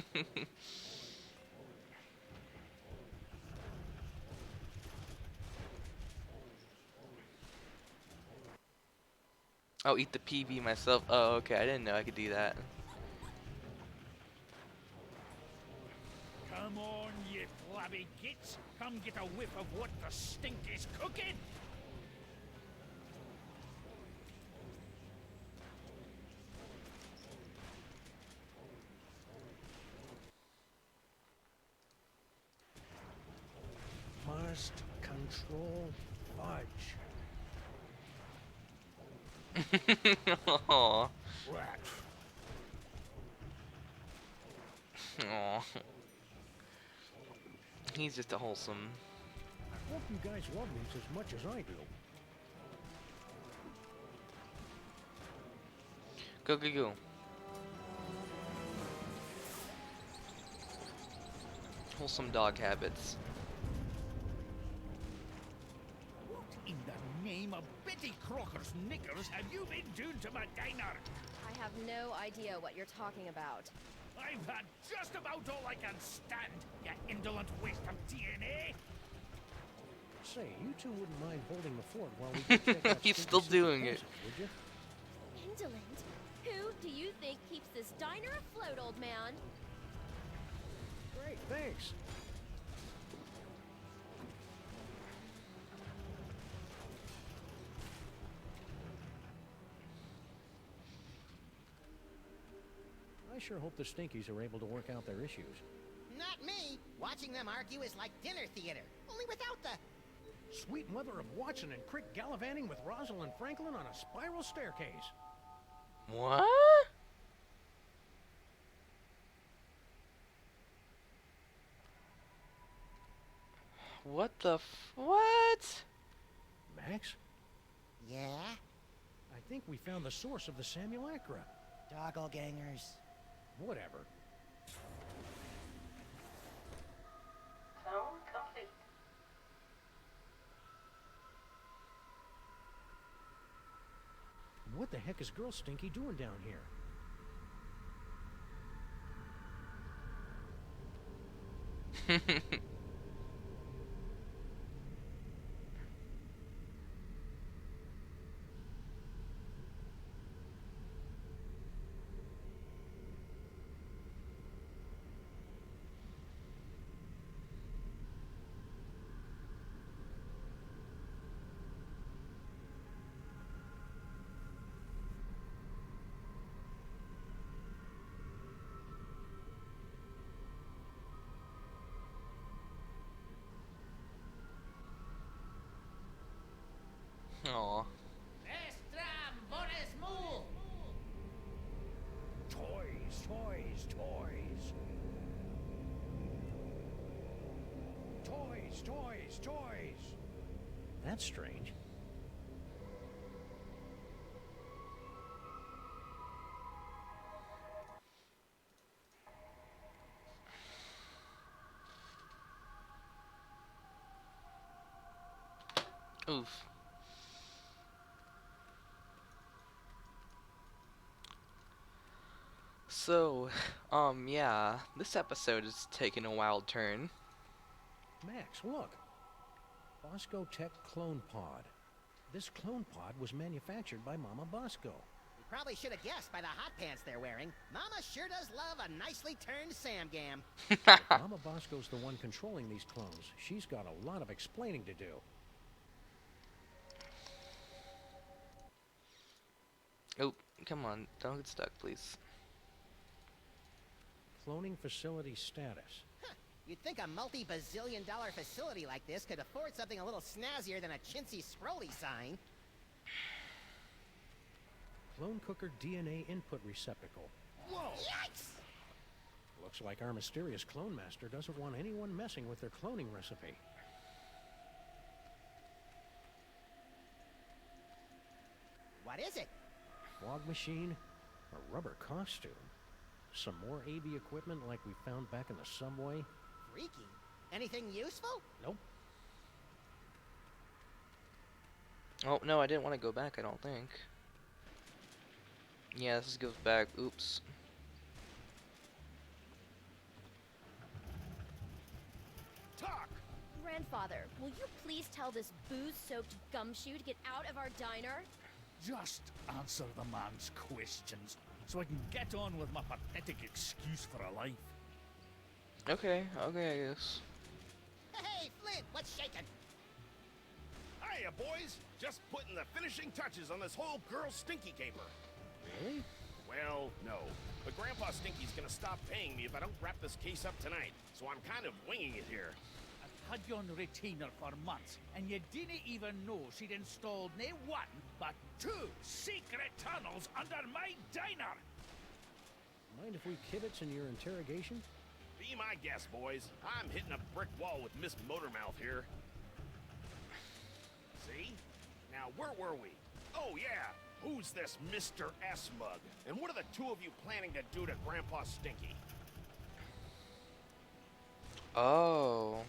Oh, eat the PB myself. Oh, okay. I didn't know I could do that. Come on, you blabby gits. Come get a whiff of what the stink is cooking. Must control fudge. Aww. Rat. Aww. He's just a wholesome. I hope you guys love these as much as I do. Go, go, go. Wholesome dog habits. What in the name of Betty Crocker's knickers have you been doing to my diner? I have no idea what you're talking about. I've had just about all I can stand, you indolent waste of DNA. Say, you two wouldn't mind holding the fort while we go check out He's Stinky still Super doing it. Passage, would you? Indolent? Who do you think keeps this diner afloat, old man? Great, thanks. I sure hope the Stinkies are able to work out their issues. Not me. Watching them argue is like dinner theater, only without the... Sweet mother of Watson and Crick gallivanting with Rosalind Franklin on a spiral staircase. What? What the what? Max? Yeah? I think we found the source of the Simulacra. Doppelgangers. Whatever. Zone complete. What the heck is Girl Stinky doing down here? Aw. Toys, toys, toys. Toys, toys, toys. That's strange. Oof. So, yeah, this episode is taking a wild turn. Max, look. Bosco Tech Clone Pod. This clone pod was manufactured by Mama Bosco. You probably should have guessed by the hot pants they're wearing. Mama sure does love a nicely turned Samgam. If Mama Bosco's the one controlling these clones. She's got a lot of explaining to do. Oh, come on, don't get stuck, please. Cloning facility status. Huh. You'd think a multi-bazillion-dollar facility like this could afford something a little snazzier than a chintzy scrolly sign. Clone cooker DNA input receptacle. Whoa! Yikes! Looks like our mysterious clone master doesn't want anyone messing with their cloning recipe. What is it? Fog machine, a rubber costume, some more AV equipment like we found back in the subway. Freaky. Anything useful? Nope. Oh, no, I didn't want to go back, I don't think. Yeah, this goes back. Oops. Talk! Grandfather, will you please tell this booze-soaked gumshoe to get out of our diner? Just answer the man's questions so I can get on with my pathetic excuse for a life. Okay, I guess. Hey, Flint, what's shaking? Hiya, boys! Just putting the finishing touches on this whole girl stinky caper. Really? Well, no. But Grandpa Stinky's gonna stop paying me if I don't wrap this case up tonight, so I'm kind of winging it here. I've had you on retainer for months, and you didn't even know she'd installed nae one, but 2 secret tunnels under my diner! Mind if we kibitz in your interrogation? Be my guest, boys. I'm hitting a brick wall with Miss Motormouth here. See? Now, where were we? Oh, yeah. Who's this Mr. S mug? And what are the 2 of you planning to do to Grandpa Stinky? Oh.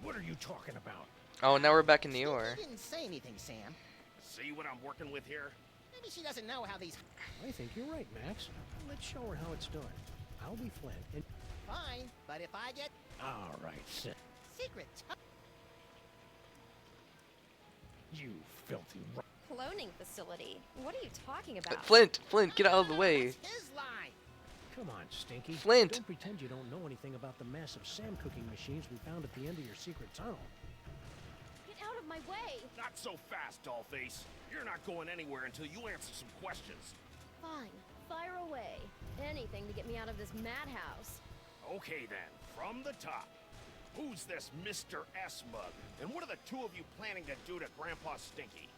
What are you talking about? Oh, now we're back in New York. She didn't say anything, Sam. See what I'm working with here? Maybe she doesn't know how these... I think you're right, Max. Let's show her how it's done. I'll be Flint, and... Fine, but if I get All right, sit. secret You filthy... Cloning facility? What are you talking about? Flint, get out of the way. his line. Come on, Stinky. Flint. Don't pretend you don't know anything about the massive Sam cooking machines we found at the end of your secret tunnel. Get out of my way! Not so fast, Dollface. You're not going anywhere until you answer some questions. Fine, fire away. Anything to get me out of this madhouse. Okay then, from the top. Who's this Mr. S mug? And what are the 2 of you planning to do to Grandpa Stinky?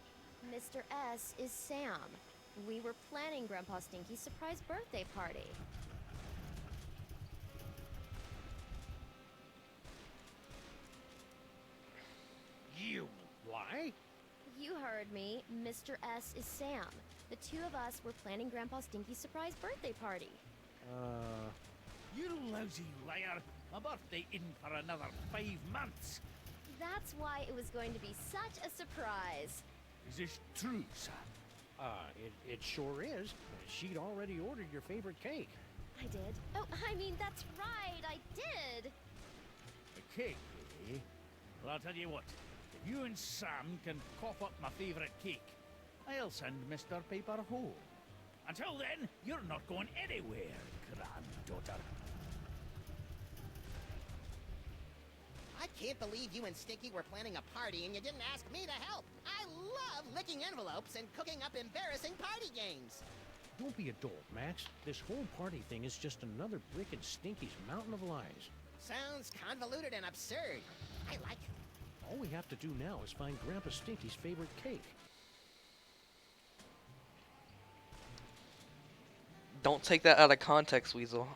Mr. S is Sam. We were planning Grandpa Stinky's surprise birthday party. You lie? You heard me. Mr. S is Sam. The 2 of us were planning Grandpa Stinky's surprise birthday party. You lousy liar! My birthday isn't for another 5 months. That's why it was going to be such a surprise. Is this true, son? It sure is. She'd already ordered your favorite cake. I did. Oh, I mean, that's right, I did. A cake, eh? Well, I'll tell you what. If you and Sam can cough up my favorite cake, I'll send Mr. Paper home. Until then, you're not going anywhere, granddaughter. I can't believe you and Stinky were planning a party and you didn't ask me to help. I love licking envelopes and cooking up embarrassing party games. Don't be a dolt, Max. This whole party thing is just another brick in Stinky's mountain of lies. Sounds convoluted and absurd. I like it. All we have to do now is find Grandpa Stinky's favorite cake. Don't take that out of context, Weasel.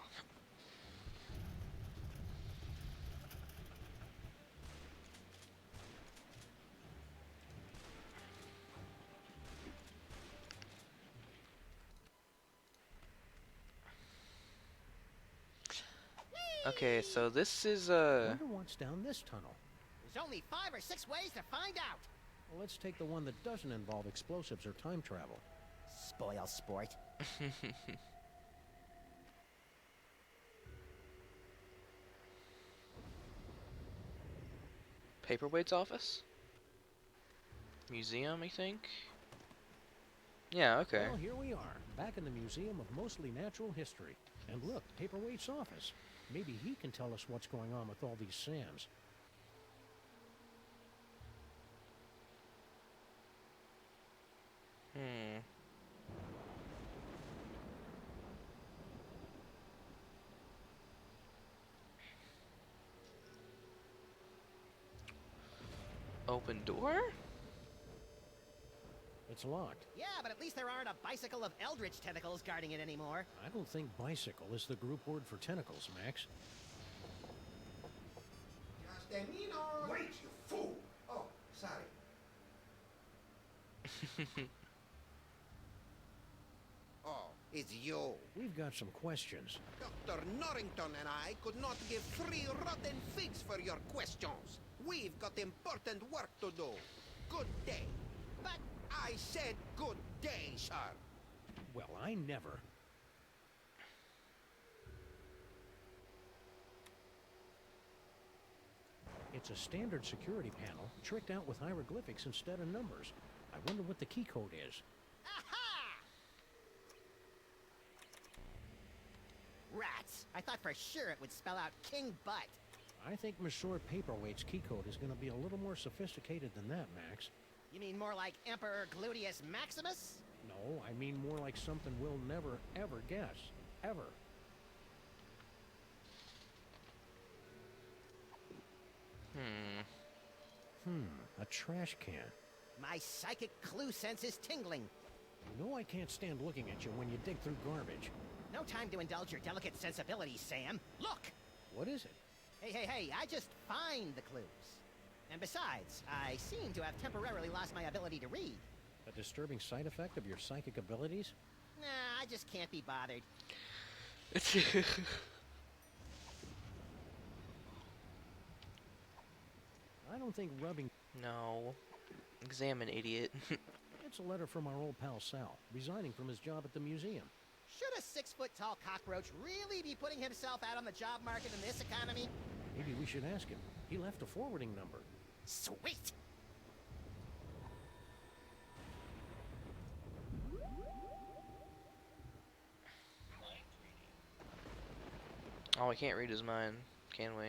Okay, so this is Wonder what's down this tunnel. There's only 5 or 6 ways to find out. Well, let's take the one that doesn't involve explosives or time travel. Spoil sport. Paperweight's office? Museum, I think? Yeah, okay. Well, here we are, back in the Museum of Mostly Natural History. And look, Paperweight's office. Maybe he can tell us what's going on with all these Sams. Open door? It's locked. Yeah, but at least there aren't a bicycle of eldritch tentacles guarding it anymore. I don't think bicycle is the group word for tentacles, Max. Wait, you fool! Oh, sorry. Oh, it's you. We've got some questions. Dr. Norrington and I could not give 3 rotten figs for your questions. We've got important work to do. Good day. But I said good day, sir. Well, I never. It's a standard security panel, tricked out with hieroglyphics instead of numbers. I wonder what the key code is. Rats! I thought for sure it would spell out King Butt. I think Monsieur Paperweight's key code is going to be a little more sophisticated than that, Max. You mean more like Emperor Gluteus Maximus? No, I mean more like something we'll never, ever guess. Ever. A trash can. My psychic clue sense is tingling. You know I can't stand looking at you when you dig through garbage. No time to indulge your delicate sensibilities, Sam. Look! What is it? Hey, I just find the clues. And besides, I seem to have temporarily lost my ability to read. A disturbing side effect of your psychic abilities? Nah, I just can't be bothered. I don't think rubbing... No. Examine, idiot. It's a letter from our old pal Sal, resigning from his job at the museum. Should a 6-foot-tall cockroach really be putting himself out on the job market in this economy? Maybe we should ask him. He left a forwarding number. Sweet! Oh, we can't read his mind, can we?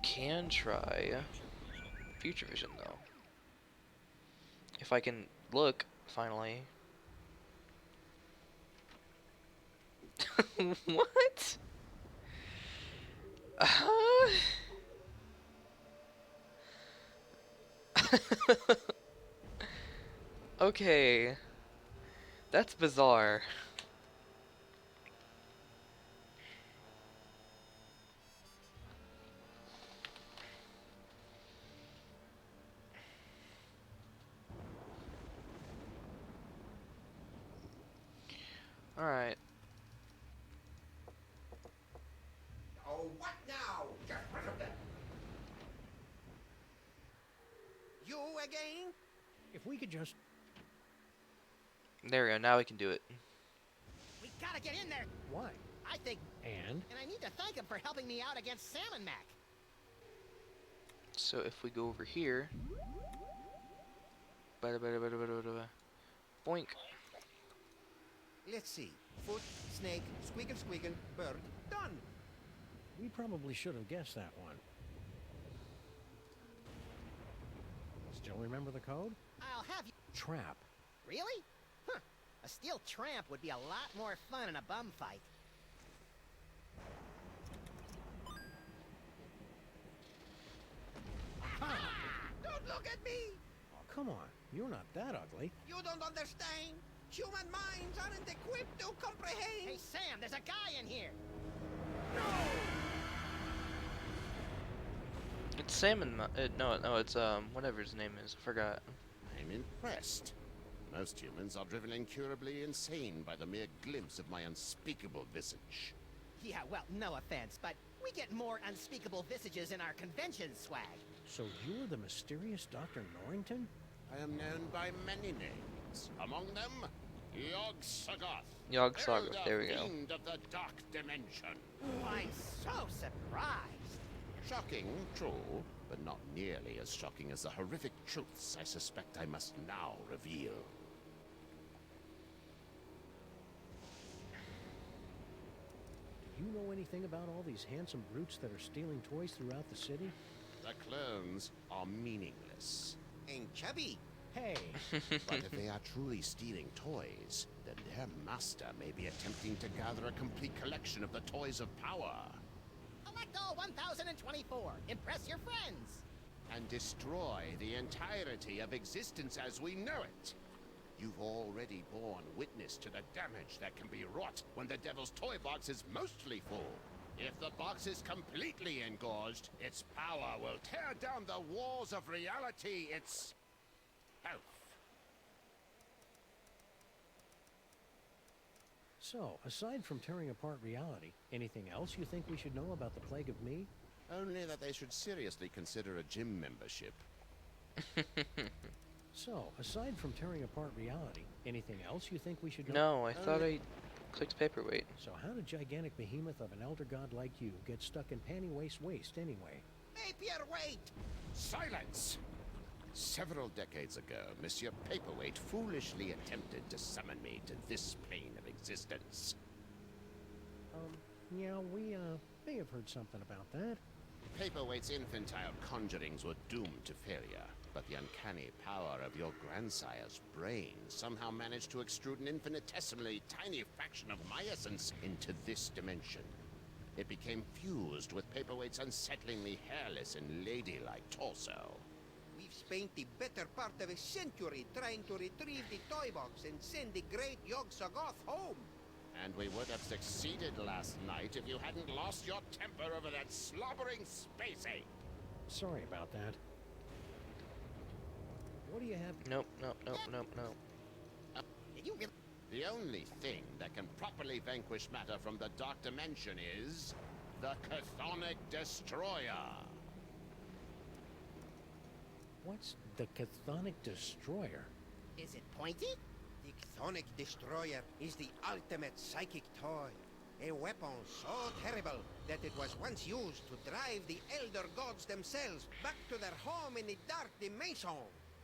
Can try future vision though. If I can look, finally. What? Okay. That's bizarre. Alright. Oh, what now? Get rid of them. You again? If we could just... There we go, now we can do it. We gotta get in there. Why? I think... And I need to thank him for helping me out against Salmon Mac. So if we go over here... Boink. Let's see. Foot, snake, squeakin' squeakin', bird. Done. We probably should have guessed that one. Still remember the code? I'll have you... Trap. Really? Huh. A steel tramp would be a lot more fun in a bum fight. Don't look at me! Oh, come on. You're not that ugly. You don't understand. Human minds aren't equipped to comprehend. Hey, Sam, there's a guy in here. It's Salmon. No, it's whatever his name is. I forgot. I'm impressed. Most humans are driven incurably insane by the mere glimpse of my unspeakable visage. Yeah, well, no offense, but we get more unspeakable visages in our convention swag. So you're the mysterious Dr. Norrington? I am known by many names. Among them, Yog-Sothoth. Yog-Sothoth, there we go. Fiend of the Dark Dimension. I'm so surprised. Shocking, true, but not nearly as shocking as the horrific truths I suspect I must now reveal. Do you know anything about all these handsome brutes that are stealing toys throughout the city? The clones are meaningless. And chubby. Hey! But if they are truly stealing toys, then their master may be attempting to gather a complete collection of the toys of power. Elect all 1024. Impress your friends. And destroy the entirety of existence as we know it. You've already borne witness to the damage that can be wrought when the Devil's Toy Box is mostly full. If the box is completely engorged, its power will tear down the walls of reality itself. So, aside from tearing apart reality, anything else you think we should know about the Plague of Me? Only that they should seriously consider a gym membership. So, aside from tearing apart reality, anything else you think we should know? No, I thought I clicked paperweight. So how did gigantic behemoth of an elder god like you get stuck in panty waste anyway? Paperweight! Silence! Several decades ago, Monsieur Paperweight foolishly attempted to summon me to this plane of existence. Yeah, we, may have heard something about that. Paperweight's infantile conjurings were doomed to failure, but the uncanny power of your grandsire's brain somehow managed to extrude an infinitesimally tiny fraction of my essence into this dimension. It became fused with Paperweight's unsettlingly hairless and ladylike torso. We've spent the better part of a century trying to retrieve the toy box and send the great Yog-Sothoth home. And we would have succeeded last night if you hadn't lost your temper over that slobbering space ape. Sorry about that. What do you have? Nope. The only thing that can properly vanquish matter from the Dark Dimension is the Chthonic Destroyer. What's the Chthonic Destroyer? Is it pointy? The Chthonic Destroyer is the ultimate psychic toy. A weapon so terrible that it was once used to drive the Elder Gods themselves back to their home in the Dark Dimension.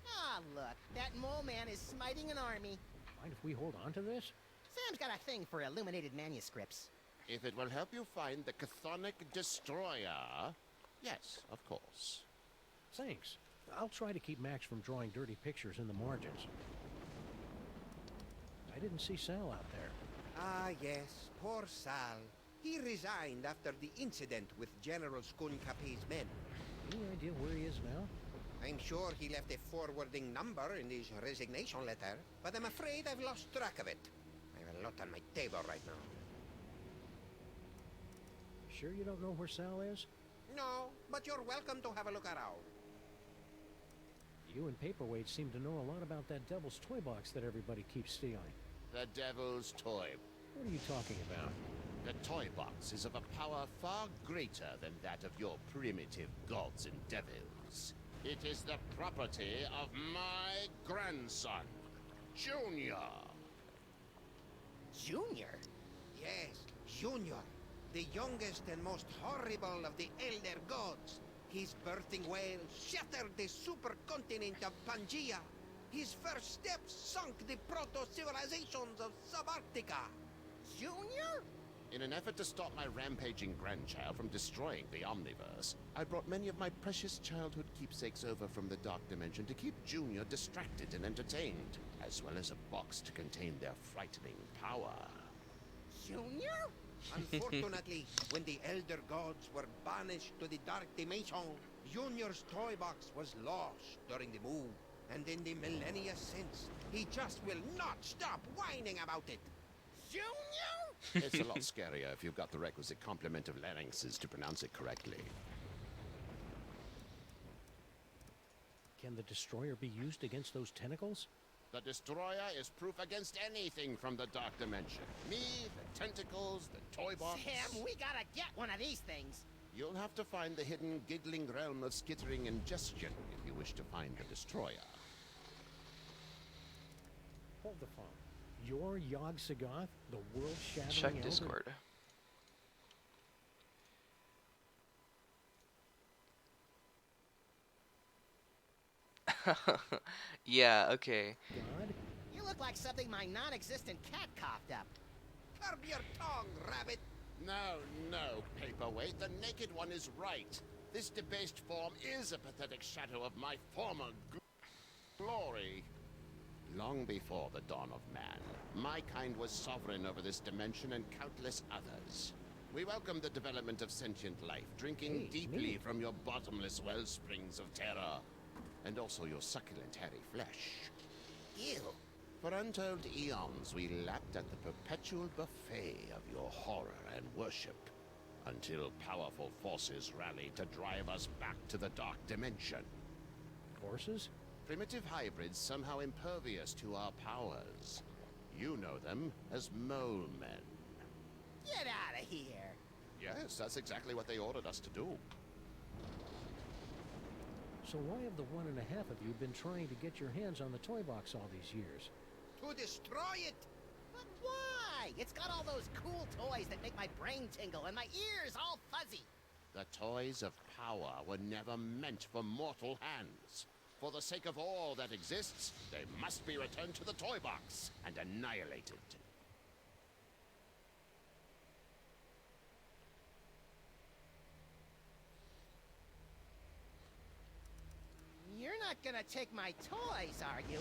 Ah, look, that mole man is smiting an army. Mind if we hold on to this? Sam's got a thing for illuminated manuscripts. If it will help you find the Chthonic Destroyer, yes, of course. Thanks. I'll try to keep Max from drawing dirty pictures in the margins. I didn't see Sal out there. Ah, yes, poor Sal. He resigned after the incident with General Scuncapi's men. Any idea where he is now? I'm sure he left a forwarding number in his resignation letter, but I'm afraid I've lost track of it. I have a lot on my table right now. Sure you don't know where Sal is? No, but you're welcome to have a look around. You and Paperweight seem to know a lot about that Devil's Toy Box that everybody keeps stealing. The Devil's Toy. What are you talking about? The toy box is of a power far greater than that of your primitive gods and devils. It is the property of my grandson, Junior. Junior? Yes, Junior. The youngest and most horrible of the Elder Gods. His birthing wail shattered the supercontinent of Pangaea. His first steps sunk the proto-civilizations of Subarctica. Junior? In an effort to stop my rampaging grandchild from destroying the Omniverse, I brought many of my precious childhood keepsakes over from the Dark Dimension to keep Junior distracted and entertained, as well as a box to contain their frightening power. Junior? Unfortunately, when the Elder Gods were banished to the Dark Dimension, Junior's toy box was lost during the move. And in the millennia since, he just will not stop whining about it. Junior? It's a lot scarier if you've got the requisite complement of larynxes to pronounce it correctly. Can the Destroyer be used against those tentacles? The Destroyer is proof against anything from the Dark Dimension. Me, the tentacles, the toy box. Sam, we gotta get one of these things. You'll have to find the hidden giggling realm of skittering ingestion if you wish to find the Destroyer. Hold the phone. You're Yog-Sothoth, the world-shattering Check elder? Discord. Yeah, okay. God? You look like something my non-existent cat coughed up. Curb your tongue, rabbit! No, Paperweight. The Naked One is right. This debased form is a pathetic shadow of my former glory. Long before the dawn of man, my kind was sovereign over this dimension and countless others. We welcome the development of sentient life, drinking deeply from your bottomless wellsprings of terror, and also your succulent hairy flesh. Ew. For untold eons, we lapped at the perpetual buffet of your horror and worship, until powerful forces rallied to drive us back to the Dark Dimension. Forces? Primitive hybrids somehow impervious to our powers. You know them as Mole Men. Get out of here. Yes, that's exactly what they ordered us to do. So why have the 1.5 of you been trying to get your hands on the toy box all these years? To destroy it! But why? It's got all those cool toys that make my brain tingle and my ears all fuzzy. The toys of power were never meant for mortal hands. For the sake of all that exists, they must be returned to the toy box and annihilated. You're not gonna take my toys, are you?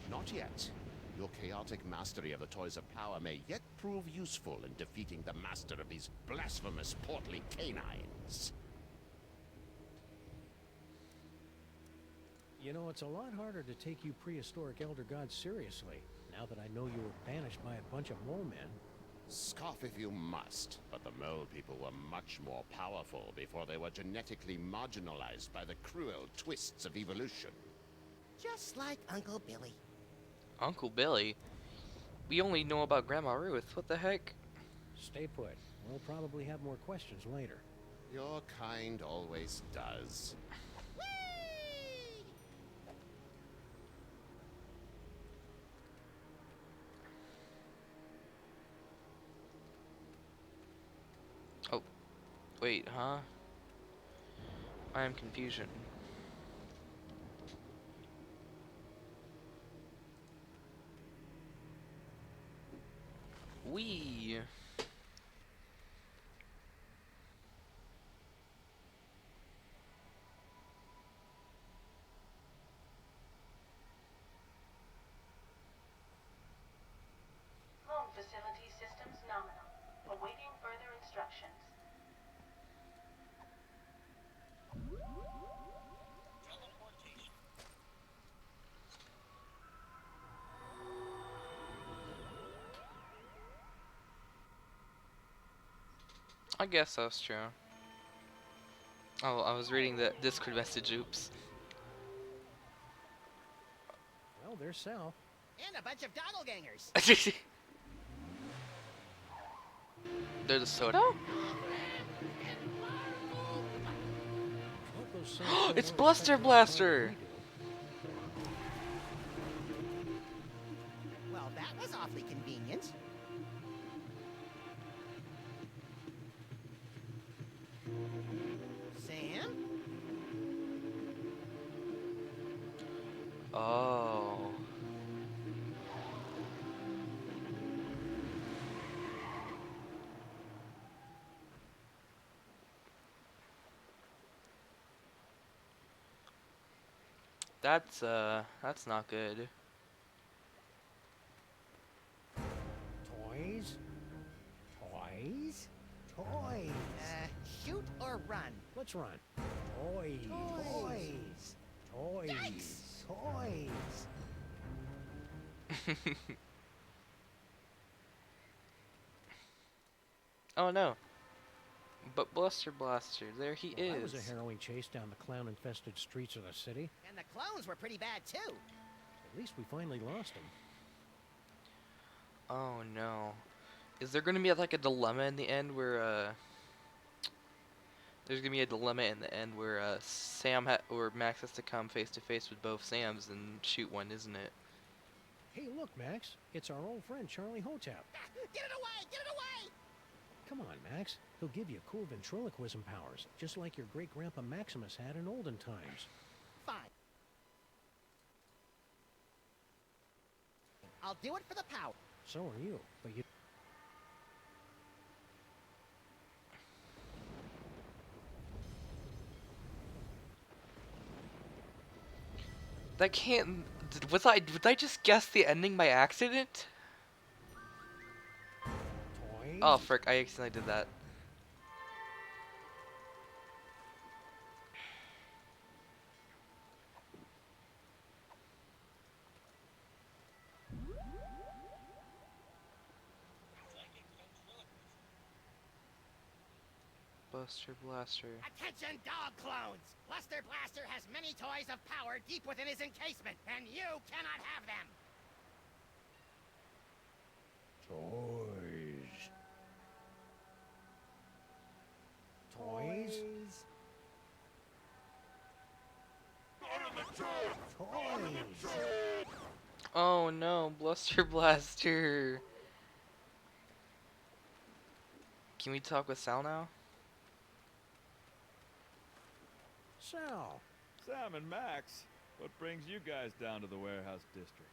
Not yet. Your chaotic mastery of the toys of power may yet prove useful in defeating the master of these blasphemous portly canines. You know, it's a lot harder to take you prehistoric elder gods seriously, now that I know you were banished by a bunch of mole men. Scoff if you must, but the mole people were much more powerful before they were genetically marginalized by the cruel twists of evolution. Just like Uncle Billy. Uncle Billy? We only know about Grandma Ruth. What the heck? Stay put. We'll probably have more questions later. Your kind always does. Oh, wait, huh? I am confusion. Wee. Home facility systems nominal. Awaiting further instructions. I guess that's true. Oh, I was reading the Discord message, oops. Well, there's Sal. And a bunch of doppelgangers. There's a soda? It's Bluster Blaster! Well, that was awfully convenient. Sam? Oh. That's not good. Toys? Toys? Toys! Shoot or run? Let's run. Toys. Toys. Toys. Yikes. Toys. Oh no. But Bluster Blaster, there he Well, is. that was a harrowing chase down the clown-infested streets of the city. And the clones were pretty bad, too. At least we finally lost him. Oh no. Is there gonna be like a dilemma in the end where there's gonna be a dilemma in the end where or Max has to come face to face with both Sams and shoot one, isn't it? Hey, look, Max. It's our old friend Charlie Hotep. Get it away! Get it away! Come on, Max. He'll give you cool ventriloquism powers, just like your great-grandpa Maximus had in olden times. Fine. I'll do it for the power. So are you, but you... That can't... Did I just guess the ending by accident? Toys? Oh, frick, I accidentally did that. Buster Blaster. Attention, dog clones! Bluster Blaster has many toys of power deep within his encasement, and you cannot have them! Toys. Toys? Oh no, Bluster Blaster. Can we talk with Sal now? Sal. Sam and Max, what brings you guys down to the warehouse district?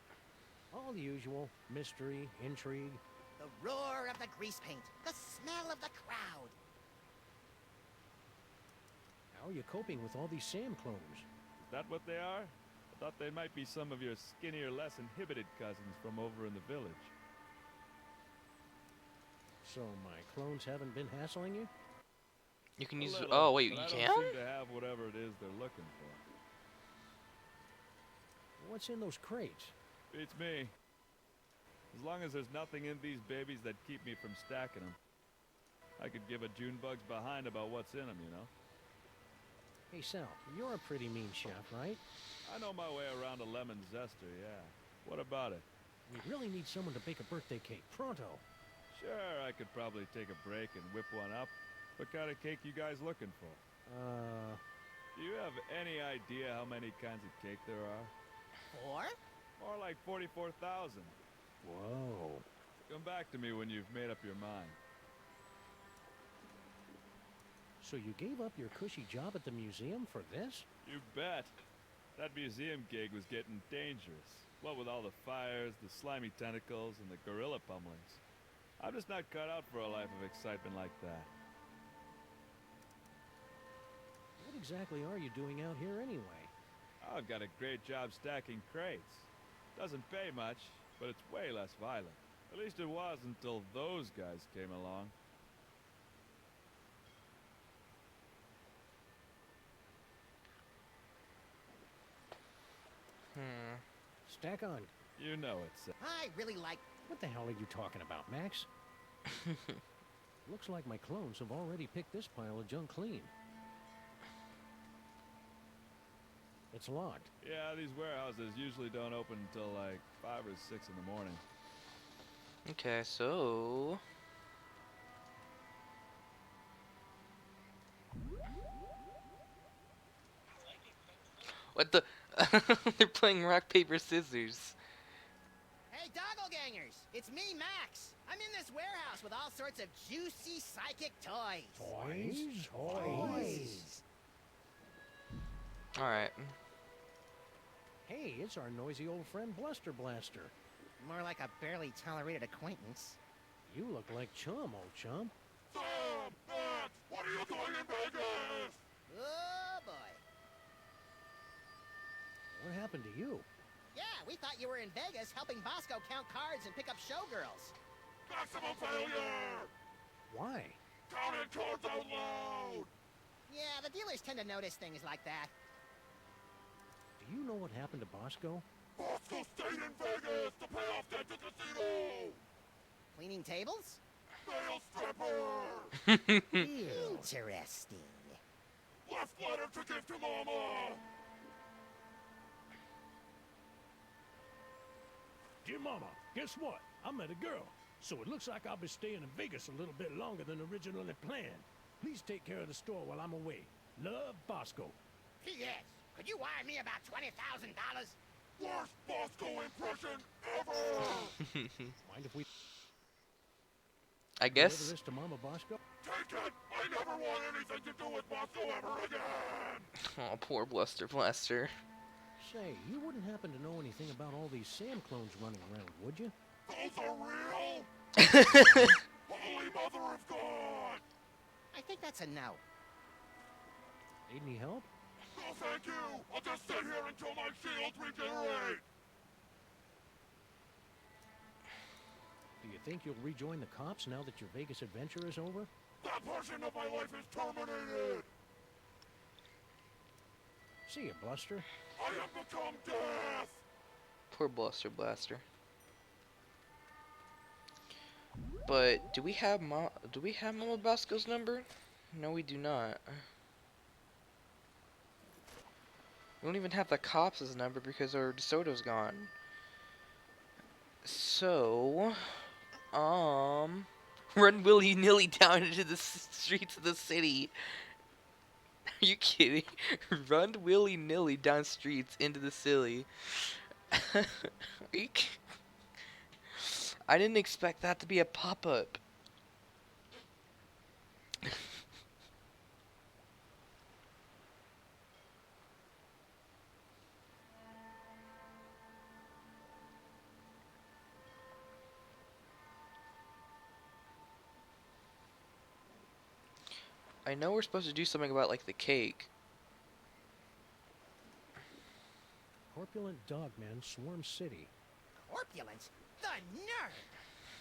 All the usual. Mystery, intrigue. The roar of the grease paint, the smell of the crowd. How are you coping with all these Sam clones? Is that what they are? I thought they might be some of your skinnier, less inhibited cousins from over in the village. So my clones haven't been hassling you? You can A use. little, Oh wait, but you I can. don't seem to have whatever it is they're looking for. What's in those crates? Beats me. As long as there's nothing in these babies that keep me from stacking them, I could give a Junebug's behind about what's in them, you know? Hey Sal, you're a pretty mean chef, right? I know my way around a lemon zester, yeah. What about it? We really need someone to bake a birthday cake, pronto. Sure, I could probably take a break and whip one up. What kind of cake you guys looking for? Do you have any idea how many kinds of cake there are? 4? More like 44,000. Whoa. Come back to me when you've made up your mind. So you gave up your cushy job at the museum for this? You bet. That museum gig was getting dangerous. What with all the fires, the slimy tentacles, and the gorilla pummelings. I'm just not cut out for a life of excitement like that. What exactly are you doing out here anyway? I've got a great job stacking crates. Doesn't pay much, but it's way less violent. At least it was until those guys came along. Stack on. You know it, Sam. I really like... What the hell are you talking about, Max? Looks like my clones have already picked this pile of junk clean. It's locked. Yeah, these warehouses usually don't open until like 5 or 6 in the morning. Okay, so. What the? They're playing rock, paper, scissors. Hey, doppelgangers! It's me, Max! I'm in this warehouse with all sorts of juicy psychic toys. Toys? Toys! Alright. Hey, it's our noisy old friend Bluster Blaster. More like a barely tolerated acquaintance. You look like Chum, old chum. Sam! Max! What are you doing in Vegas? Oh, boy. What happened to you? Yeah, we thought you were in Vegas helping Bosco count cards and pick up showgirls. Maximum failure! Why? Counting cards out loud! Yeah, the dealers tend to notice things like that. Do you know what happened to Bosco? Bosco stayed in Vegas to pay off debt to casino! Cleaning tables? Male stripper! Interesting. Left letter to give to Mama! Dear Mama, guess what? I met a girl. So it looks like I'll be staying in Vegas a little bit longer than originally planned. Please take care of the store while I'm away. Love, Bosco. P.S. Could you wire me about $20,000? Worst Bosco impression ever! Mind if we... I deliver guess. this to Mama Bosco? Take it! I never want anything to do with Bosco ever again! Oh, poor Bluster Blaster. Say, you wouldn't happen to know anything about all these Sam clones running around, would you? Those are real? Holy Mother of God! I think that's a no. Need any help? No, thank you! I'll just sit here until my shields regenerate! Do you think you'll rejoin the cops now that your Vegas adventure is over? That portion of my life is terminated! See ya, Bluster. I have become death! Poor Bluster Blaster. But do we have Mama Bosco's number? No, we do not. We don't even have the cops' number because our DeSoto's gone. So, run willy-nilly down into the streets of the city. Are you kidding? Run willy-nilly down streets into the city Eek. I didn't expect that to be a pop-up. I know we're supposed to do something about like the cake. Corpulent dogmen swarm city. Corpulence? The nerve!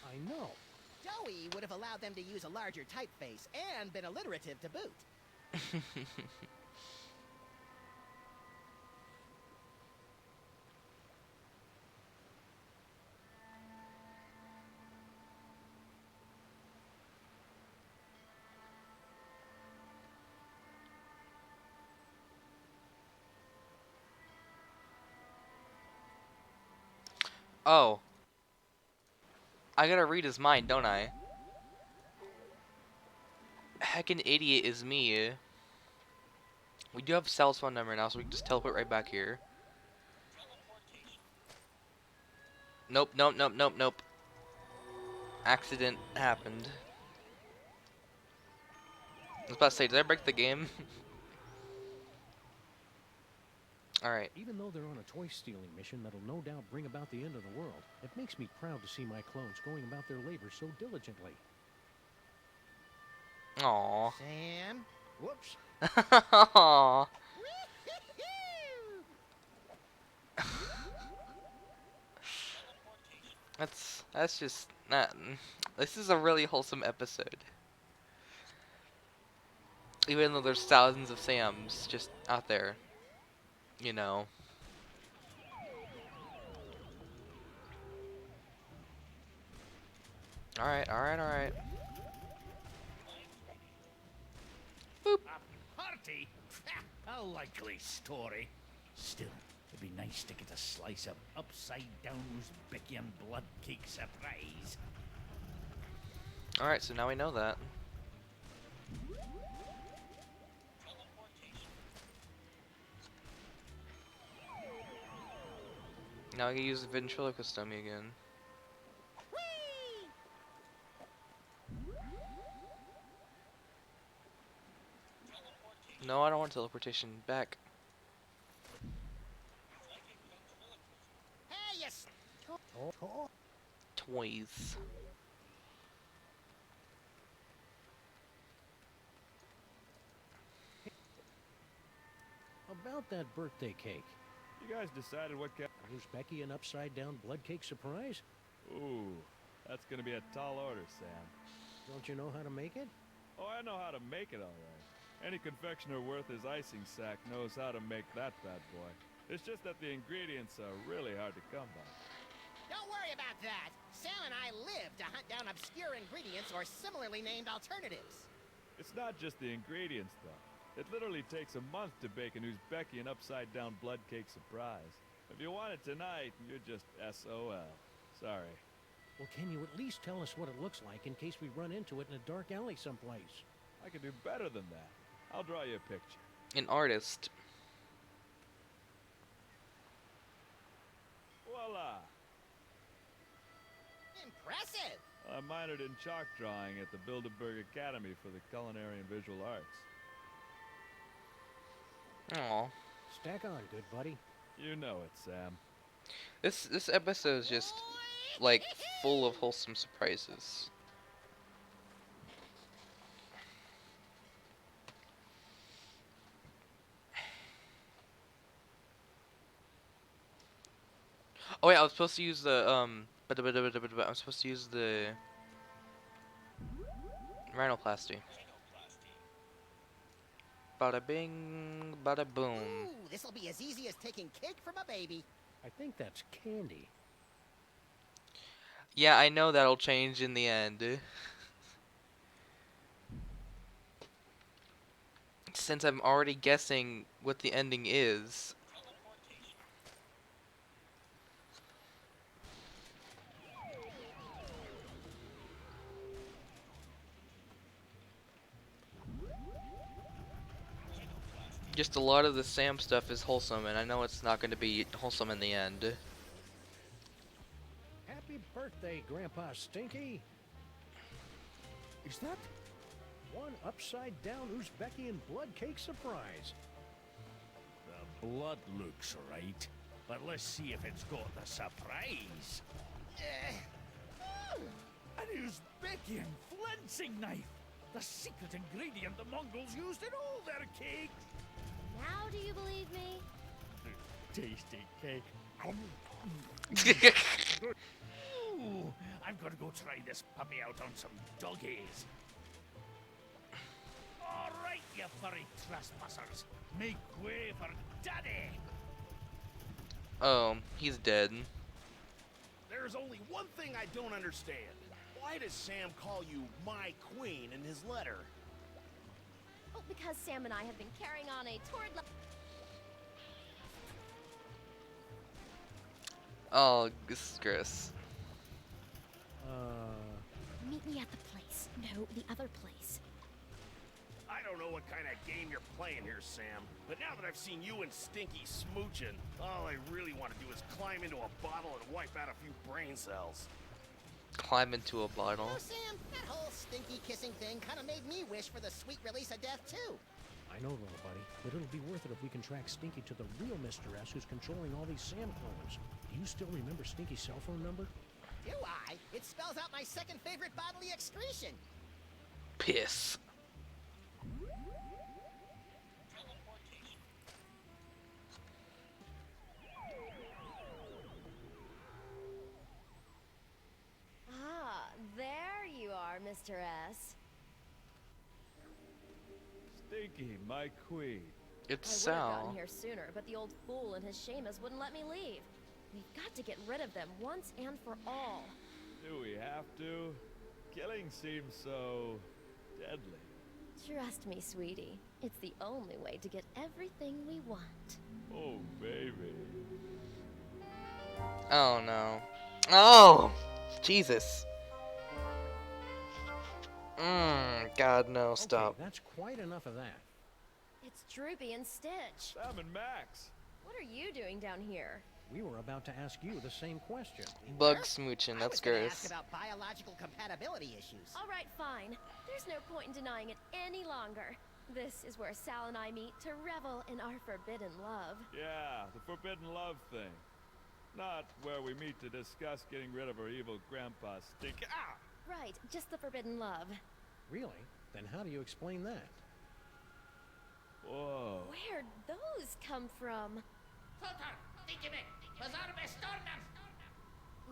I know. Joey would have allowed them to use a larger typeface and been alliterative to boot. Oh. I gotta read his mind, don't I? Heckin' idiot is me. We do have Sal's phone number now, so we can just teleport right back here. Nope, nope, nope, nope, nope. Accident happened. I was about to say, did I break the game? Alright. Even though they're on a toy stealing mission that'll no doubt bring about the end of the world, it makes me proud to see my clones going about their labor so diligently. Aww. Sam? Whoops. Aww. That's just not. This is a really wholesome episode. Even though there's thousands of Sams just out there, you know. Alright, alright, alright. A party? A likely story. Still, it'd be nice to get a slice of upside-down Uzbekian blood cake surprise. Alright, so now we know that. Now I can use the ventriloquist dummy again. No, I don't want teleportation. Back. Hey, yes. Toys. About that birthday cake. You guys decided what kind? Was Becky an upside-down blood cake surprise? Ooh, that's gonna be a tall order, Sam. Don't you know how to make it? Oh, I know how to make it all right. Any confectioner worth his icing sack knows how to make that bad boy. It's just that the ingredients are really hard to come by. Don't worry about that. Sam and I live to hunt down obscure ingredients or similarly named alternatives. It's not just the ingredients, though. It literally takes a month to bake an Uzbekian upside-down blood cake surprise. If you want it tonight, you're just SOL. Sorry. Well, can you at least tell us what it looks like in case we run into it in a dark alley someplace? I can do better than that. I'll draw you a picture. An artist. Voila! Impressive! I minored in chalk drawing at the Bilderberg Academy for the Culinary and Visual Arts. Aww. Stack on, good buddy. You know it, Sam. This episode is just like full of wholesome surprises. Oh yeah, I was supposed to use the I'm supposed to use the rhinoplasty. Bada bing, bada boom. Ooh, this'll be as easy as taking cake from a baby. I think that's candy. Yeah, I know that'll change in the end. Since I'm already guessing what the ending is. Just a lot of the Sam stuff is wholesome, and I know it's not going to be wholesome in the end. Happy birthday, Grandpa Stinky. Is that? One upside-down Uzbekian blood cake surprise. The blood looks right, but let's see if it's got the surprise. An Uzbekian flensing knife! The secret ingredient the Mongols used in all their cakes! Now do you believe me? Tasty cake. Ooh, I'm gonna go try this puppy out on some doggies. All right, you furry trespassers. Make way for Daddy! Oh, he's dead. There's only one thing I don't understand. Why does Sam call you my queen in his letter? Oh, because Sam and I have been carrying on a torrid Oh, this is gross. Meet me at the place. No, the other place. I don't know what kind of game you're playing here, Sam, but now that I've seen you and Stinky smooching, all I really want to do is climb into a bottle and wipe out a few brain cells. Climb into a bottle. Oh, Sam, that whole stinky kissing thing kind of made me wish for the sweet release of death, too. I know, little buddy, but it'll be worth it if we can track Stinky to the real Mr. S who's controlling all these Sam clones. Do you still remember Stinky's cell phone number? Do I? It spells out my second favorite bodily excretion. Piss. Ah, there you are, Mr. S. Stinky, my queen. It's I would have gotten Sal. here sooner, but the old fool and his Seamus wouldn't let me leave. We've got to get rid of them once and for all. Do we have to? Killing seems so deadly. Trust me, sweetie. It's the only way to get everything we want. Oh, baby. Oh no. Oh! Jesus. God, no, stop. Okay, that's quite enough of that. It's Droopy and Stitch. Sam and Max. What are you doing down here? We were about to ask you the same question. Bug smooching, that's I was gonna ask gross. about biological compatibility issues. All right, fine. There's no point in denying it any longer. This is where Sal and I meet to revel in our forbidden love. Yeah, the forbidden love thing. Not where we meet to discuss getting rid of our evil grandpa Stinky. Ah! Right, just the forbidden love. Really? Then how do you explain that? Whoa. Where'd those come from?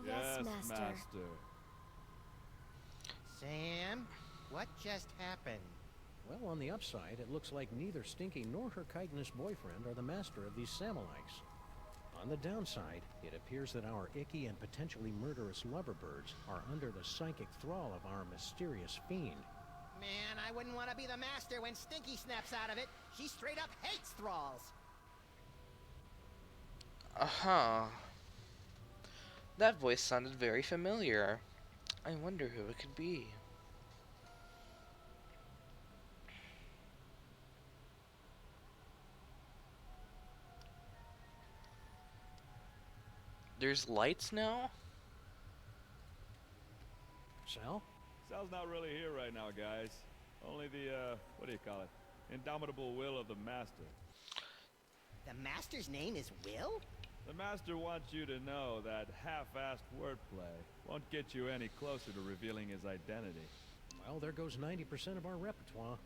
Yes, Master. Sam, what just happened? Well, on the upside, it looks like neither Stinky nor her chitinous boyfriend are the master of these Samolites. On the downside, it appears that our icky and potentially murderous loverbirds are under the psychic thrall of our mysterious fiend. Man, I wouldn't want to be the master when Stinky snaps out of it. She straight up hates thralls. Uh-huh. That voice sounded very familiar. I wonder who it could be. There's lights now? Sal? Sal's not really here right now, guys. Only the, what do you call it? Indomitable will of the Master. The master's name is Will? The Master wants you to know that half-assed wordplay won't get you any closer to revealing his identity. Well, there goes 90% of our repertoire.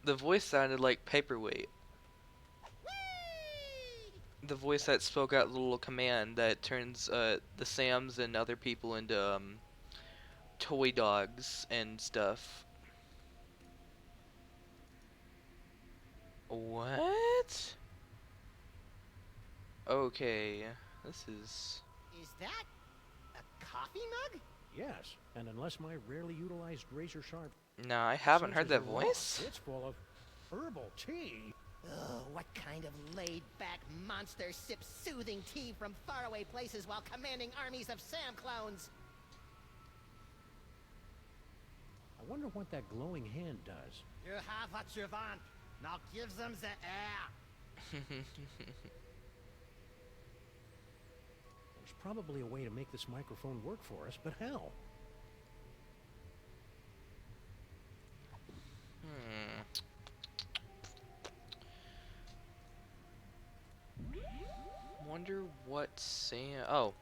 The voice sounded like Paperweight. The voice that spoke out the little command that turns the Sams and other people into toy dogs and stuff. What? Okay, this is... Is that a coffee mug? Yes, and unless my rarely utilized razor-sharp... No, I haven't heard sensors that are wrong, voice. It's full of herbal tea. Oh, what kind of laid-back monster sips soothing tea from faraway places while commanding armies of Sam clones? I wonder what that glowing hand does. You have what you want. Now give them the air. There's probably a way to make this microphone work for us, but how? Wonder what Sam. Oh.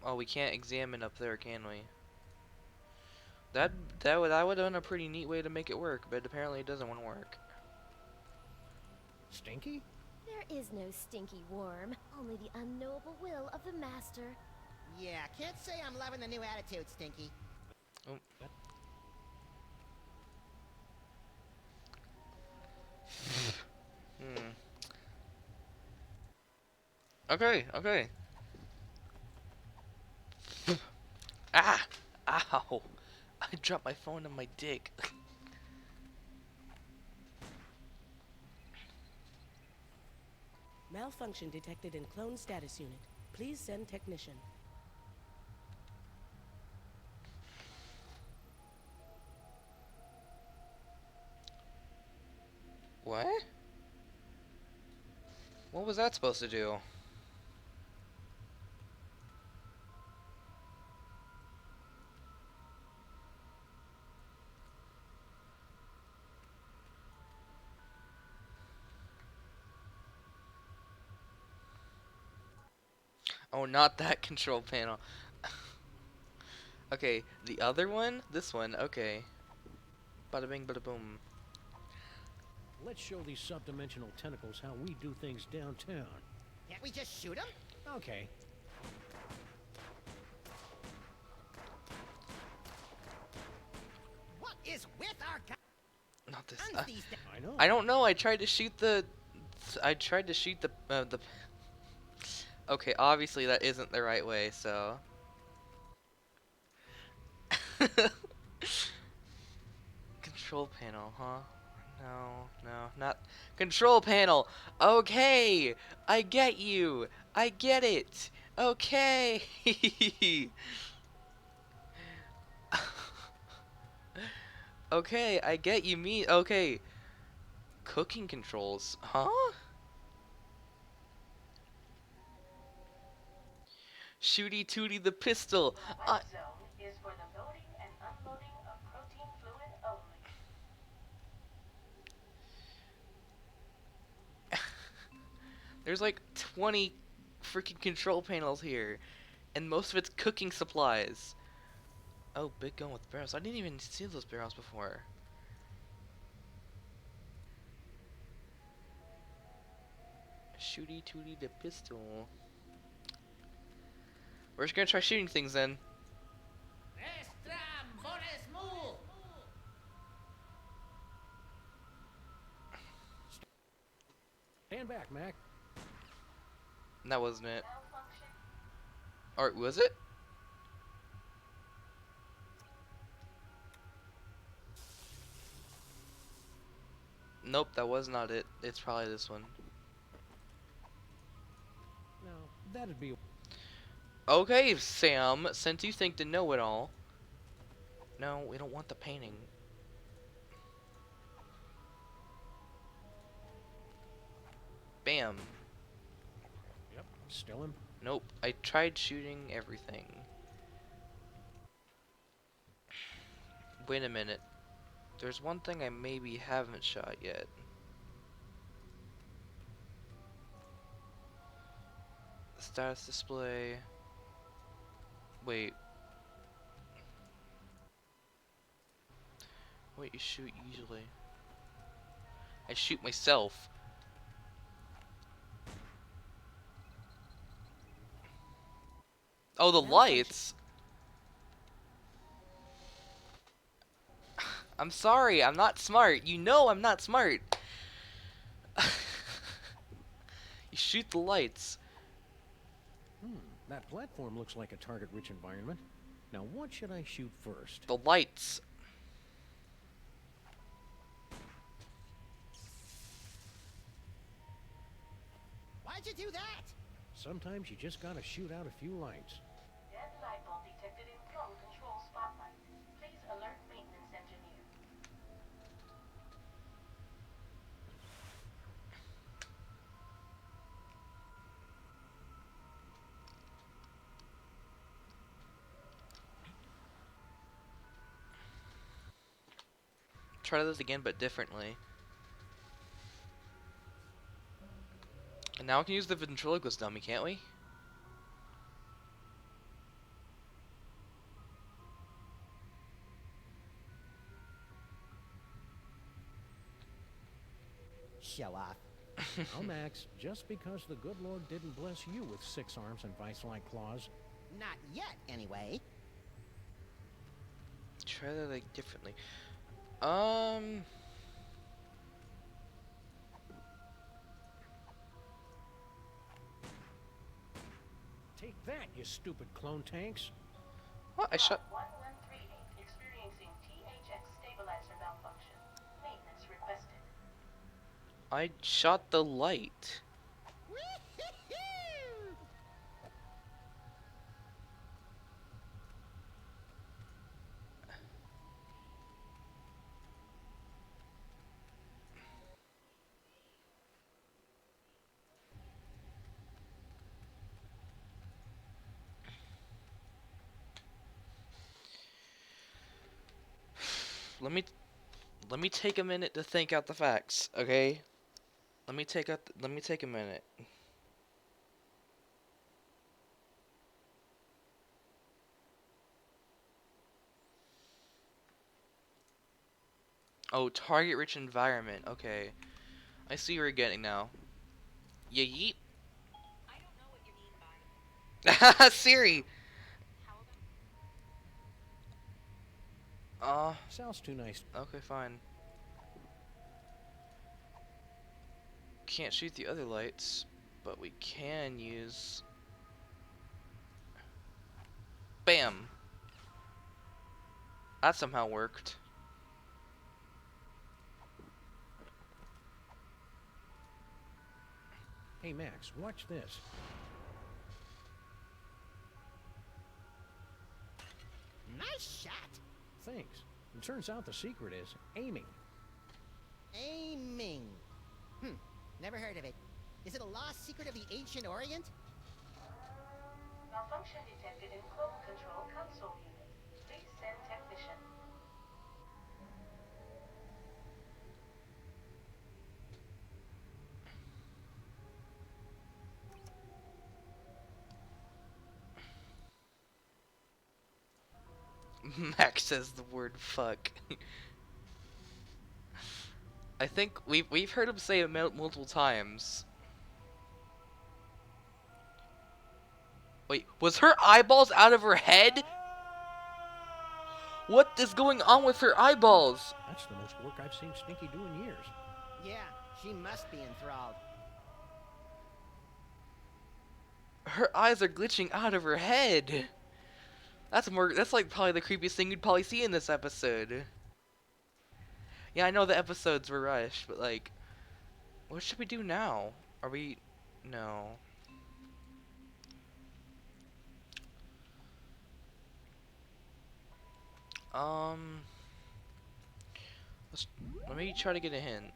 Oh, we can't examine up there, can we? That would have been a pretty neat way to make it work, but apparently it doesn't want to work. Stinky? There is no stinky worm, only the unknowable will of the master. Yeah, can't say I'm loving the new attitude, Stinky. Oh. Okay, okay. Ah! Ow! I dropped my phone on my dick. Malfunction detected in clone status unit. Please send technician. What? What was that supposed to do? Oh, not that control panel. Okay, the other one? This one, okay. Bada bing, bada boom. Let's show these subdimensional tentacles how we do things downtown. Can't we just shoot him? Okay. What is with our guys? Not this. I know. I don't know. I tried to shoot the. Okay, obviously that isn't the right way. So. Control panel, huh? No, not control panel. Okay, I get you. I get it. Okay. Okay, I get you mean. Okay. Cooking controls, huh? Shooty Tooty the pistol. The red zone is for the loading and unloading of protein fluid only. There's like 20 freaking control panels here, and most of it's cooking supplies. Oh, big gun with barrels. I didn't even see those barrels before. Shooty Tooty the pistol. We're just gonna try shooting things then. Stand back, Mac. That wasn't it. Or was it? Nope, that was not it. It's probably this one. No, that'd be. Okay, Sam, since you think to know it all. No, we don't want the painting. Bam. Yep, still him. Nope, I tried shooting everything. Wait a minute. There's one thing I maybe haven't shot yet. Status display. Wait. What you shoot usually? I shoot myself. Oh, the lights. I'm sorry, I'm not smart. You know I'm not smart. You shoot the lights. That platform looks like a target-rich environment. Now, what should I shoot first? The lights. Why'd you do that? Sometimes you just gotta shoot out a few lights. Dead light bulb detected in clone control spotlight. Please alert maintenance engineer. try this again, but differently. And now we can use the ventriloquist dummy, can't we? Show off. Oh, Max, just because the good Lord didn't bless you with 6 arms and vice-like claws. Not yet, anyway. Try that like differently. Take that, you stupid clone tanks. What? I shot. 1138 experiencing THX stabilizer malfunction. Maintenance requested. I shot the light. Let me take a minute to think out the facts, okay? Let me take a minute. Oh, target-rich environment. Okay, I see where you're getting now. Yeah, yeet. I don't know what you mean by. Siri. Sounds too nice. Okay, fine. Can't shoot the other lights, but we can use. Bam. That somehow worked. Hey, Max, watch this. Nice shot. Thanks. It turns out the secret is aiming. Aiming. Never heard of it. Is it a lost secret of the ancient Orient? Malfunction detected in clone control console unit. Please send technician. Max says the word fuck. I think we've heard him say it multiple times. Wait, was her eyeballs out of her head? What is going on with her eyeballs? That's the most work I've seen Stinky do in years. Yeah, she must be enthralled. Her eyes are glitching out of her head. That's like probably the creepiest thing you'd probably see in this episode. Yeah, I know the episodes were rushed, but like, what should we do now? Are we... No. Let me try to get a hint.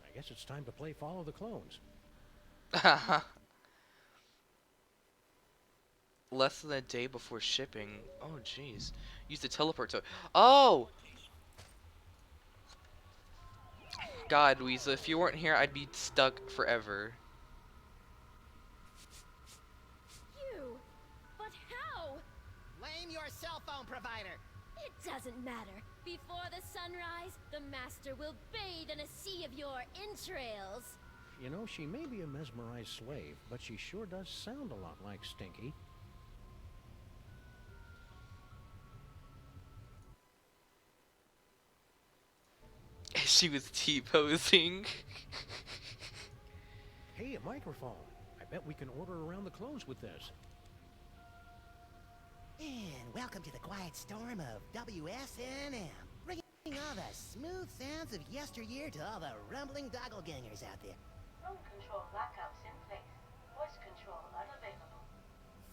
I guess it's time to play Follow the Clones. Less than a day before shipping. Oh, jeez. Use the teleport to... Oh! God, Weeza, if you weren't here, I'd be stuck forever. You? But how? Blame your cell phone provider. It doesn't matter. Before the sunrise, the Master will bathe in a sea of your entrails. You know, she may be a mesmerized slave, but she sure does sound a lot like Stinky. She was T-posing. Hey, a microphone. I bet we can order around the clones with this. And welcome to the quiet storm of WSNM. Bringing all the smooth sounds of yesteryear to all the rumbling doppelgangers out there. Clone control blackouts in place. Voice control unavailable.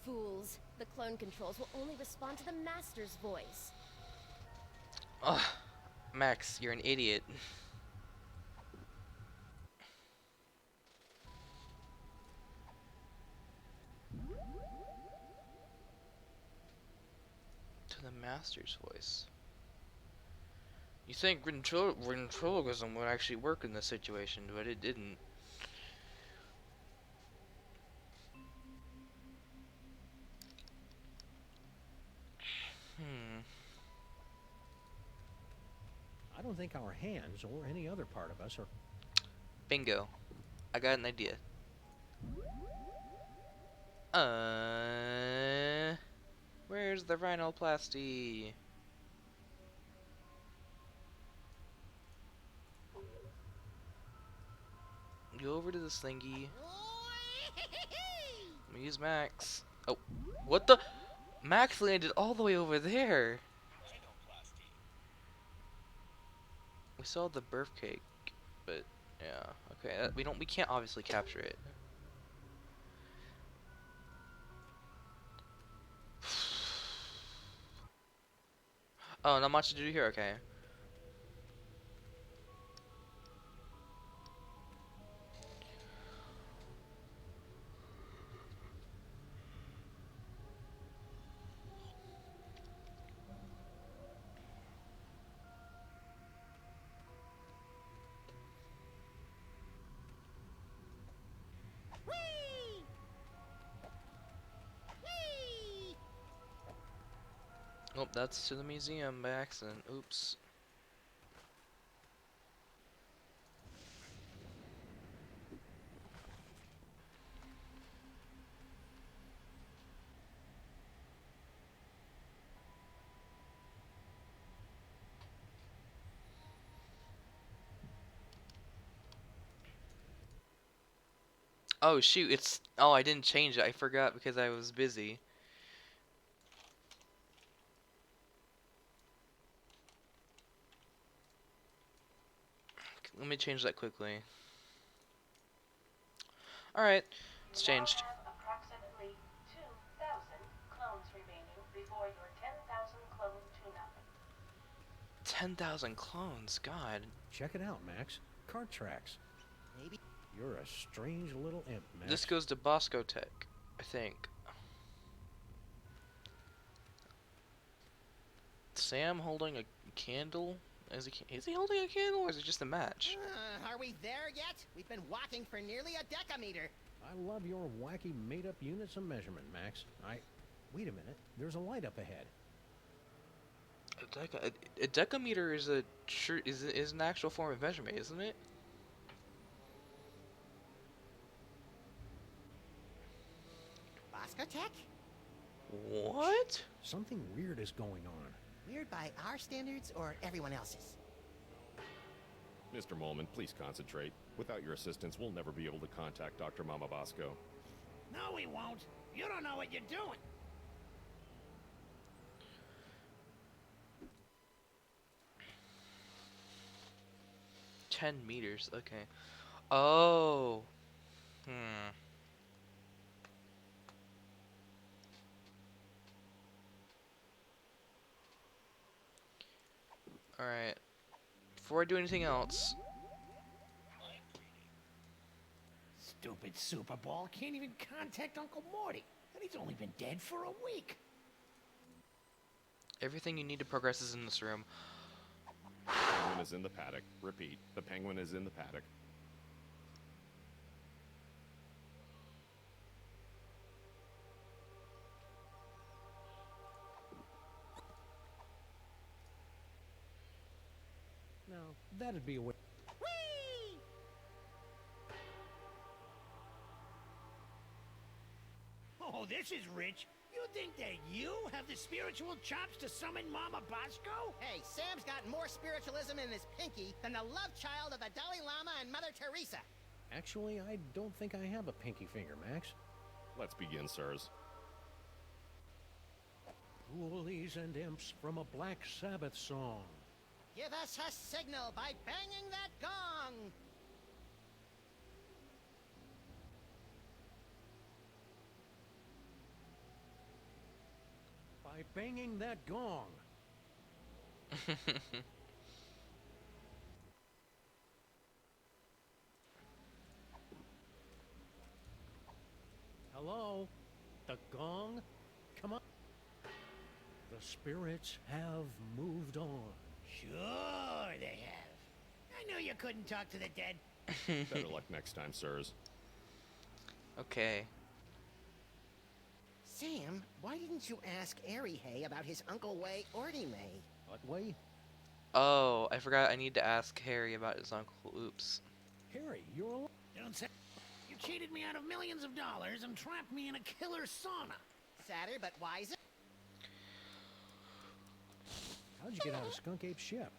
Fools. The clone controls will only respond to the Master's voice. Ugh. Max, you're an idiot. The Master's voice. You think ventriloquism would actually work in this situation, but it didn't. I don't think our hands or any other part of us are. Bingo. I got an idea. Where's the rhinoplasty? Go over to this thingy. I'm gonna use Max. Oh, what the? Max landed all the way over there. We saw the birth cake, but yeah, okay. We can't obviously capture it. Oh, not much to do here. Okay. Oh, that's to the museum by accident. Oops. Oh shoot, it's I didn't change it. I forgot because I was busy. Let me change that quickly. Alright, it's changed. You now have approximately 2,000 clones remaining before your 10,000 clone tune-up. 10,000 clones, God. Check it out, Max. Cart tracks. Maybe. You're a strange little imp, Max. This goes to Bosco Tech, I think. Sam holding a candle? Is he holding a candle, or is it just a match? Are we there yet? We've been walking for nearly a decameter. I love your wacky made-up units of measurement, Max. Wait a minute. There's a light up ahead. A decameter is is an actual form of measurement, isn't it? Bosco Tech? What? Something weird is going on. Weird by our standards or everyone else's? Mr. Molman, please concentrate. Without your assistance, we'll never be able to contact Dr. Mama Bosco. No, we won't. You don't know what you're doing. $10 meters, okay. Oh. Alright. Before I do anything else. Stupid Super Ball can't even contact Uncle Morty, and he's only been dead for a week. Everything you need to progress is in this room. The penguin is in the paddock. Repeat, the penguin is in the paddock. Now, that'd be a way. Whee! Oh, this is rich. You think that you have the spiritual chops to summon Mama Bosco? Hey, Sam's got more spiritualism in his pinky than the love child of the Dalai Lama and Mother Teresa. Actually, I don't think I have a pinky finger, Max. Let's begin, sirs. Ghoulies and imps from a Black Sabbath song. Give us a signal by banging that gong! By banging that gong. Hello? The gong? Come on. The spirits have moved on. Sure they have. I knew you couldn't talk to the dead. Better luck next time, sirs. Okay. Sam, why didn't you ask Arihei about his Uncle Way Ordime? What way? Oh, I forgot I need to ask Harry about his uncle. Oops. Harry, you're alive. Don't say. You cheated me out of millions of dollars and trapped me in a killer sauna. Sadder but wiser. How'd you get out of Skunk Ape's ship?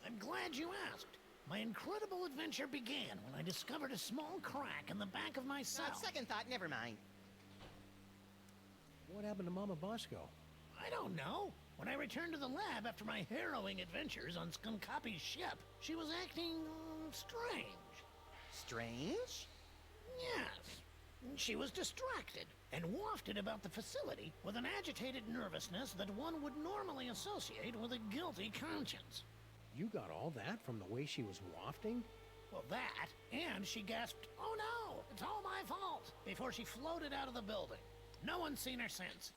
I'm glad you asked. My incredible adventure began when I discovered a small crack in the back of my cell. Second thought, never mind. What happened to Mama Bosco? I don't know. When I returned to the lab after my harrowing adventures on Skunkapi's ship, she was acting strange. Strange? Yes. She was distracted and wafted about the facility with an agitated nervousness that one would normally associate with a guilty conscience. You got all that from the way she was wafting? Well, that, and she gasped, "Oh no, it's all my fault," before she floated out of the building. No one's seen her since.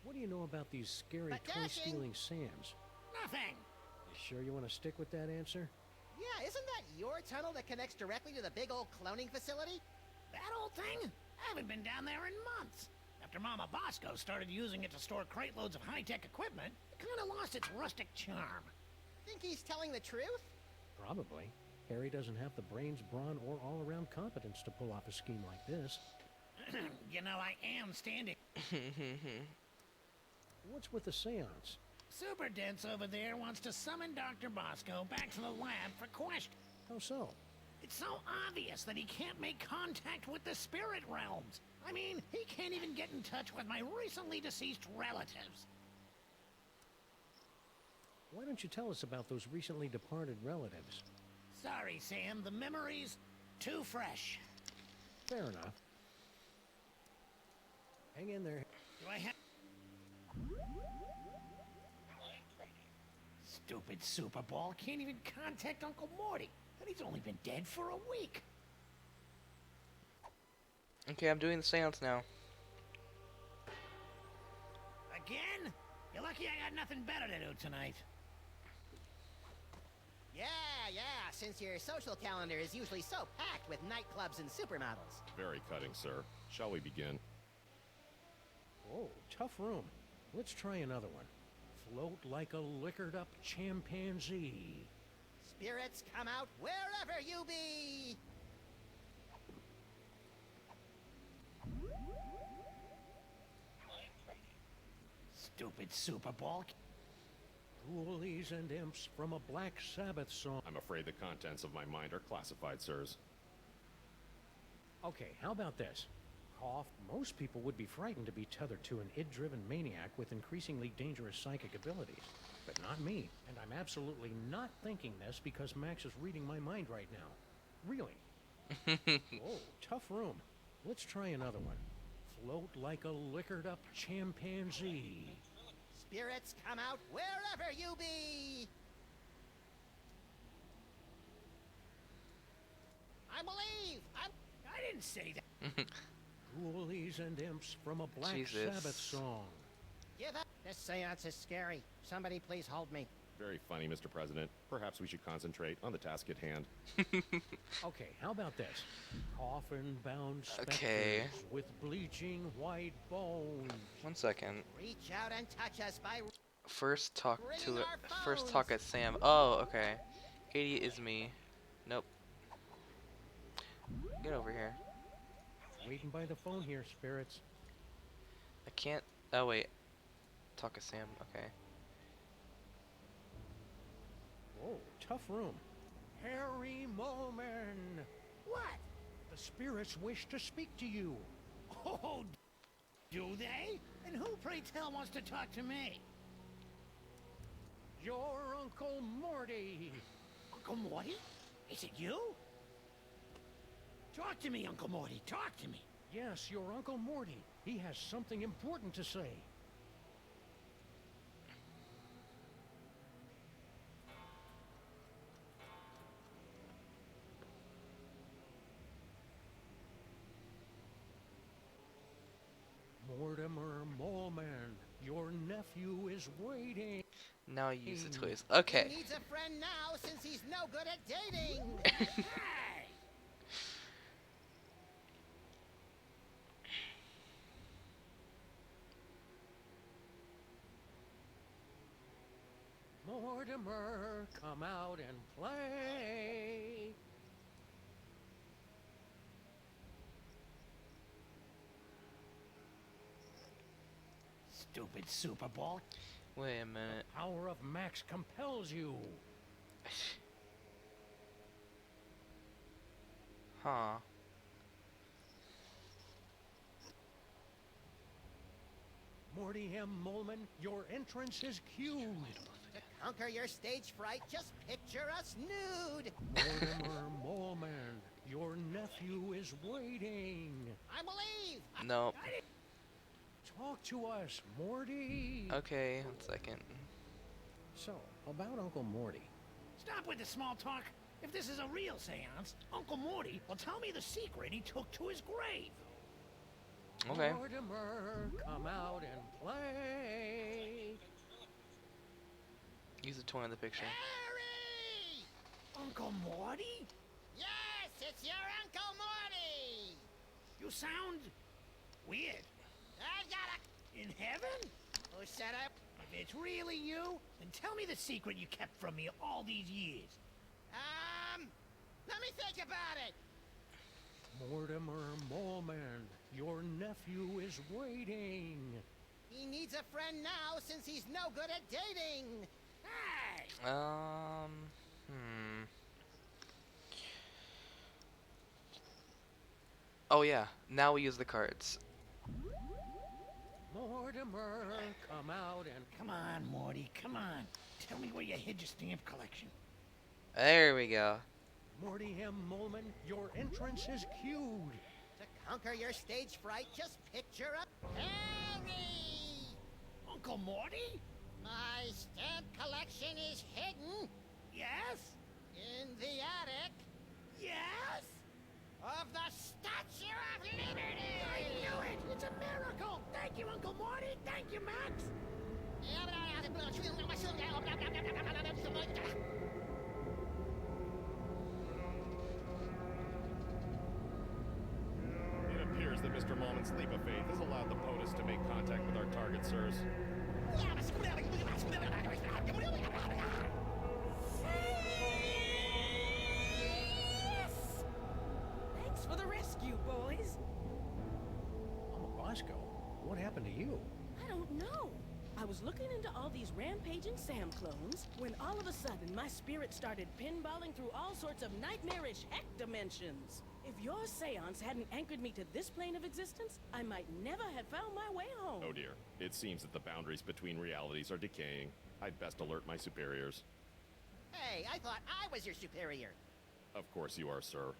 What do you know about these scary toy-stealing Sams? Nothing. You sure you want to stick with that answer? Yeah, isn't that your tunnel that connects directly to the big old cloning facility? That old thing? I haven't been down there in months. After Mama Bosco started using it to store crate loads of high-tech equipment, it kind of lost its rustic charm. Think he's telling the truth? Probably. Harry doesn't have the brains, brawn, or all-around competence to pull off a scheme like this. You know, I am standing. What's with the seance? Super Dense over there wants to summon Dr. Bosco back to the lab for question. How so? It's so obvious that he can't make contact with the spirit realms. I mean, he can't even get in touch with my recently deceased relatives. Why don't you tell us about those recently departed relatives? Sorry, Sam, the memories too fresh. Fair enough. Hang in there. Do I have... Stupid Super Ball can't even contact Uncle Morty, and he's only been dead for a week. Okay, I'm doing the seance now. Again? You're lucky I got nothing better to do tonight. Yeah, since your social calendar is usually so packed with nightclubs and supermodels. Very cutting, sir. Shall we begin? Whoa, tough room. Let's try another one. Float like a liquored-up chimpanzee. Spirits come out wherever you be! Stupid Super Ball. Ghoulies and imps from a Black Sabbath song. I'm afraid the contents of my mind are classified, sirs. Okay, how about this? Cough. Most people would be frightened to be tethered to an id-driven maniac with increasingly dangerous psychic abilities. But not me. And I'm absolutely not thinking this because Max is reading my mind right now. Really. Whoa, tough room. Let's try another one. Float like a liquored-up chimpanzee. Spirits come out wherever you be! I believe! I didn't say that. Ghoulies and imps from a Black Jesus. Sabbath song. Give up! This seance is scary. Somebody please hold me. Very funny, Mr. President. Perhaps we should concentrate on the task at hand. Okay, how about this? Coffin-bound specters Okay. with bleaching white bones. 1 second. Reach out and touch us by... First talk to Bring it. our First phones. talk at Sam. Oh, okay. Katie is me. Nope. Get over here. Waiting by the phone here, spirits. I can't. Oh wait. Talk at Sam. Okay. Whoa, tough room. Harry Moman! What? The spirits wish to speak to you. Oh, do they? And who, pray tell, wants to talk to me? Your Uncle Morty! Uncle Morty? Is it you? Talk to me, Uncle Morty. Talk to me. Yes, your Uncle Morty. He has something important to say. Mortimer Moleman, nephew is waiting. Now use the toys. Okay. He needs a friend now since he's no good at dating. Mortimer, come out and play. Stupid Super Bowl. Wait a minute. The power of Max compels you. Huh. Morty M. Molman, your entrance is cued. To conquer your stage fright, just picture us nude. Mortimer Molman, your nephew is waiting. I believe. Nope. Talk to us, Morty. Okay, 1 second. So, about Uncle Morty. Stop with the small talk. If this is a real seance, Uncle Morty will tell me the secret he took to his grave. Okay. Mortimer, come out and play. Use the toy in the picture. Harry! Uncle Morty? Yes, it's your Uncle Morty! You sound weird. I got In heaven? Who said it? If it's really you, then tell me the secret you kept from me all these years. Let me think about it. Mortimer Molman, your nephew is waiting. He needs a friend now since he's no good at dating. Hey! Oh yeah, now we use the cards. Mortimer, come out and... Come on, Morty, come on. Tell me where you hid your stamp collection. There we go. Morty M. Molman, your entrance is cued. To conquer your stage fright, just picture up Harry! Uncle Morty? My stamp collection is hidden. Yes? In the attic. Yes? Of the Statue of Liberty! I knew it! It's a miracle! Thank you, Uncle Morty! Thank you, Max! It appears that Mr. Molman's leap of faith has allowed the POTUS to make contact with our target, sirs. Thanks for the rescue, boys. Mama Bosco, what happened to you? I don't know. I was looking into all these rampaging Sam clones when all of a sudden my spirit started pinballing through all sorts of nightmarish heck dimensions. If your seance hadn't anchored me to this plane of existence, I might never have found my way home. Oh dear. It seems that the boundaries between realities are decaying. I'd best alert my superiors. Hey, I thought I was your superior. Of course you are, sir.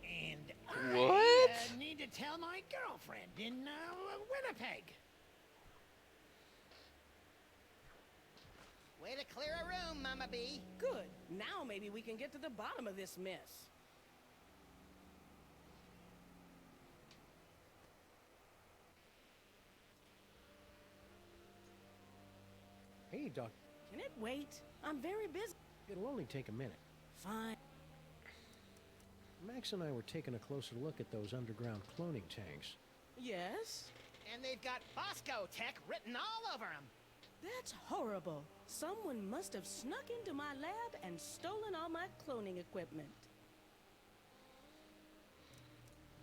And What? I need to tell my girlfriend in Winnipeg. Way to clear a room, Mama B. Good. Now maybe we can get to the bottom of this mess. Hey, Doc. Can it wait? I'm very busy. It'll only take a minute. Fine. Max and I were taking a closer look at those underground cloning tanks. Yes? And they've got Bosco Tech written all over them. That's horrible. Someone must have snuck into my lab and stolen all my cloning equipment.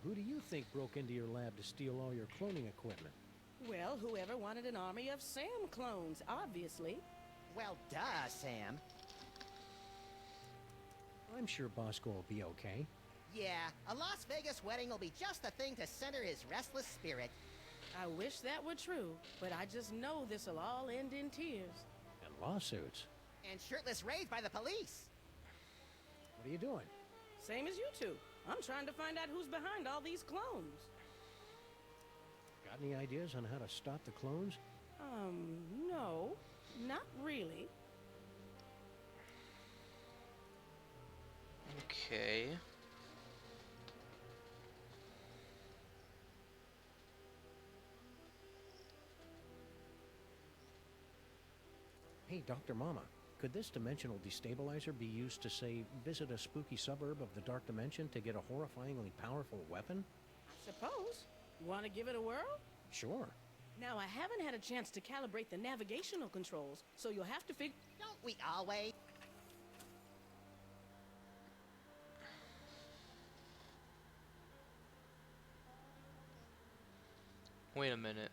Who do you think broke into your lab to steal all your cloning equipment? Well, whoever wanted an army of Sam clones, obviously. Well, duh, Sam. I'm sure Bosco will be okay. Yeah, a Las Vegas wedding will be just the thing to center his restless spirit. I wish that were true, but I just know this'll all end in tears. And lawsuits. And shirtless raids by the police. What are you doing? Same as you two. I'm trying to find out who's behind all these clones. Got any ideas on how to stop the clones? No. Not really. Okay. Hey, Dr. Mama, could this dimensional destabilizer be used to, say, visit a spooky suburb of the Dark Dimension to get a horrifyingly powerful weapon? I suppose. Want to give it a whirl? Sure. Now, I haven't had a chance to calibrate the navigational controls, so you'll have to figure... Don't we always? Wait a minute.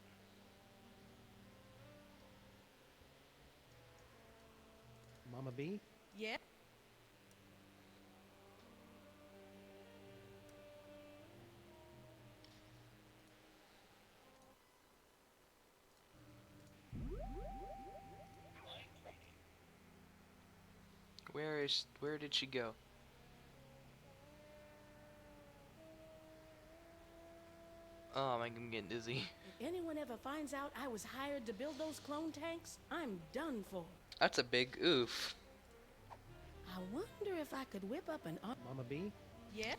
Mama B? Yeah? Where did she go? Oh, I'm getting dizzy. If anyone ever finds out I was hired to build those clone tanks, I'm done for. That's a big oof. I wonder if I could whip up an... Mama B? Yeah?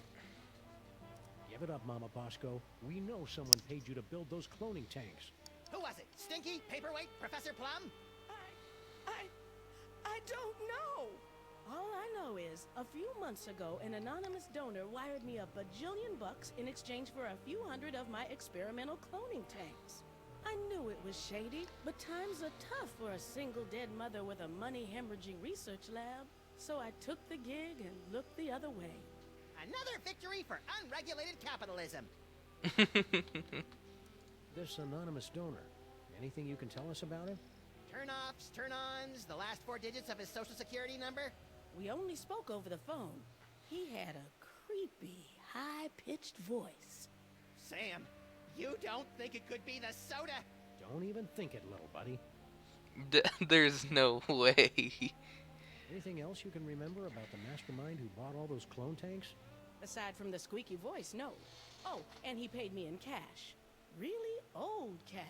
Give it up, Mama Bosco. We know someone paid you to build those cloning tanks. Who was it? Stinky? Paperweight? Professor Plum? I don't know. All I know is, a few months ago, an anonymous donor wired me $1 bajillion in exchange for a few hundred of my experimental cloning tanks. I knew it was shady, but times are tough for a single dead mother with a money-hemorrhaging research lab. So I took the gig and looked the other way. Another victory for unregulated capitalism. This anonymous donor, anything you can tell us about him? Turn-offs, turn-ons, the last 4 digits of his social security number? We only spoke over the phone. He had a creepy, high-pitched voice. Sam, you don't think it could be the soda? Don't even think it, little buddy. There's no way. Anything else you can remember about the mastermind who bought all those clone tanks? Aside from the squeaky voice, no. Oh, and he paid me in cash. Really old cash.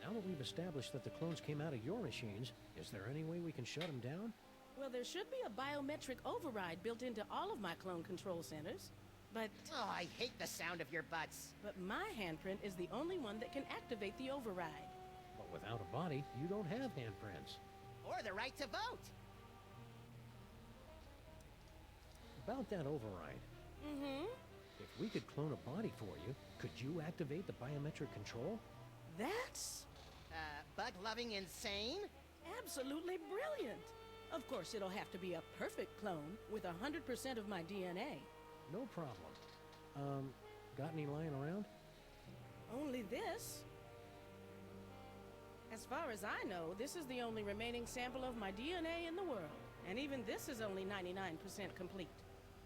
Now that we've established that the clones came out of your machines, is there any way we can shut them down? Well, there should be a biometric override built into all of my clone control centers. But... Oh, I hate the sound of your butts. But my handprint is the only one that can activate the override. But without a body, you don't have handprints. Or the right to vote. About that override. Mm-hmm. If we could clone a body for you, could you activate the biometric control? That's... bug-loving insane? Absolutely brilliant. Of course, it'll have to be a perfect clone with 100% of my DNA. No problem. Got any lying around? Only this. As far as I know, this is the only remaining sample of my DNA in the world. And even this is only 99% complete.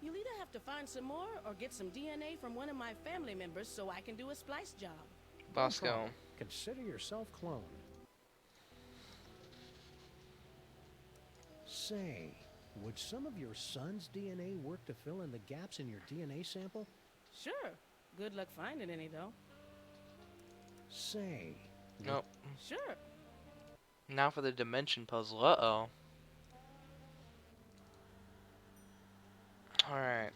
You'll either have to find some more or get some DNA from one of my family members so I can do a splice job. Bosco. Consider yourself cloned. Say, would some of your son's DNA work to fill in the gaps in your DNA sample? Sure. Good luck finding any, though. Say. Nope. Sure. Now for the dimension puzzle. Uh-oh. Alright.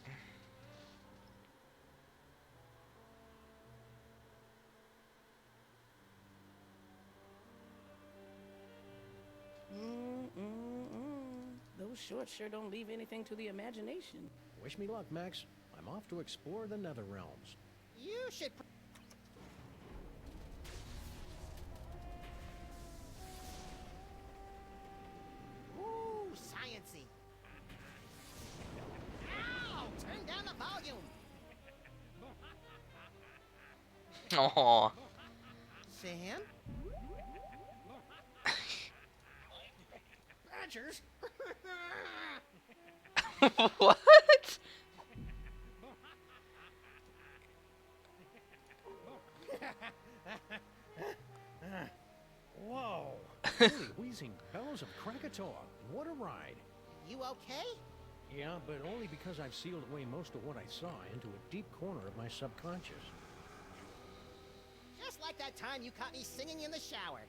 Those shorts sure don't leave anything to the imagination. Wish me luck, Max. I'm off to explore the Nether Realms. You should... Ooh, science-y. Ow! Turn down the volume! Aww. Sam? Badgers? What? Whoa! Holy wheezing bellows of Krakatoa. What a ride. You okay? Yeah, but only because I've sealed away most of what I saw into a deep corner of my subconscious. Just like that time you caught me singing in the shower.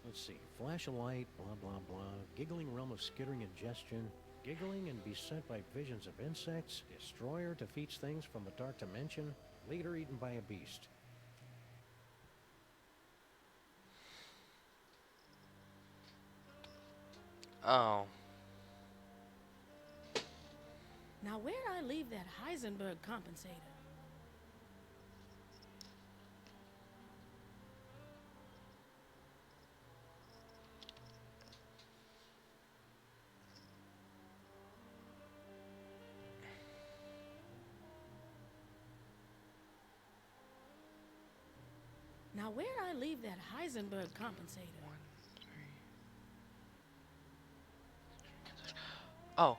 Let's see. Flash of light, blah, blah, blah. Giggling realm of skittering ingestion. Giggling and beset by visions of insects. Destroyer defeats things from the dark dimension. Leader eaten by a beast. Oh. Now, where'd I leave that Heisenberg compensator? Now, where'd I leave that Heisenberg compensator? Oh.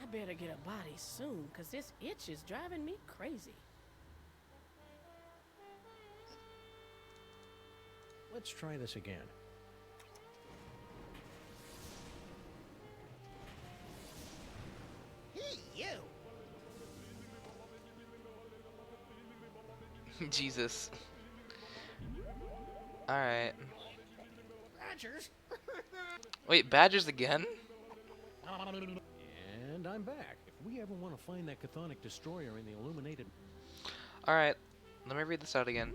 I better get a body soon, 'cause this itch is driving me crazy. Let's try this again. Hey, you! Jesus. Alright. Badgers? Wait, badgers again? And I'm back. If we ever want to find that chthonic destroyer in the illuminated... Alright, let me read this out again.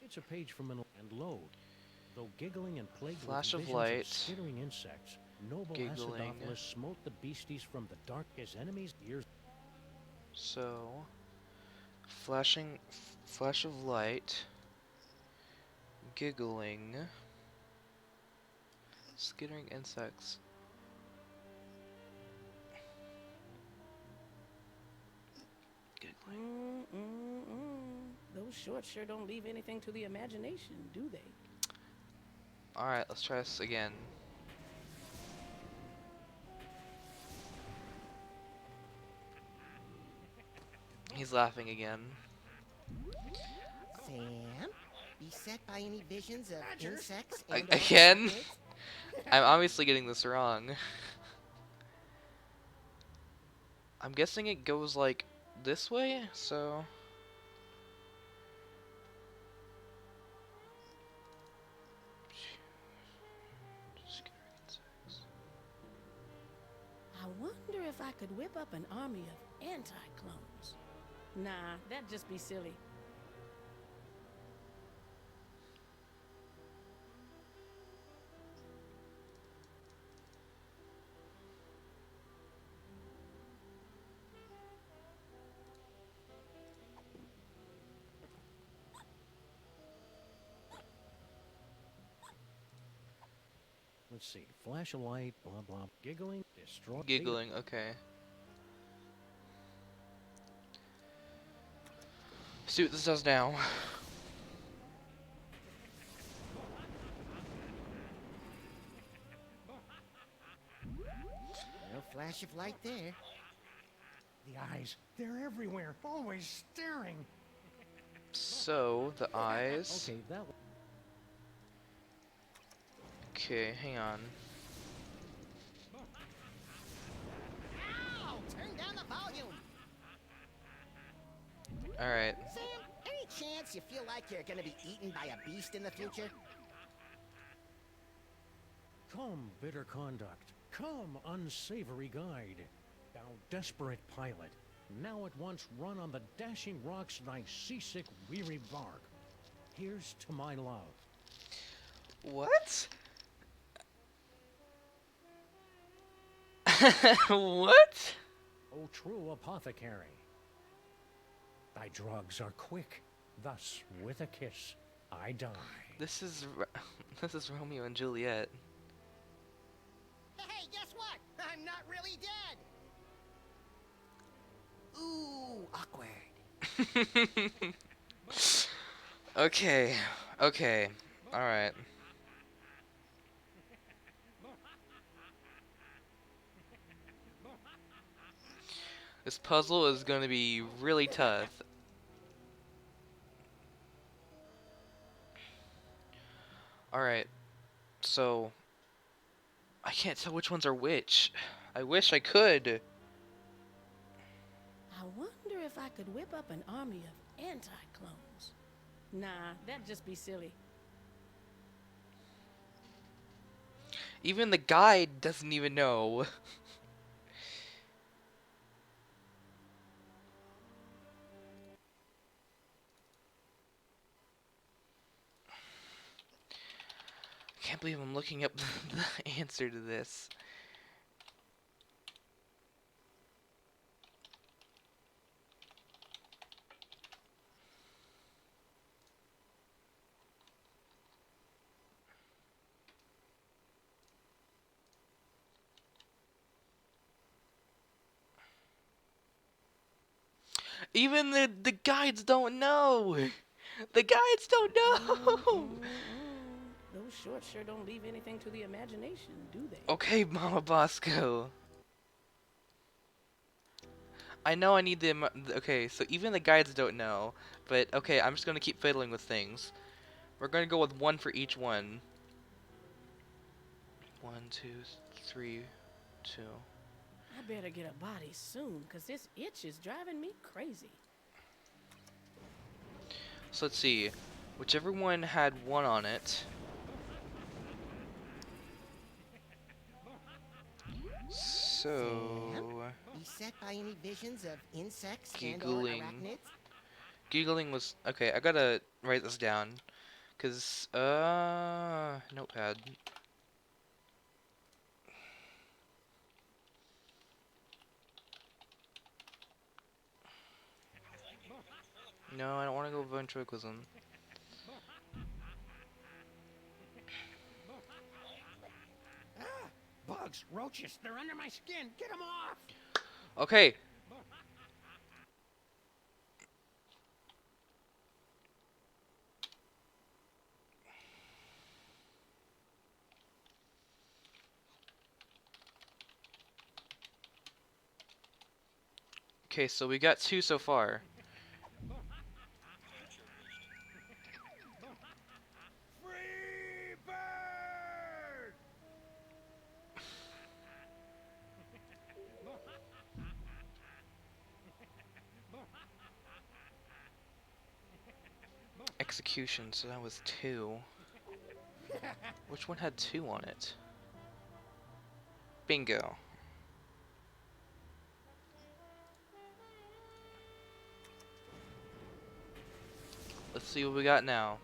It's a page from an... and load. Though giggling and plagued Flash with of visions light. skittering insects, noble Giggling. Acidophilus smote the beasties from the dark as enemies years... So, flash of light, giggling, skittering insects. Giggling. Those shorts sure don't leave anything to the imagination, do they? Alright, let's try this again. He's laughing again. Sam, beset by any visions of insects and Again? I'm obviously getting this wrong. I'm guessing it goes like this way, so... I wonder if I could whip up an army of anti-clones. Nah, that'd just be silly. Let's see. Flash of light, blah, blah. Giggling, destroy... Giggling, okay. See what this does now. No flash of light there. The eyes, they're everywhere, always staring. So, the eyes... Okay, that... Okay, hang on. Ow! Turn down the volume! Alright. Sam, any chance you feel like you're gonna be eaten by a beast in the future? Come, bitter conduct. Come, unsavory guide. Thou desperate pilot. Now at once run on the dashing rocks thy seasick, weary bark. Here's to my love. What? What? O true apothecary. Thy drugs are quick, thus with a kiss I die. This is Romeo and Juliet. Hey, guess what? I'm not really dead! Ooh, awkward. Okay, okay, alright. This puzzle is going to be really tough. Alright, so... I can't tell which ones are which. I wish I could. I wonder if I could whip up an army Anti-clones. Nah, that'd just be silly. Even the guide doesn't even know. I can't believe I'm looking up the answer to this. Even the guides don't know. The guides don't know. Those shorts sure don't leave anything to the imagination, do they? Okay, Mama Bosco. I know I need the okay, so even the guides don't know, but okay, I'm just gonna keep fiddling with things. We're gonna go with one for each one. 1, 2, 3, 2. I better get a body soon, cause this itch is driving me crazy. So let's see, whichever one had 1 on it. So Beset by any visions of insects and/or giggling. arachnids? Giggling was okay. I gotta write this down, cause notepad. No, I don't want to go ventriloquism. Bugs, roaches, they're under my skin. Get them off! Okay. Okay, so we got 2 so far. Free bird! Execution, so that was 2. Which one had 2 on it? Bingo. Let's see what we got now.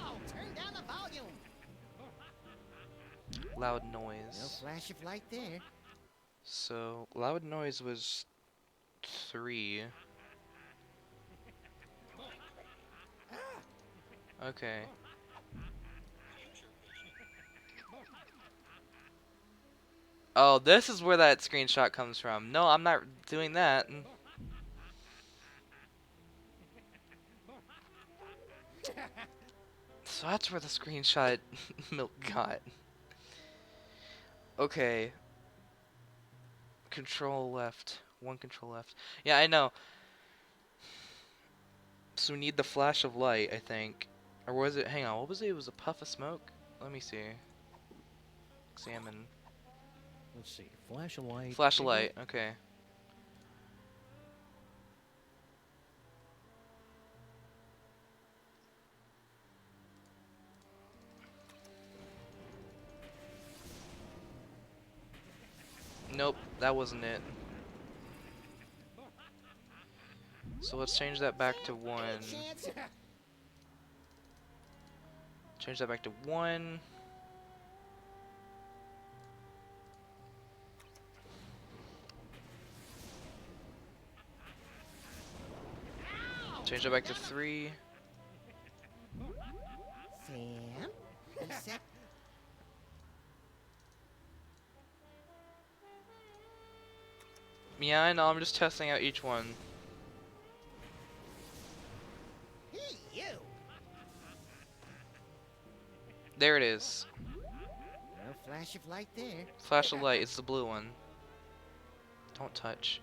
Ow! Turn down the volume! Loud No noise. flash of light there. So, loud noise was 3. Okay. Oh, this is where that screenshot comes from. No, I'm not doing that. So that's where the screenshot milk got. Okay. Control left. 1 control left. Yeah, I know. So we need the flash of light, I think. Or was it? Hang on, what was it? It was a puff of smoke? Let me see. Examine. Let's see. Flash of light. Flash of light, okay. Nope, that wasn't it. So let's change that back to 1. Change that back to 1. Change that back to 3. Sam? Beset. Yeah, I know, I'm just testing out each one. Hey, you! There it is. No flash of light there. Flash of light, it's the blue one. Don't touch.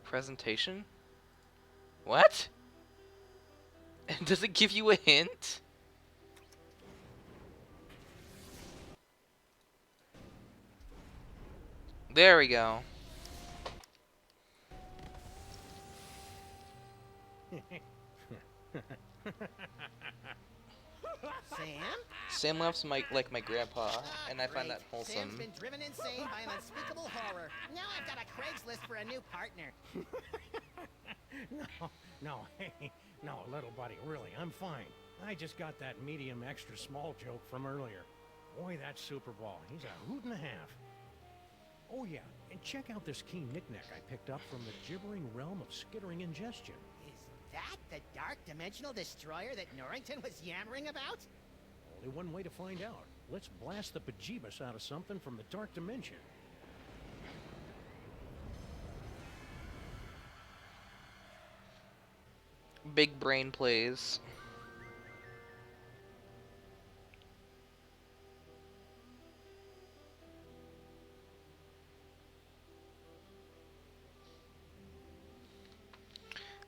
Presentation? What? Does it give you a hint? There we go. Sam? Sam laughs like my grandpa, and I find Great. that wholesome. Sam's been driven insane by an unspeakable horror. Now I've got a Craigslist for a new partner. No, hey, no, little buddy, really, I'm fine. I just got that medium extra small joke from earlier. Boy, that Super Ball, he's a hoot and a half. Oh yeah, and check out this key knick-knack I picked up from the gibbering realm of skittering ingestion. Is that the dark dimensional destroyer that Norrington was yammering about? Only one way to find out. Let's blast the bejeebus out of something from the dark dimension. Big brain plays.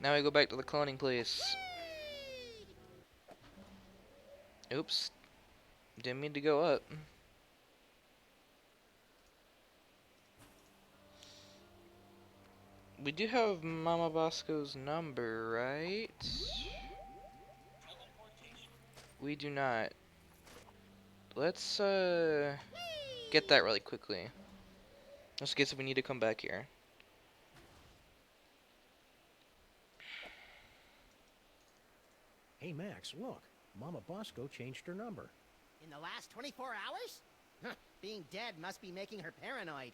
Now we go back to the cloning place. Oops. Didn't mean to go up. We do have Mama Bosco's number, right? We do not. Let's get that really quickly. Just in case if we need to come back here. Hey Max, look. Mama Bosco changed her number. In the last 24 hours? Huh, being dead must be making her paranoid.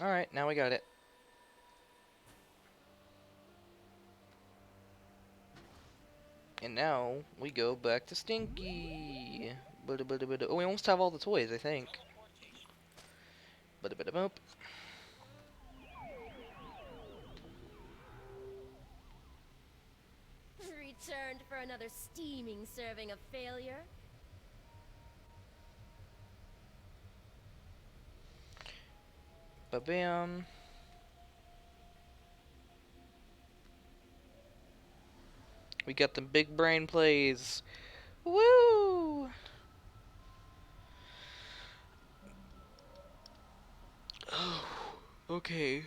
Alright, now we got it. And now we go back to Stinky. Oh, we almost have all the toys, I think. Boop. Returned for another steaming serving of failure. Ba-bam. We got the big brain plays. Woo! Oh, okay.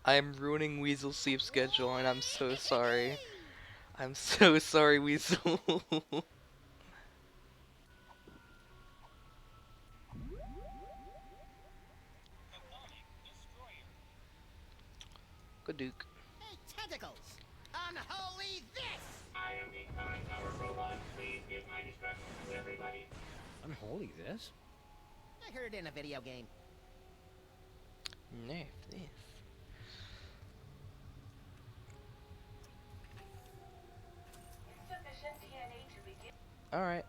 I'm ruining Weasel's sleep schedule, and I'm so sorry. I'm so sorry, Weasel. Good Duke. Hey, tentacles! Unholy this! I am the Time Tower robot. Please give my instructions to everybody. Unholy this? I heard it in a video game. Nerf this. Insufficient DNA to begin. Alright.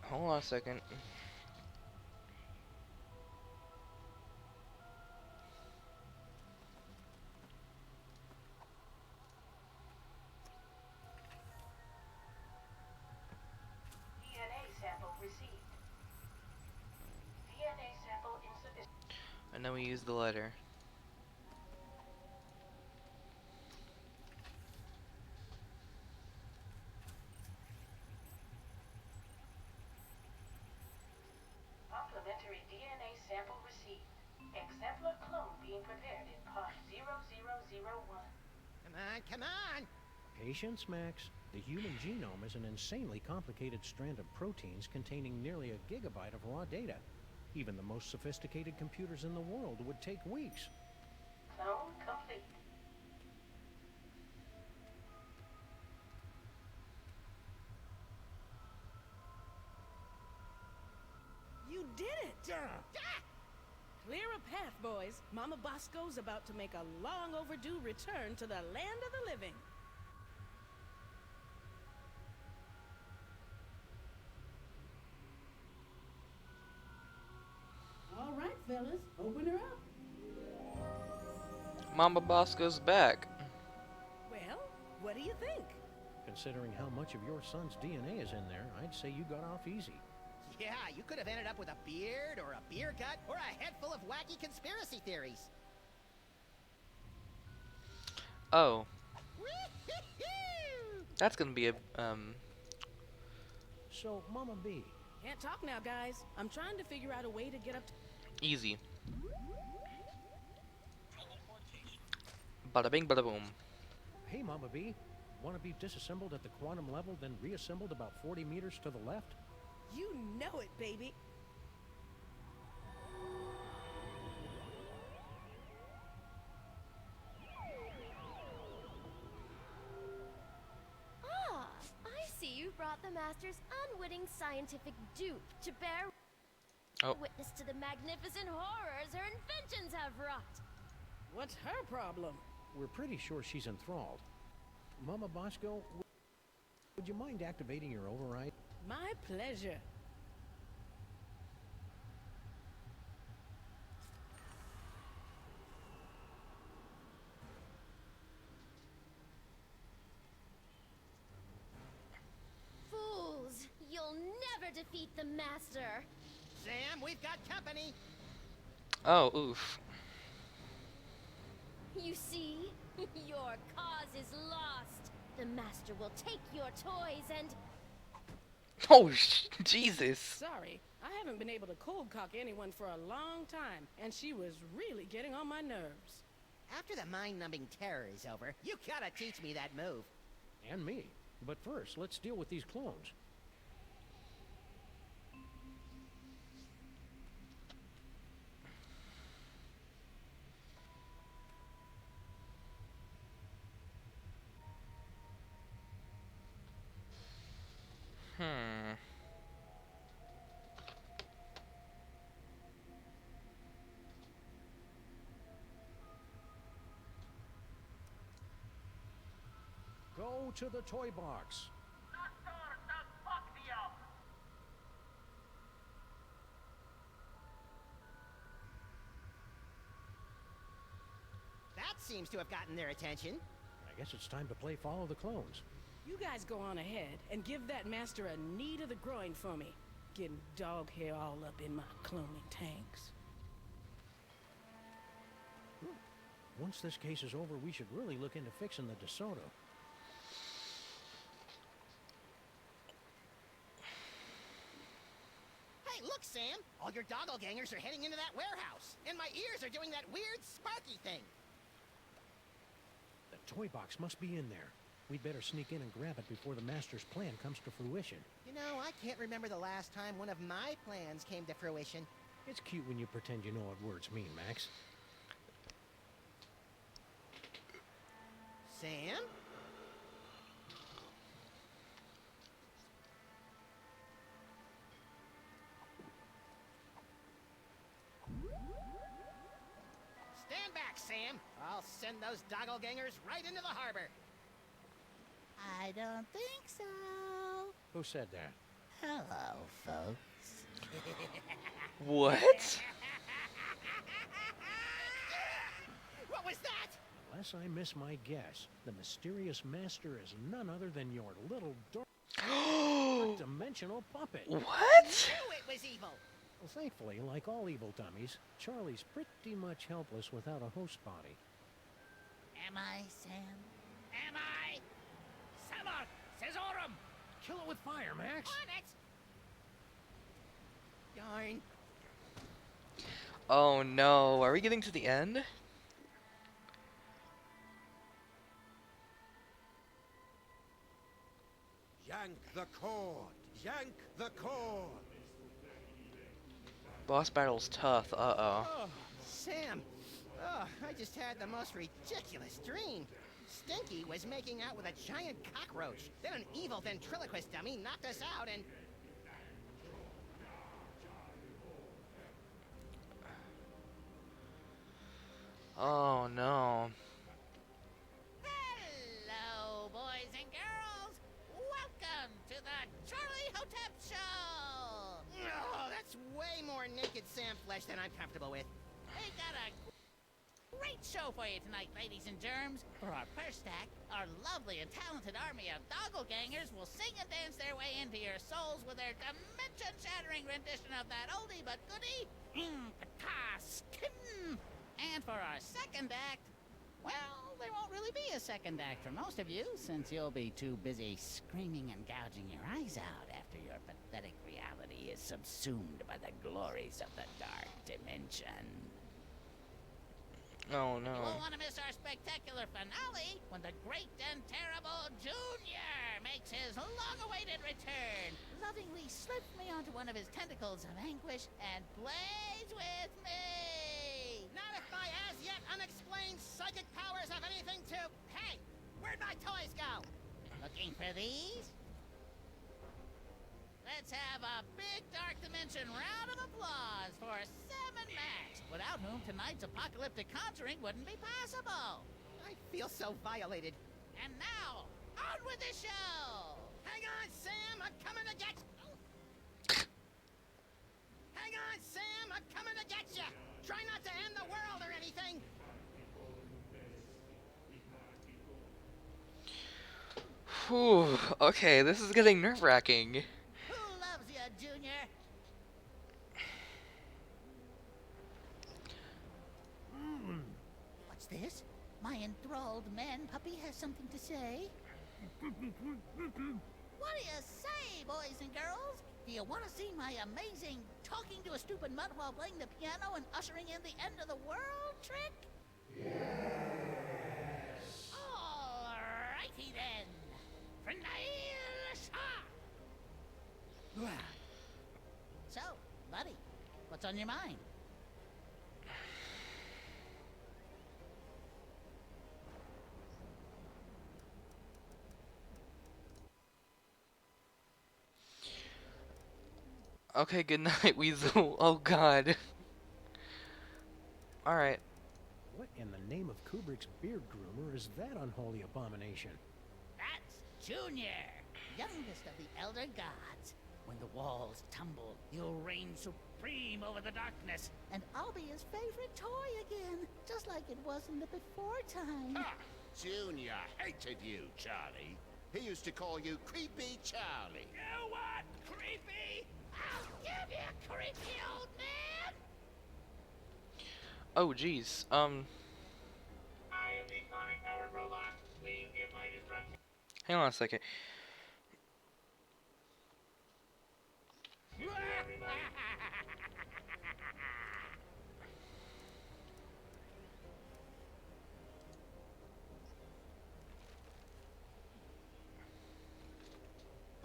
Hold on a second. DNA sample received. DNA sample insufficient. And then we use the letter. Complementary DNA sample received. Exemplar clone being prepared in part 0001. Come on! Patience, Max. The human genome is an insanely complicated strand of proteins containing nearly a gigabyte of raw data. Even the most sophisticated computers in the world would take weeks. Clone complete. You did it! Clear a path, boys. Mama Bosco's about to make a long overdue return to the land of the living. All right, fellas, open her up. Mama Bosco's back. Well, what do you think? Considering how much of your son's DNA is in there, I'd say you got off easy. Yeah, you could have ended up with a beard, or a beer gut, or a head full of wacky conspiracy theories. Oh. That's gonna be a, So, Mama B, Can't talk now, guys. I'm trying to figure out a way to get up to... Easy. Bada bing, bada boom. Hey, Mama B. Want to be disassembled at the quantum level, then reassembled about 40 meters to the left? You know it, baby. Ah, I see you brought the Master's unwitting scientific dupe to bear witness to the magnificent horrors her inventions have wrought. What's her problem? We're pretty sure she's enthralled. Mama Bosco, would you mind activating your override? My pleasure. Fools! You'll never defeat the Master! Sam, we've got company! Oh, oof. You see? Your cause is lost. The Master will take your toys and... Oh, Jesus. Sorry, I haven't been able to cold cock anyone for a long time, and she was really getting on my nerves. After the mind-numbing terror is over, you gotta teach me that move. And me. But first, let's deal with these clones. Go to the toy box. That seems to have gotten their attention. I guess it's time to play Follow the Clones. You guys go on ahead and give that Master a knee to the groin for me. Getting dog hair all up in my cloning tanks. Once this case is over, we should really look into fixing the DeSoto. Hey, look, Sam! All your doppelgangers are heading into that warehouse, and my ears are doing that weird sparky thing. The toy box must be in there. We'd better sneak in and grab it before the Master's plan comes to fruition. You know, I can't remember the last time one of my plans came to fruition. It's cute when you pretend you know what words mean, Max. Sam? Stand back, Sam. I'll send those doppelgangers right into the harbor. I don't think so. Who said that? Hello, folks. What? What was that? Unless I miss my guess, the mysterious Master is none other than your little dimensional puppet. What? I knew it was evil. Well, thankfully, like all evil dummies, Charlie's pretty much helpless without a host body. Am I, Sam? Am I? Samar! Caesarum! Kill it with fire, Max! On it! Darn. Oh no, are we getting to the end? Yank the cord! Yank the cord! Boss battle's tough, uh-oh. Oh, Sam. Oh, I just had the most ridiculous dream. Stinky was making out with a giant cockroach. Then an evil ventriloquist dummy knocked us out and... Oh no. Hello, boys and girls. Welcome to the Charlie Hotep Show. Oh, that's way more naked Sam flesh than I'm comfortable with. We got a great show for you tonight, ladies and germs. For our first act, our lovely and talented army of doppelgangers will sing and dance their way into your souls with their dimension-shattering rendition of that oldie but goodie, Pata-skin. And for our second act, well, there won't really be a second act for most of you, since you'll be too busy screaming and gouging your eyes out after after your pathetic reality is subsumed by the glories of the Dark Dimension. Oh no. You won't want to miss our spectacular finale when the great and terrible Junior makes his long-awaited return, lovingly slips me onto one of his tentacles of anguish and plays with me. Not if my as-yet unexplained psychic powers have anything to... Hey, where'd my toys go? Looking for these? Let's have a big Dark Dimension round of applause for Sam and Max, without whom tonight's apocalyptic conjuring wouldn't be possible. I feel so violated. And now, on with the show! Hang on, Sam, I'm coming to get you. Hang on, Sam, I'm coming to get you. Try not to end the world or anything. Whew. Okay, this is getting nerve-wracking. Who loves you, Junior? What's this? My enthralled man puppy has something to say. What do you say, boys and girls? Do you want to see my amazing talking to a stupid mutt while playing the piano and ushering in the end of the world trick? Yes. Alrighty then. So, buddy, what's on your mind? Okay, good night, Weasel. Oh god. Alright. What in the name of Kubrick's beard groomer is that unholy abomination? That's Junior, youngest of the Elder Gods. When the walls tumble, he'll reign supreme over the darkness, and I'll be his favorite toy again, just like it was in the before time. Ha! Junior hated you, Charlie. He used to call you Creepy Charlie. You what? Creepy? I'll give you, creepy old man! Oh jeez. I am the sonic-powered robot. Please give my instructions. Hang on a second.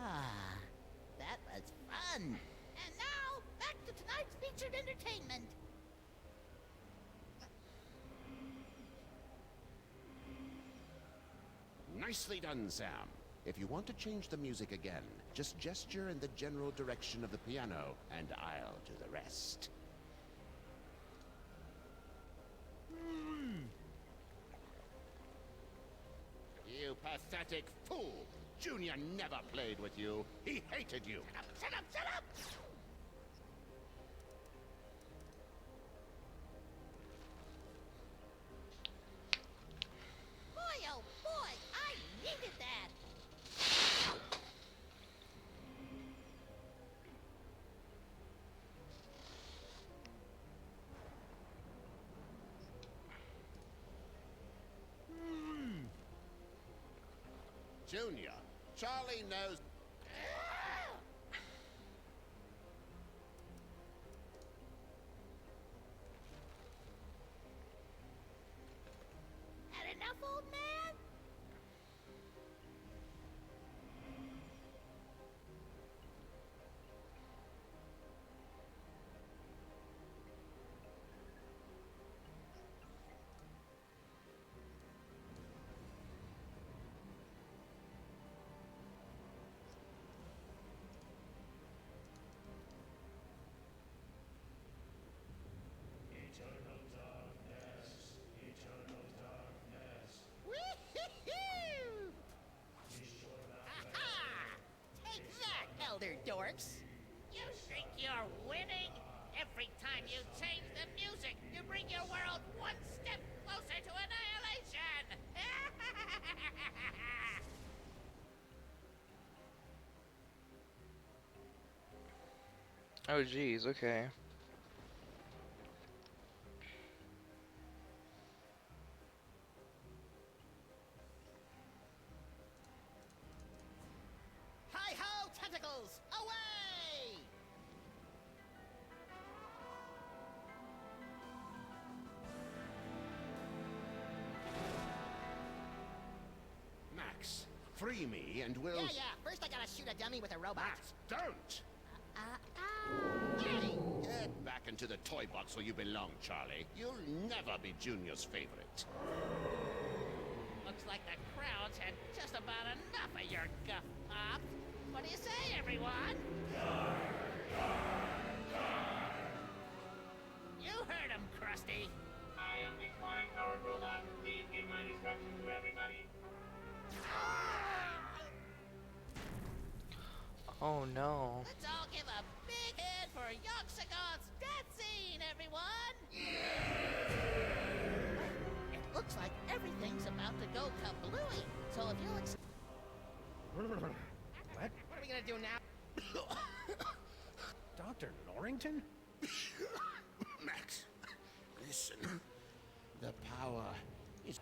Ah, that was fun. And now, back to tonight's featured entertainment. Nicely done, Sam. If you want to change the music again, just gesture in the general direction of the piano, and I'll do the rest. You pathetic fool! Junior never played with you. He hated you. Shut up, shut up! Boy, oh boy, I needed that! Junior, Charlie knows... Had enough, old man? Wee-hee-hoo! Ha-ha! Take that, elder dorks! You think you're winning? Every time you change the music, you bring your world one step closer to annihilation! Oh jeez, okay. Hi-ho, tentacles! Free me and we'll... Yeah. First I gotta shoot a dummy with a robot. Don't! Hey! Get back into the toy box where you belong, Charlie. You'll never be Junior's favorite. Looks like the crowd's had just about enough of your guff pops. What do you say, everyone? You heard him, Krusty. I am the flying powered robot. Please give my instructions to everybody. Oh no. Let's all give a big hand for Yoxagon's death scene, everyone! It looks like everything's about to go kablooey, so if you'll What? What are we gonna do now? Dr. Norrington? Max, listen. The power is...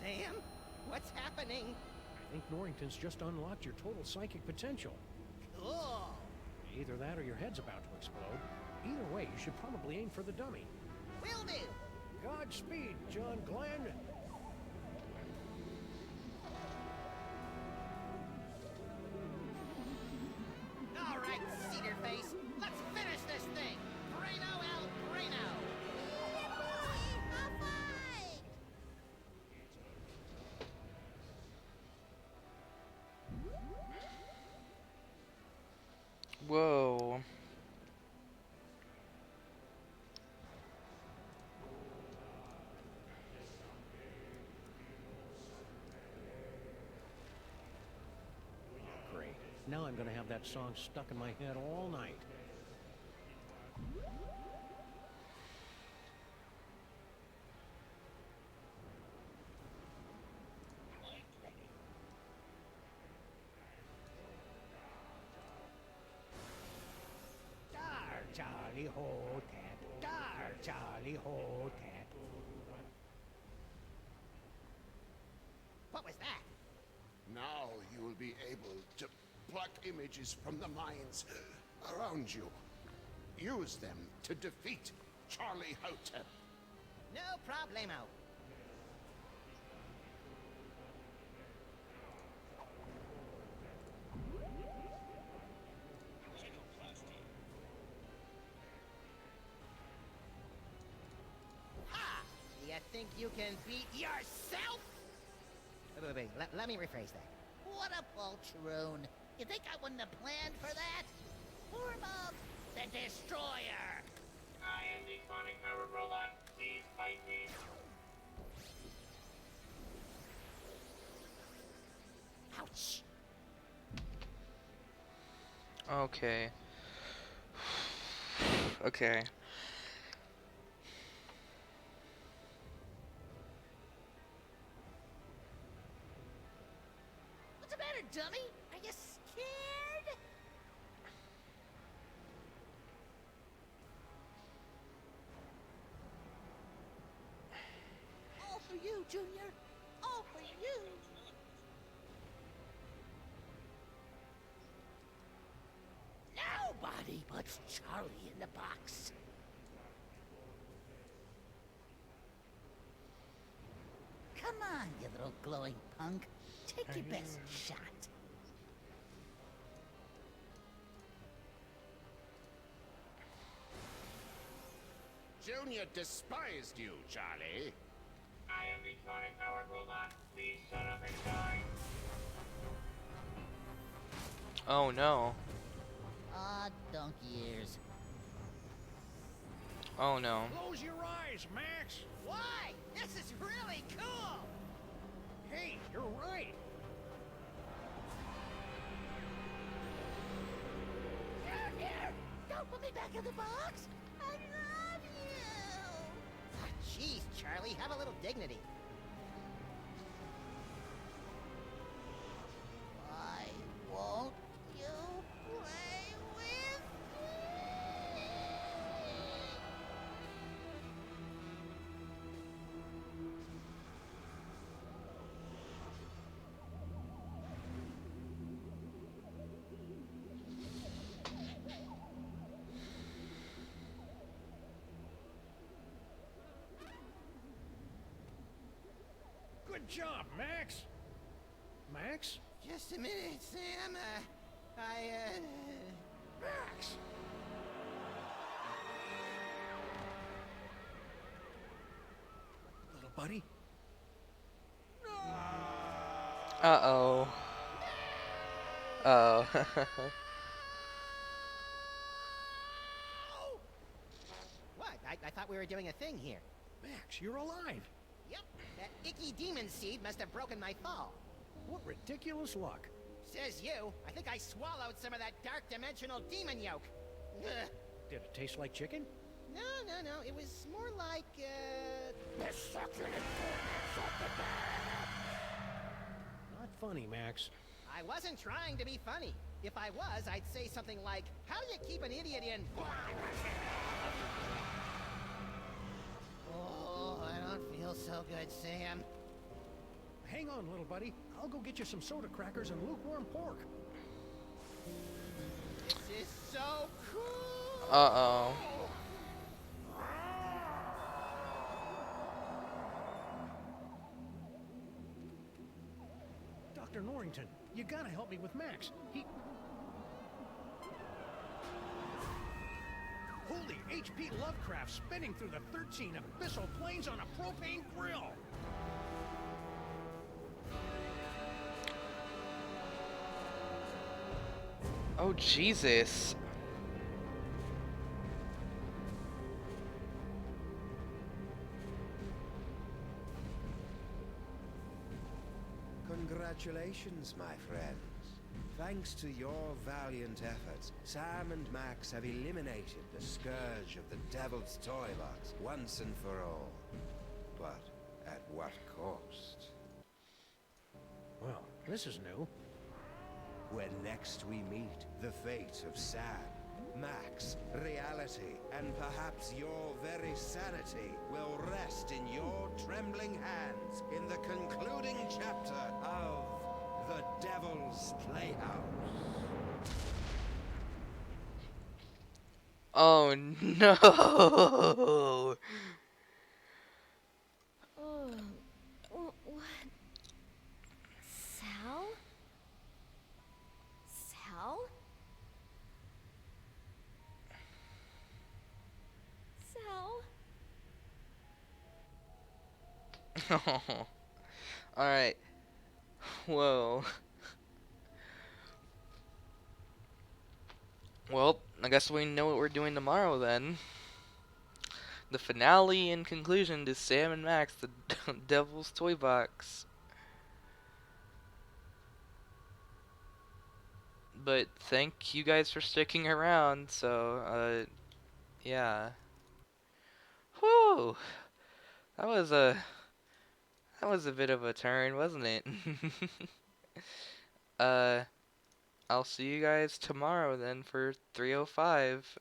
Sam? What's happening? I think Norrington's just unlocked your total psychic potential. Cool. Either that or your head's about to explode. Either way, you should probably aim for the dummy. Will do. Godspeed, John Glenn. All right, Cedar Face. Let's finish this thing. Braino El Braino. Whoa. Great. Now I'm gonna have that song stuck in my head all night. Dar, Charlie Hotep. Dar, Charlie Hotep. What was that? Now you will be able to pluck images from the minds around you. Use them to defeat Charlie Hotep. No problemo. Ha! You think you can beat yourself? Wait. Let me rephrase that. What a poltroon. You think I wouldn't have planned for that? Form of the Destroyer. I am the sonic powered robot. Please fight me. Ouch. Okay. Okay. What's the matter, dummy? Are you scared? All for you, Junior. All for you. Nobody puts Charlie in the box. Come on, you little glowing punk. Take your best shot. Junior despised you, Charlie. I am the sonic powered robot. Please shut up and die. Oh no. Aw, donkey ears. Oh no. Close your eyes, Max. Why? This is really cool. Hey, you're right. Junior! Don't put me back in the box! I love you! Ah, jeez, Charlie, have a little dignity. Why won't you play with me? Good job, Max. Max? Just a minute, Sam. Max! Little buddy? Uh-oh. Oh. What? I thought we were doing a thing here. Max, you're alive. Yep, that icky demon seed must have broken my fall. What ridiculous luck. Says you. I think I swallowed some of that dark dimensional demon yolk. Ugh. Did it taste like chicken? No. It was more like, The succulent goodness of the Not funny, Max. I wasn't trying to be funny. If I was, I'd say something like, how do you keep an idiot in... Oh, I don't feel so good, Sam. Hang on, little buddy. I'll go get you some soda crackers and lukewarm pork. This is so cool! Uh-oh. Dr. Norrington, you gotta help me with Max. Holy H.P. Lovecraft spinning through the 13 abyssal planes on a propane grill! Oh, Jesus. Congratulations, my friends. Thanks to your valiant efforts, Sam and Max have eliminated the scourge of the Devil's Toy Box once and for all. But at what cost? Well, this is new. When next we meet, the fate of Sam, Max, reality, and perhaps your very sanity will rest in your trembling hands in the concluding chapter of The Devil's Playhouse. Oh no! Oh, what? Sal? Sal? Sal? Alright. Whoa. Well, I guess we know what we're doing tomorrow then. The finale and conclusion to Sam and Max, the Devil's Toy Box. But thank you guys for sticking around, so, yeah. Whew! That was a bit of a turn, wasn't it? I'll see you guys tomorrow then for 305.